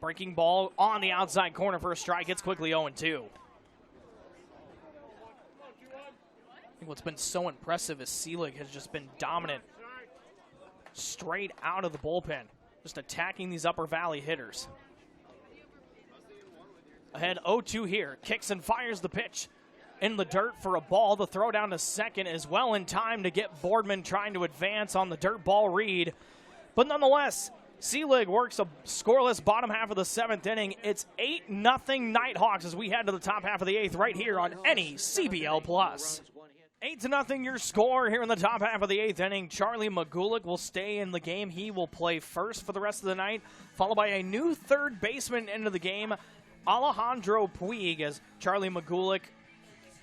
Breaking ball on the outside corner for a strike. It's quickly 0-2. I think what's been so impressive is Seelig has just been dominant straight out of the bullpen, just attacking these Upper Valley hitters. Ahead 0-2 here. Kicks and fires the pitch in the dirt for a ball. The throw down to second is well in time to get Boardman trying to advance on the dirt ball read. But nonetheless, Seelig works a scoreless bottom half of the 7th inning. It's 8-0 Nighthawks as we head to the top half of the 8th right here on NECBL Plus. 8-0 your score here in the top half of the 8th inning. Charlie Magulik will stay in the game. He will play first for the rest of the night, followed by a new third baseman into the game, Alejandro Puig, as Charlie Magulik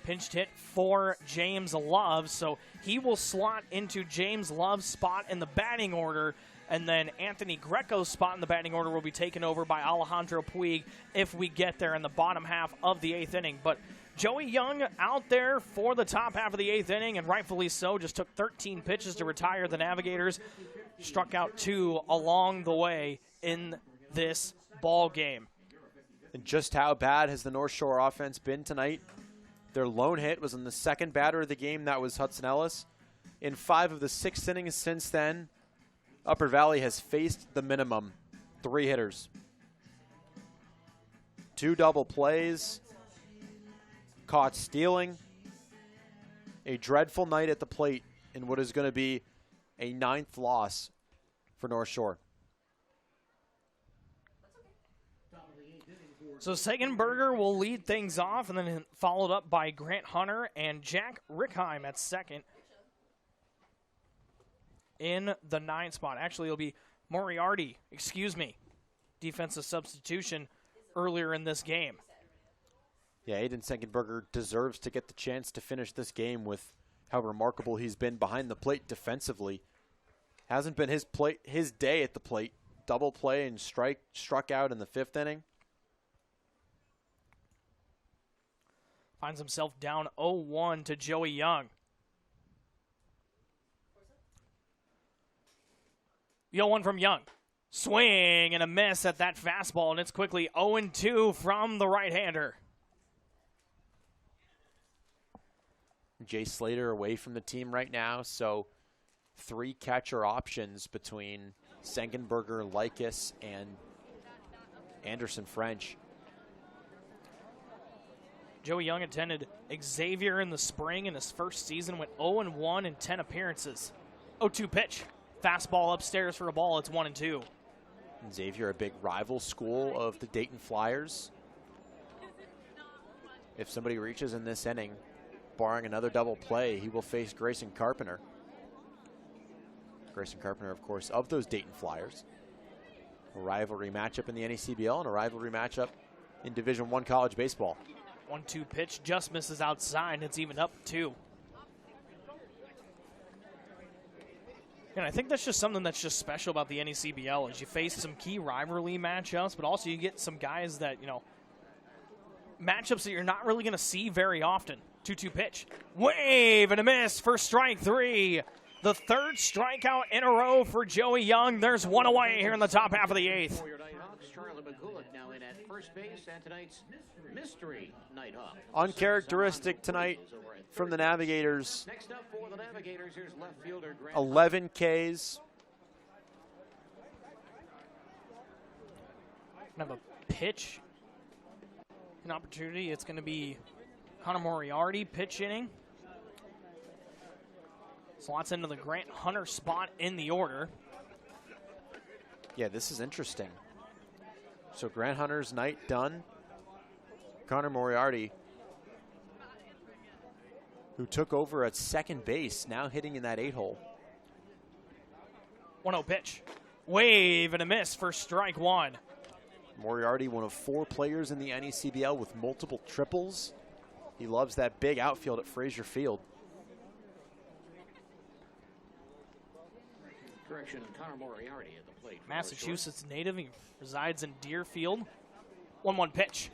pinched hit for James Love. So he will slot into James Love's spot in the batting order, and then Anthony Greco's spot in the batting order will be taken over by Alejandro Puig if we get there in the bottom half of the 8th inning. But Joey Young out there for the top half of the 8th inning, and rightfully so, just took 13 pitches to retire the Navigators. Struck out 2 along the way in this ball game. And just how bad has the North Shore offense been tonight? Their lone hit was in the 2nd batter of the game. That was Hudson Ellis. In 5 of the 6 innings since then, Upper Valley has faced the minimum. 3 hitters. 2 double plays. Caught stealing. A dreadful night at the plate in what is going to be a 9th loss for North Shore. So Sagenberger will lead things off, and then followed up by Grant Hunter and Jack Rickheim at second in the 9th spot. Actually, it'll be Moriarty, defensive substitution earlier in this game. Yeah, Aiden Sagenberger deserves to get the chance to finish this game with how remarkable he's been behind the plate defensively. Hasn't been his day at the plate. Double play and struck out in the 5th inning. Finds himself down 0-1 to Joey Young. 0-1 from Young. Swing and a miss at that fastball, and it's quickly 0-2 from the right-hander. Jay Slater away from the team right now, so 3 catcher options between Sengenberger, Likas, and Anderson French. Joey Young attended Xavier in the spring. In his first season, went 0-1 in 10 appearances. 0-2 pitch. Fastball upstairs for a ball. It's 1-2. Xavier, a big rival school of the Dayton Flyers. If somebody reaches in this inning, barring another double play, he will face Grayson Carpenter. Grayson Carpenter, of course, of those Dayton Flyers. A rivalry matchup in the NECBL and a rivalry matchup in Division I college baseball. 1-2 pitch just misses outside. It's even up 2. And I think that's just something that's just special about the NECBL is you face some key rivalry matchups, but also you get some guys that, matchups that you're not really going to see very often. 2-2 pitch. Wave and a miss for strike 3. The 3rd strikeout in a row for Joey Young. There's 1 away here in the top half of the 8th. Charlie McGulick now in at first base, and tonight's mystery Nighthawk. Uncharacteristic tonight from the Navigators. Next up for the Navigators, here's left fielder Grant. 11 Ks. Have a pitch, an opportunity. It's going to be Connor Moriarty pitch inning. Slots into the Grant Hunter spot in the order. Yeah, this is interesting. So Grant Hunter's night done. Connor Moriarty, who took over at second base, now hitting in that 8-hole. 1-0 pitch. Wave and a miss for strike 1. Moriarty, one of 4 players in the NECBL with multiple triples. He loves that big outfield at Frazier Field. Correction, Connor Moriarty at the plate. Massachusetts native. He resides in Deerfield. 1-1 pitch.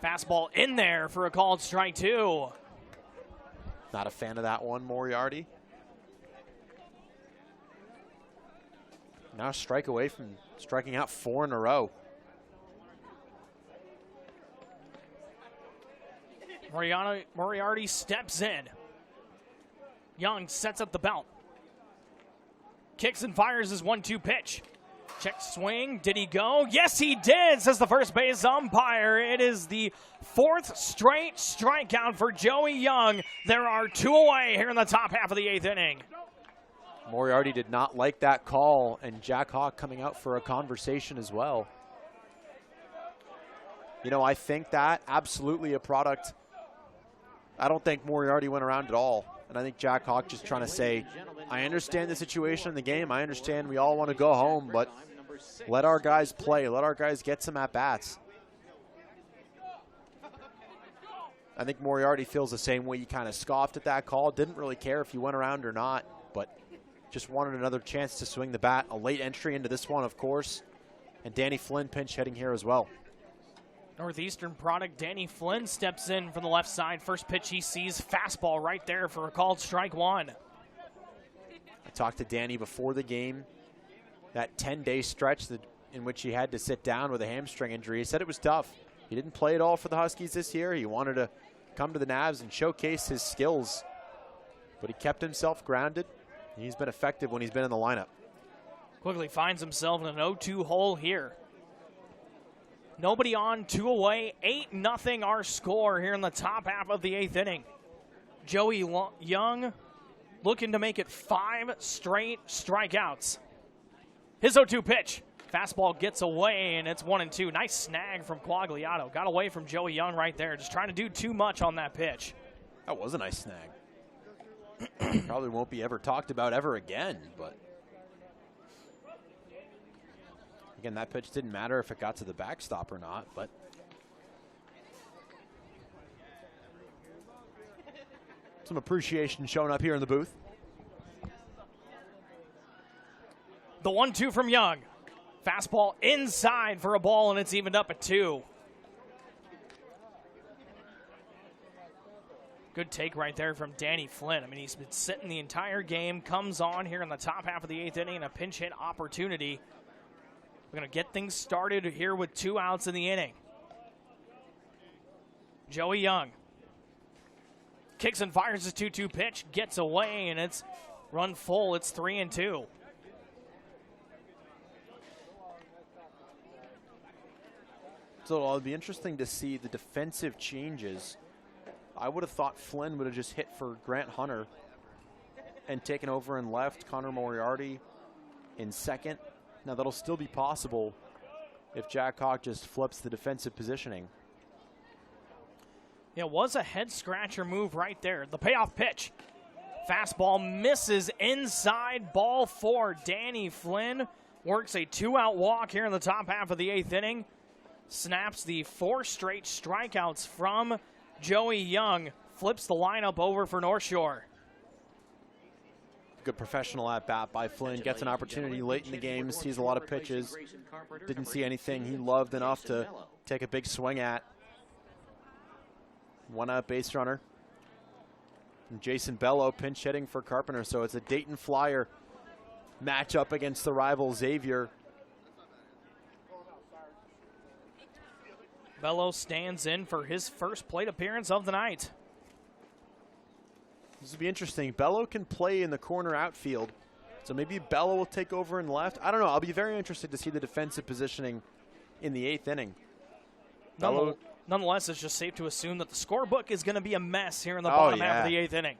Fastball in there for a called strike 2. Not a fan of that one, Moriarty. Now a strike away from striking out 4 in a row. Moriarty steps in. Young sets up the belt. Kicks and fires his 1-2 pitch. Check swing. Did he go? Yes, he did, says the first base umpire. It is the 4th straight strikeout for Joey Young. There are 2 away here in the top half of the 8th inning. Moriarty did not like that call, and Jack Hawk coming out for a conversation as well. I think that absolutely a product. I don't think Moriarty went around at all. And I think Jack Hawk just trying to say, I understand the situation in the game. I understand we all want to go home, but let our guys play. Let our guys get some at-bats. I think Moriarty feels the same way. He kind of scoffed at that call. Didn't really care if he went around or not, but just wanted another chance to swing the bat. A late entry into this one, of course. And Danny Flynn pinch hitting here as well. Northeastern product Danny Flynn steps in from the left side. First pitch he sees, fastball right there for a called strike 1. I talked to Danny before the game. That 10-day stretch in which he had to sit down with a hamstring injury, he said it was tough. He didn't play at all for the Huskies this year. He wanted to come to the Navs and showcase his skills, but he kept himself grounded. He's been effective when he's been in the lineup. Quickly finds himself in an 0-2 hole here. Nobody on, 2 away, 8-0 our score here in the top half of the 8th inning. Joey Young looking to make it 5 straight strikeouts. His 0-2 pitch. Fastball gets away, and it's 1-2. Nice snag from Quagliato. Got away from Joey Young right there. Just trying to do too much on that pitch. That was a nice snag. Probably won't be ever talked about ever again, but again, that pitch didn't matter if it got to the backstop or not, but some appreciation showing up here in the booth. The 1-2 from Young. Fastball inside for a ball, and it's evened up at 2. Good take right there from Danny Flynn. I mean, he's been sitting the entire game, comes on here in the top half of the 8th inning, and a pinch hit opportunity. We're going to get things started here with 2 outs in the inning. Joey Young kicks and fires his 2-2 pitch, gets away, and it's run full. It's 3-2. So it'll be interesting to see the defensive changes. I would have thought Flynn would have just hit for Grant Hunter and taken over and left Connor Moriarty in second. Now that'll still be possible if Jack Hawk just flips the defensive positioning. It was a head scratcher move right there. The payoff pitch. Fastball misses inside, ball 4. Danny Flynn works a 2-out walk here in the top half of the 8th inning. Snaps the 4 straight strikeouts from Joey Young. Flips the lineup over for North Shore. Good professional at bat by Flynn. Gets an opportunity late in the game. Sees a lot of pitches. Didn't see anything he loved enough to take a big swing at. 1-out base runner. And Jason Bello pinch hitting for Carpenter. So it's a Dayton Flyer matchup against the rival Xavier. Bello stands in for his first plate appearance of the night. This will be interesting. Bello can play in the corner outfield, so maybe Bello will take over in left. I don't know. I'll be very interested to see the defensive positioning in the 8th inning. Nonetheless, it's just safe to assume that the scorebook is going to be a mess here in the bottom half of the 8th inning.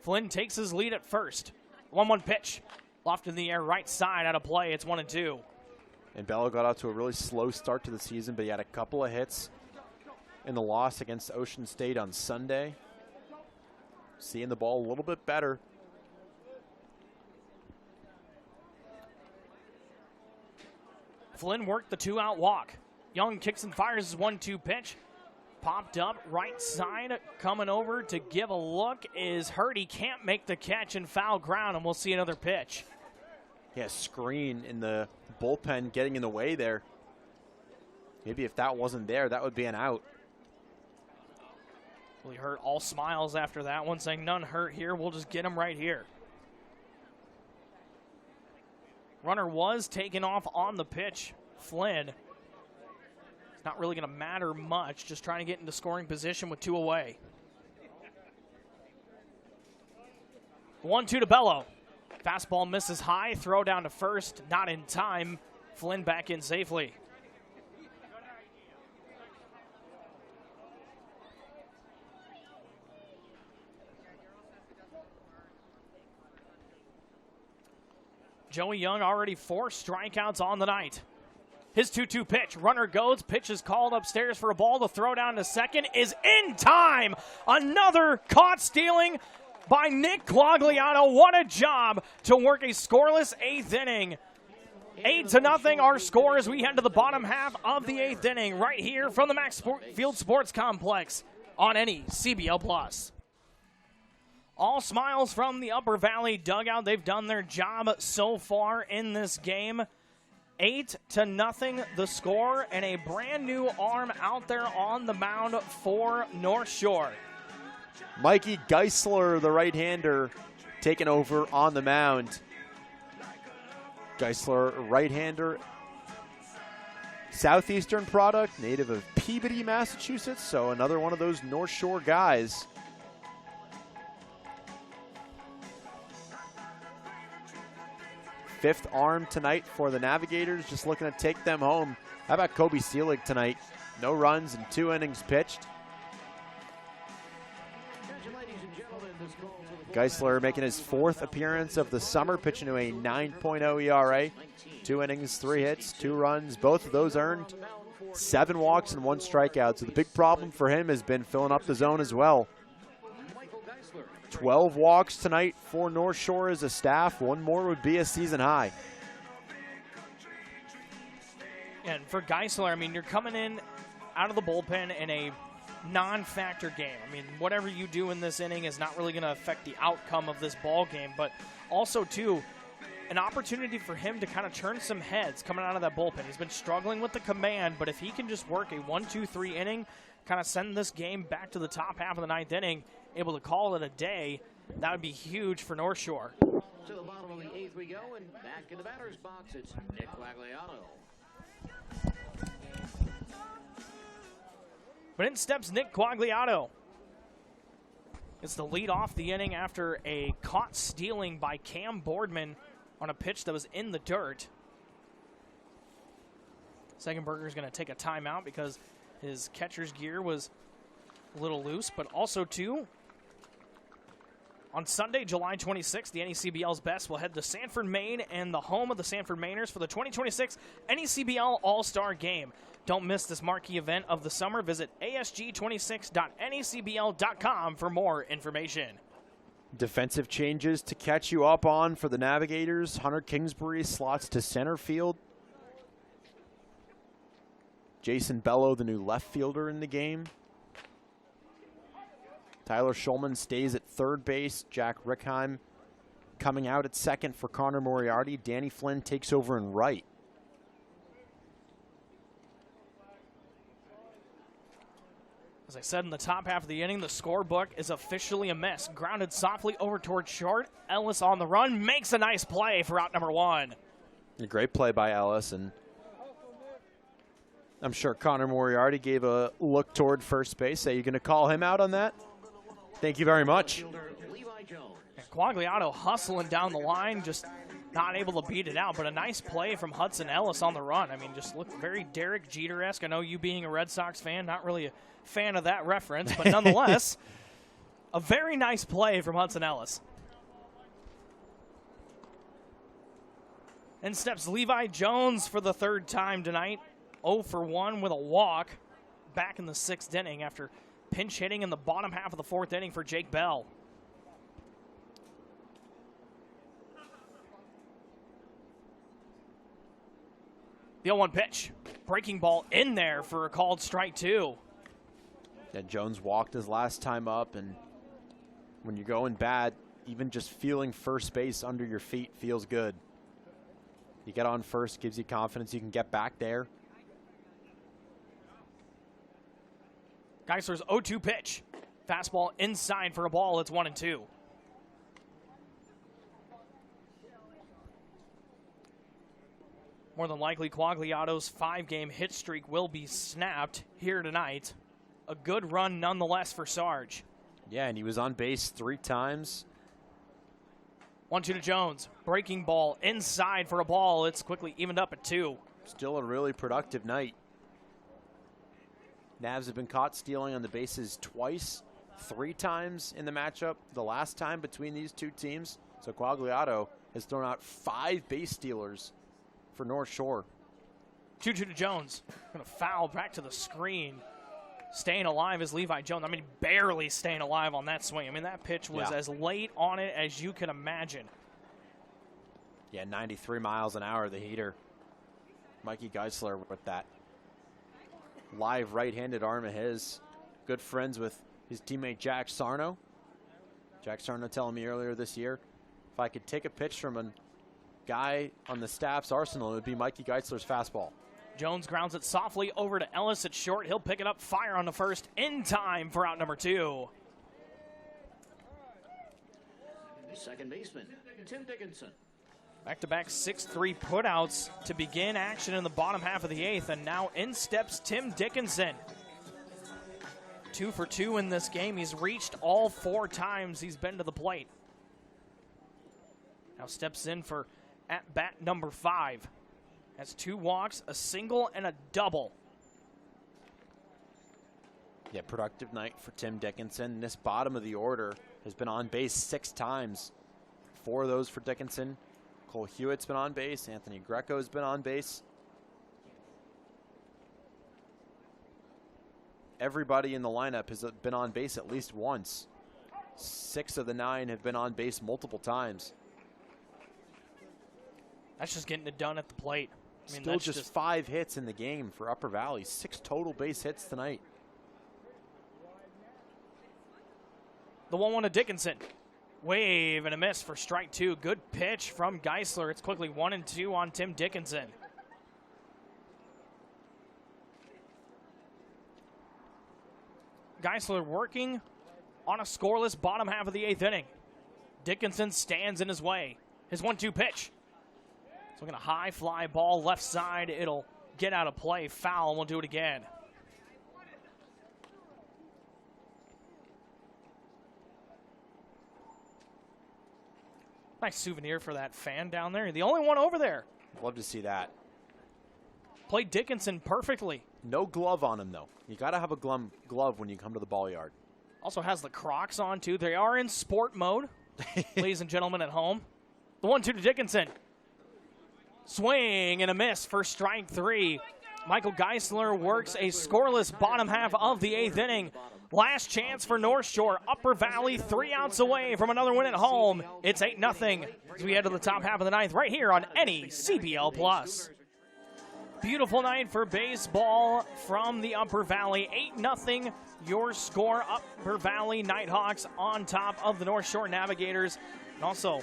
Flynn takes his lead at first. 1-1 pitch. Lofted in the air, right side, out of play. It's 1-2. And Bello got out to a really slow start to the season, but he had a couple of hits in the loss against Ocean State on Sunday. Seeing the ball a little bit better. Flynn worked the 2-out walk. Young kicks and fires his 1-2 pitch. Popped up right side, coming over to give a look, is hurt. He can't make the catch in foul ground, and we'll see another pitch. Yeah, screen in the bullpen getting in the way there. Maybe if that wasn't there, that would be an out. We heard all smiles after that one, saying none hurt here. We'll just get him right here. Runner was taken off on the pitch. Flynn. It's not really going to matter much, just trying to get into scoring position with 2 away. 1-2 to Bello. Fastball misses high, throw down to first, not in time. Flynn back in safely. Joey Young already 4 strikeouts on the night. His 2-2 pitch. Runner goes. Pitch is called upstairs for a ball. The throw down to second is in time. Another caught stealing by Nick Quagliano. What a job to work a scoreless 8th inning. 8-0 our score as we head to the bottom half of the 8th inning right here from the Max Field Sports Complex on NECBL Plus. All smiles from the Upper Valley dugout. They've done their job so far in this game. 8-0 the score, and a brand new arm out there on the mound for North Shore. Mikey Geisler, the right-hander, taking over on the mound. Geisler, right-hander, Southeastern product, native of Peabody, Massachusetts, so another one of those North Shore guys. Fifth arm tonight for the Navigators, just looking to take them home. How about Kobe Seelig tonight? No runs in 2 innings pitched. Geisler making his 4th appearance of the summer, pitching to a 9.0 ERA. 2 innings, 3 hits, 2 runs, both of those earned. 7 walks and 1 strikeout. So the big problem for him has been filling up the zone as well. 12 walks tonight for North Shore as a staff. 1 more would be a season high. And for Geisler, I mean, you're coming in out of the bullpen in a non-factor game. I mean, whatever you do in this inning is not really going to affect the outcome of this ball game, but also, too, an opportunity for him to kind of turn some heads coming out of that bullpen. He's been struggling with the command, but if he can just work a 1-2-3 inning, kind of send this game back to the top half of the 9th inning, able to call it a day, that would be huge for North Shore. To the bottom of the 8th we go, and back in the batter's box, it's Nick Quagliato. But in steps Nick Quagliato. It's the lead off the inning after a caught stealing by Cam Boardman on a pitch that was in the dirt. Segenberger is going to take a timeout because his catcher's gear was a little loose, but also, too, on Sunday, July 26th, the NECBL's best will head to Sanford, Maine, and the home of the Sanford Mainers for the 2026 NECBL All-Star Game. Don't miss this marquee event of the summer. Visit asg26.necbl.com for more information. Defensive changes to catch you up on for the Navigators. Hunter Kingsbury slots to center field. Jason Bello, the new left fielder in the game. Tyler Schulman stays at third base. Jack Rickheim coming out at second for Connor Moriarty. Danny Flynn takes over in right. As I said in the top half of the inning, the scorebook is officially a mess. Grounded softly over towards short. Ellis on the run makes a nice play for out number 1. A great play by Ellis, and I'm sure Connor Moriarty gave a look toward first base. Are you going to call him out on that? Thank you very much. And Quagliato hustling down the line, just not able to beat it out, but a nice play from Hudson Ellis on the run. I mean, just looked very Derek Jeter-esque. I know you being a Red Sox fan, not really a fan of that reference, but nonetheless, a very nice play from Hudson Ellis. In steps Levi Jones for the third time tonight. 0 for 1 with a walk back in the 6th inning after pinch hitting in the bottom half of the 4th inning for Jake Bell. The 0-1 pitch. Breaking ball in there for a called strike 2. Yeah, Jones walked his last time up, and when you're going bad, even just feeling first base under your feet feels good. You get on first, gives you confidence you can get back there. Geisler's 0-2 pitch. Fastball inside for a ball. It's 1-2. More than likely, Quagliato's 5-game hit streak will be snapped here tonight. A good run nonetheless for Sarge. Yeah, and he was on base 3 times. 1-2 to Jones. Breaking ball inside for a ball. It's quickly evened up at 2. Still a really productive night. Navs have been caught stealing on the bases twice, 3 times in the matchup, the last time between these two teams. So Quagliato has thrown out 5 base stealers for North Shore. 2-2 to Jones. Going to foul back to the screen. Staying alive is Levi Jones. I mean, barely staying alive on that swing. I mean, that pitch was as late on it as you can imagine. Yeah, 93 miles an hour, the heater. Mikey Geisler with that live right-handed arm of his. Good friends with his teammate Jack Sarno. Jack Sarno telling me earlier this year, if I could take a pitch from a guy on the staff's arsenal, it would be Mikey Geisler's fastball. Jones grounds it softly over to Ellis at short. He'll pick it up, fire on the first in time for out number 2. Second baseman, Tim Dickinson. Back-to-back 6-3 putouts to begin action in the bottom half of the 8th, and now in steps Tim Dickinson. 2 for 2 in this game. He's reached all 4 times he's been to the plate. Now steps in for at-bat number 5. Has 2 walks, a single, and a double. Yeah, productive night for Tim Dickinson. This bottom of the order has been on base 6 times. 4 of those for Dickinson. Cole Hewitt's been on base. Anthony Greco's been on base. Everybody in the lineup has been on base at least once. 6 of the 9 have been on base multiple times. That's just getting it done at the plate. I mean, Still just 5 hits in the game for Upper Valley. 6 total base hits tonight. The 1-1 to Dickinson. Wave and a miss for strike 2. Good pitch from Geisler. It's quickly 1-2 on Tim Dickinson. Geisler working on a scoreless bottom half of the 8th inning. Dickinson stands in his way. His 1-2 pitch. So we're going to high fly ball left side. It'll get out of play. Foul, and we'll do it again. Nice souvenir for that fan down there. The only one over there. Love to see that. Played Dickinson perfectly. No glove on him, though. You got to have a glove when you come to the ball yard. Also has the Crocs on, too. They are in sport mode, ladies and gentlemen at home. The 1-2 to Dickinson. Swing and a miss for strike 3. Michael Geisler works a scoreless bottom half of the 8th inning. Last chance for North Shore. Upper Valley 3 outs away from another win at home. It's 8-0 as we head to the top half of the 9th right here on NECBL Plus. Beautiful night for baseball from the Upper Valley. 8-0 your score. Upper Valley Nighthawks on top of the North Shore Navigators. And also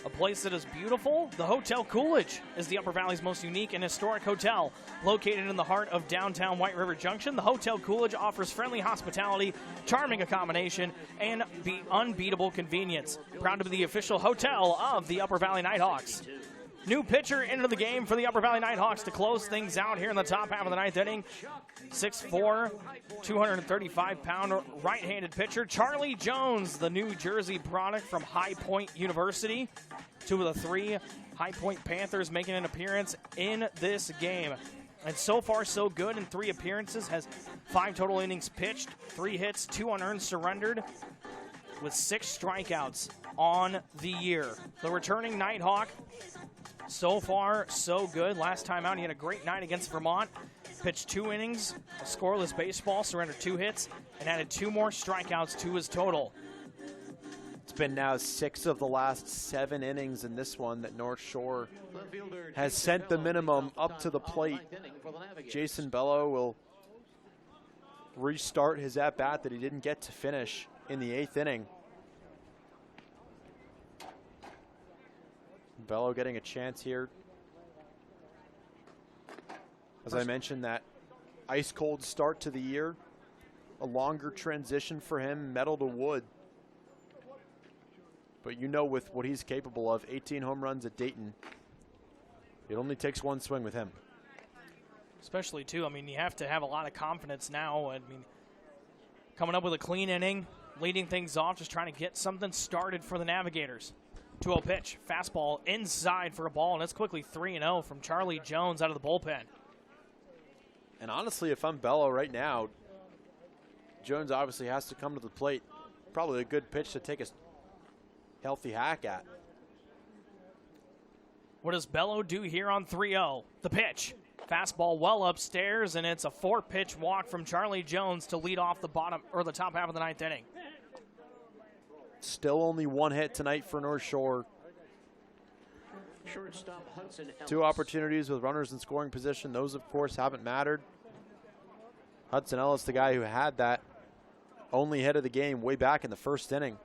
a place that is beautiful. The Hotel Coolidge is the Upper Valley's most unique and historic hotel. Located in the heart of downtown White River Junction, the Hotel Coolidge offers friendly hospitality, charming accommodation, and unbeatable convenience. Proud to be the official hotel of the Upper Valley Nighthawks. New pitcher into the game for the Upper Valley Nighthawks to close things out here in the top half of the 9th inning. 6'4", 235-pound right-handed pitcher, Charlie Jones, the New Jersey product from High Point University. 2 of the 3 High Point Panthers making an appearance in this game. And so far, so good in 3 appearances. Has 5 total innings pitched, 3 hits, 2 unearned surrendered, with 6 strikeouts on the year. The returning Nighthawk, so far, so good. Last time out, he had a great night against Vermont. Pitched 2 innings, a scoreless baseball, surrendered 2 hits, and added 2 more strikeouts to his total. It's been now 6 of the last 7 innings in this one that North Shore has sent the minimum up to the plate. Jason Bello will restart his at-bat that he didn't get to finish in the 8th inning. Bello getting a chance here. As I mentioned, that ice-cold start to the year, a longer transition for him, metal to wood. But you know with what he's capable of, 18 home runs at Dayton, it only takes 1 swing with him. Especially, too, I mean, you have to have a lot of confidence now. I mean, coming up with a clean inning, leading things off, just trying to get something started for the Navigators. 2-0 pitch, fastball inside for a ball, and it's quickly 3-0 from Charlie Jones out of the bullpen. And honestly, if I'm Bello right now, Jones obviously has to come to the plate. Probably a good pitch to take a healthy hack at. What does Bello do here on 3-0? The pitch. Fastball well upstairs, and it's a 4-pitch walk from Charlie Jones to lead off the bottom or the top half of the 9th inning. Still only 1 hit tonight for North Shore. Shortstop Hudson Ellis. 2 opportunities with runners in scoring position. Those, of course, haven't mattered. Hudson Ellis, the guy who had that only hit of the game way back in the 1st inning.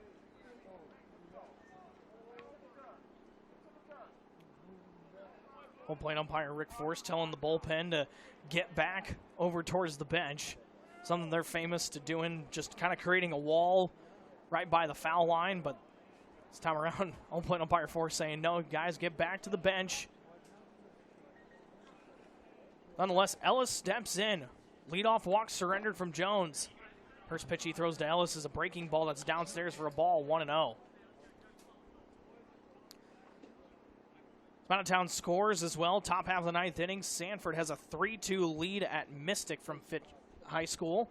Home plate umpire Rick Force telling the bullpen to get back over towards the bench. Something they're famous to doing, just kind of creating a wall right by the foul line, but this time around, home plate umpire Force saying, no, guys, get back to the bench. Nonetheless, Ellis steps in. Leadoff walk surrendered from Jones. First pitch he throws to Ellis is a breaking ball that's downstairs for a ball, 1-0. Out-of-town scores as well. Top half of the 9th inning. Sanford has a 3-2 lead at Mystic from Fitch High School.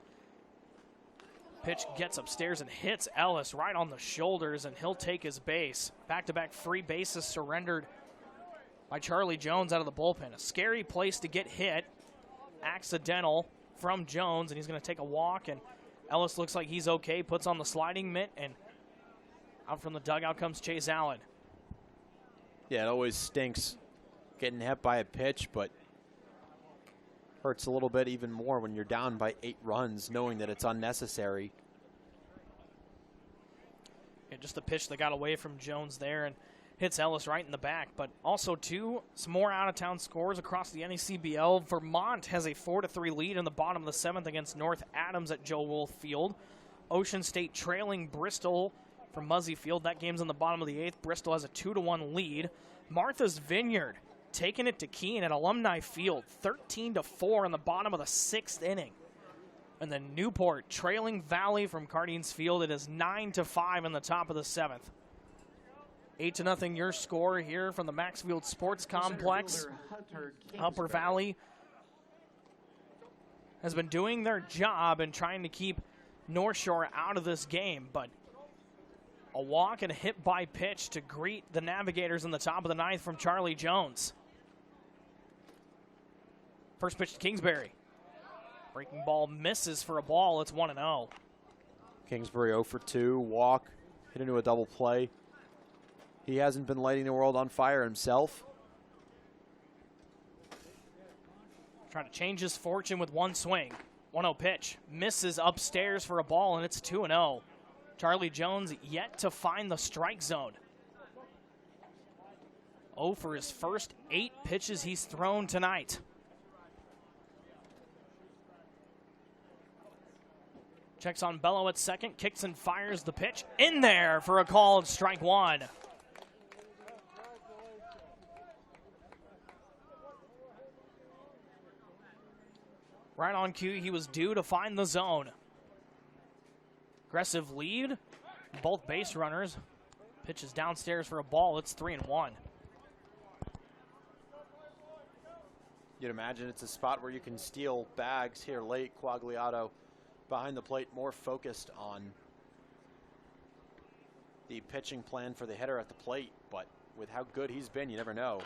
Pitch gets upstairs and hits Ellis right on the shoulders, and he'll take his base. Back-to-back free bases surrendered by Charlie Jones out of the bullpen. A scary place to get hit. Accidental from Jones, and he's going to take a walk, and Ellis looks like he's okay. Puts on the sliding mitt, and out from the dugout comes Chase Allen. Yeah, it always stinks getting hit by a pitch, but hurts a little bit even more when you're down by 8 runs, knowing that it's unnecessary. Yeah, just the pitch that got away from Jones there and hits Ellis right in the back. But also, too, some more out-of-town scores across the NECBL. Vermont has a 4-3 lead in the bottom of the 7th against North Adams at Joe Wolf Field. Ocean State trailing Bristol from Muzzy Field. That game's in the bottom of the 8th. Bristol has a 2-1 lead. Martha's Vineyard taking it to Keene at Alumni Field, 13-4 in the bottom of the 6th inning. And then Newport trailing Valley from Cardines Field. It is 9-5 in the top of the 7th. 8-0 your score here from the Maxfield Sports Complex. Upper Valley has been doing their job and trying to keep North Shore out of this game, but a walk and a hit by pitch to greet the Navigators in the top of the 9th from Charlie Jones. First pitch to Kingsbury. Breaking ball misses for a ball. It's 1-0. Kingsbury 0 for 2, walk, hit into a double play. He hasn't been lighting the world on fire himself. Trying to change his fortune with one swing. 1-0 pitch. Misses upstairs for a ball, and it's 2-0. Charlie Jones yet to find the strike zone. 0 for his first 8 pitches he's thrown tonight. Checks on Bello at second, kicks and fires the pitch. In there for a called strike 1. Right on cue, he was due to find the zone. Aggressive lead, both base runners. Pitches downstairs for a ball, it's 3-1. You'd imagine it's a spot where you can steal bags here late. Quagliato behind the plate, more focused on the pitching plan for the hitter at the plate, but with how good he's been, you never know.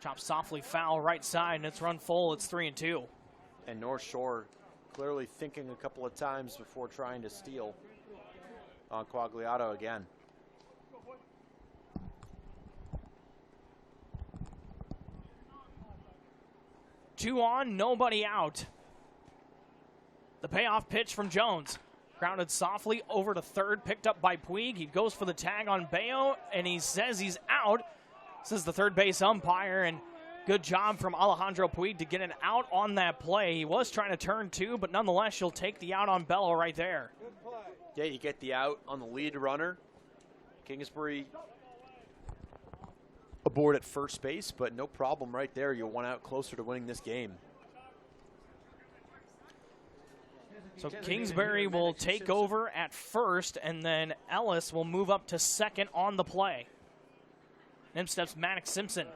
Chopped softly foul right side, and it's run full, it's 3-2. And North Shore clearly thinking a couple of times before trying to steal on Quagliato again. Two on, nobody out. The payoff pitch from Jones. Grounded softly over to third, picked up by Puig. He goes for the tag on Bayo, and he says he's out. Says the third base umpire, and good job from Alejandro Puig to get an out on that play. He was trying to turn 2, but nonetheless, you'll take the out on Bello right there. Yeah, you get the out on the lead runner. Kingsbury aboard at first base, but no problem right there. You're one out closer to winning this game. So Kingsbury will take over at first, and then Ellis will move up to second on the play. In steps Maddox Simpson.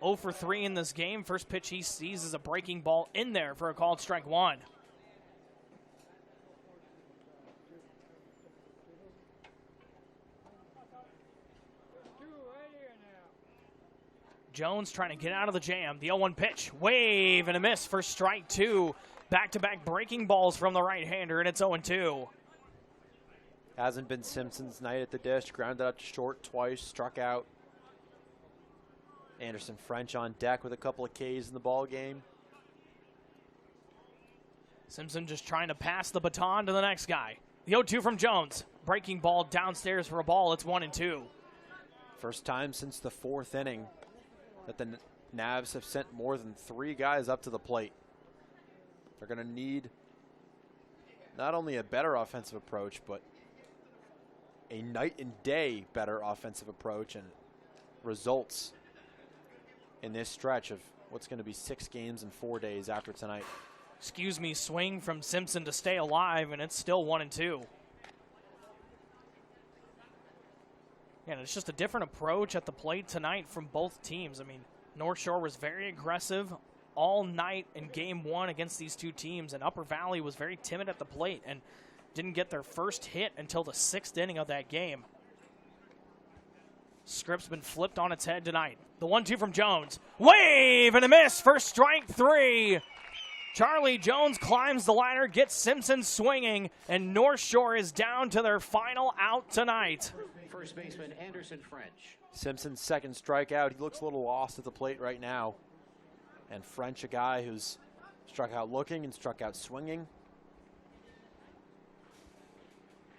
0 for 3 in this game. First pitch he sees is a breaking ball in there for a called strike 1. Jones trying to get out of the jam. The 0-1 pitch. Wave and a miss for strike 2. Back-to-back breaking balls from the right-hander, and it's 0-2. Hasn't been Simpson's night at the dish. Grounded out to short twice, struck out. Anderson French on deck with a couple of Ks in the ball game. Simpson just trying to pass the baton to the next guy. The 0-2 from Jones. Breaking ball downstairs for a ball. It's 1-2. First time since the 4th inning that the Navs have sent more than 3 guys up to the plate. They're going to need not only a better offensive approach, but a night and day better offensive approach and results in this stretch of what's going to be 6 games in 4 days after tonight. Excuse me, swing from Simpson to stay alive, and it's still 1-2. And it's just a different approach at the plate tonight from both teams. I mean, North Shore was very aggressive all night in game 1 against these two teams, and Upper Valley was very timid at the plate and didn't get their first hit until the 6th inning of that game. Script's been flipped on its head tonight. The 1-2 from Jones. Wave and a miss for strike 3. Charlie Jones climbs the ladder, gets Simpson swinging, and North Shore is down to their final out tonight. First baseman Anderson French. Simpson's second strikeout. He looks a little lost at the plate right now. And French, a guy who's struck out looking and struck out swinging.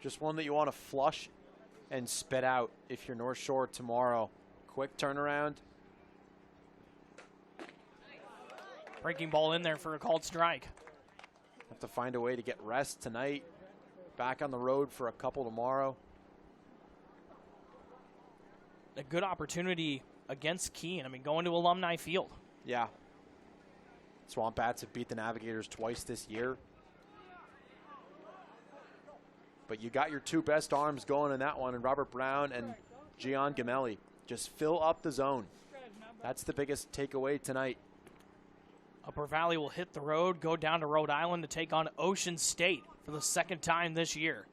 Just one that you want to flush and spit out if you're North Shore tomorrow. Quick turnaround. Breaking ball in there for a called strike. Have to find a way to get rest tonight. Back on the road for a couple tomorrow. a good opportunity against Keene. I mean, going to Alumni Field. Yeah. Swamp Bats have beat the Navigators twice this year. But you got your two best arms going in that one, and Robert Brown and Gian Gamelli. Just fill up the zone. That's the biggest takeaway tonight. Upper Valley will hit the road, go down to Rhode Island to take on Ocean State for the second time this year.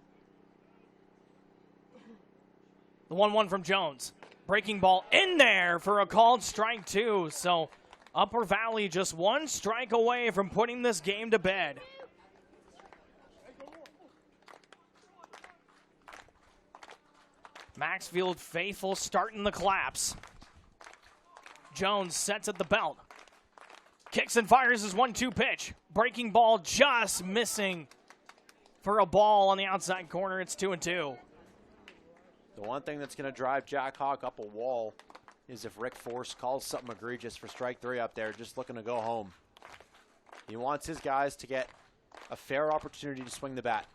The 1-1 from Jones. Breaking ball in there for a called strike two. So Upper Valley just one strike away from putting this game to bed. Maxfield faithful starting the collapse. Jones sets at the belt. Kicks and fires his 1-2 pitch. Breaking ball just missing for a ball on the outside corner. It's 2-2. The one thing that's going to drive Jack Hawk up a wall is if Rick Force calls something egregious for strike three up there, just looking to go home. He wants his guys to get a fair opportunity to swing the bat.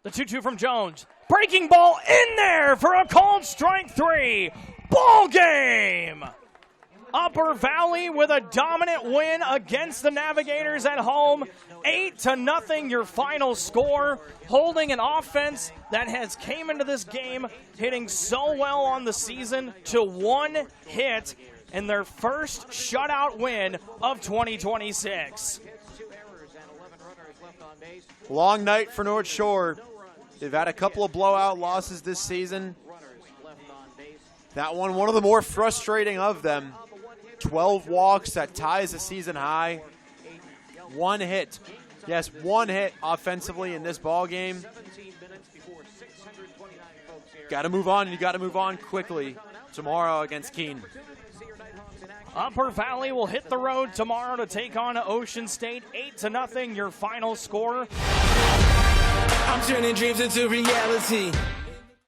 The 2-2 from Jones. Breaking ball in there for a called strike three. Ball game! Upper Valley with a dominant win against the Navigators at home. 8-0 your final score. Holding an offense that has came into this game hitting so well on the season to one hit in their first shutout win of 2026. Long night for North Shore. They've had a couple of blowout losses this season. That one of the more frustrating of them. 12 walks, that ties the season high. One hit. Yes, one hit offensively in this ball game. Got to move on, and you got to move on quickly tomorrow against Keene. Upper Valley will hit the road tomorrow to take on Ocean State. 8-0 your final score. I'm turning dreams into reality.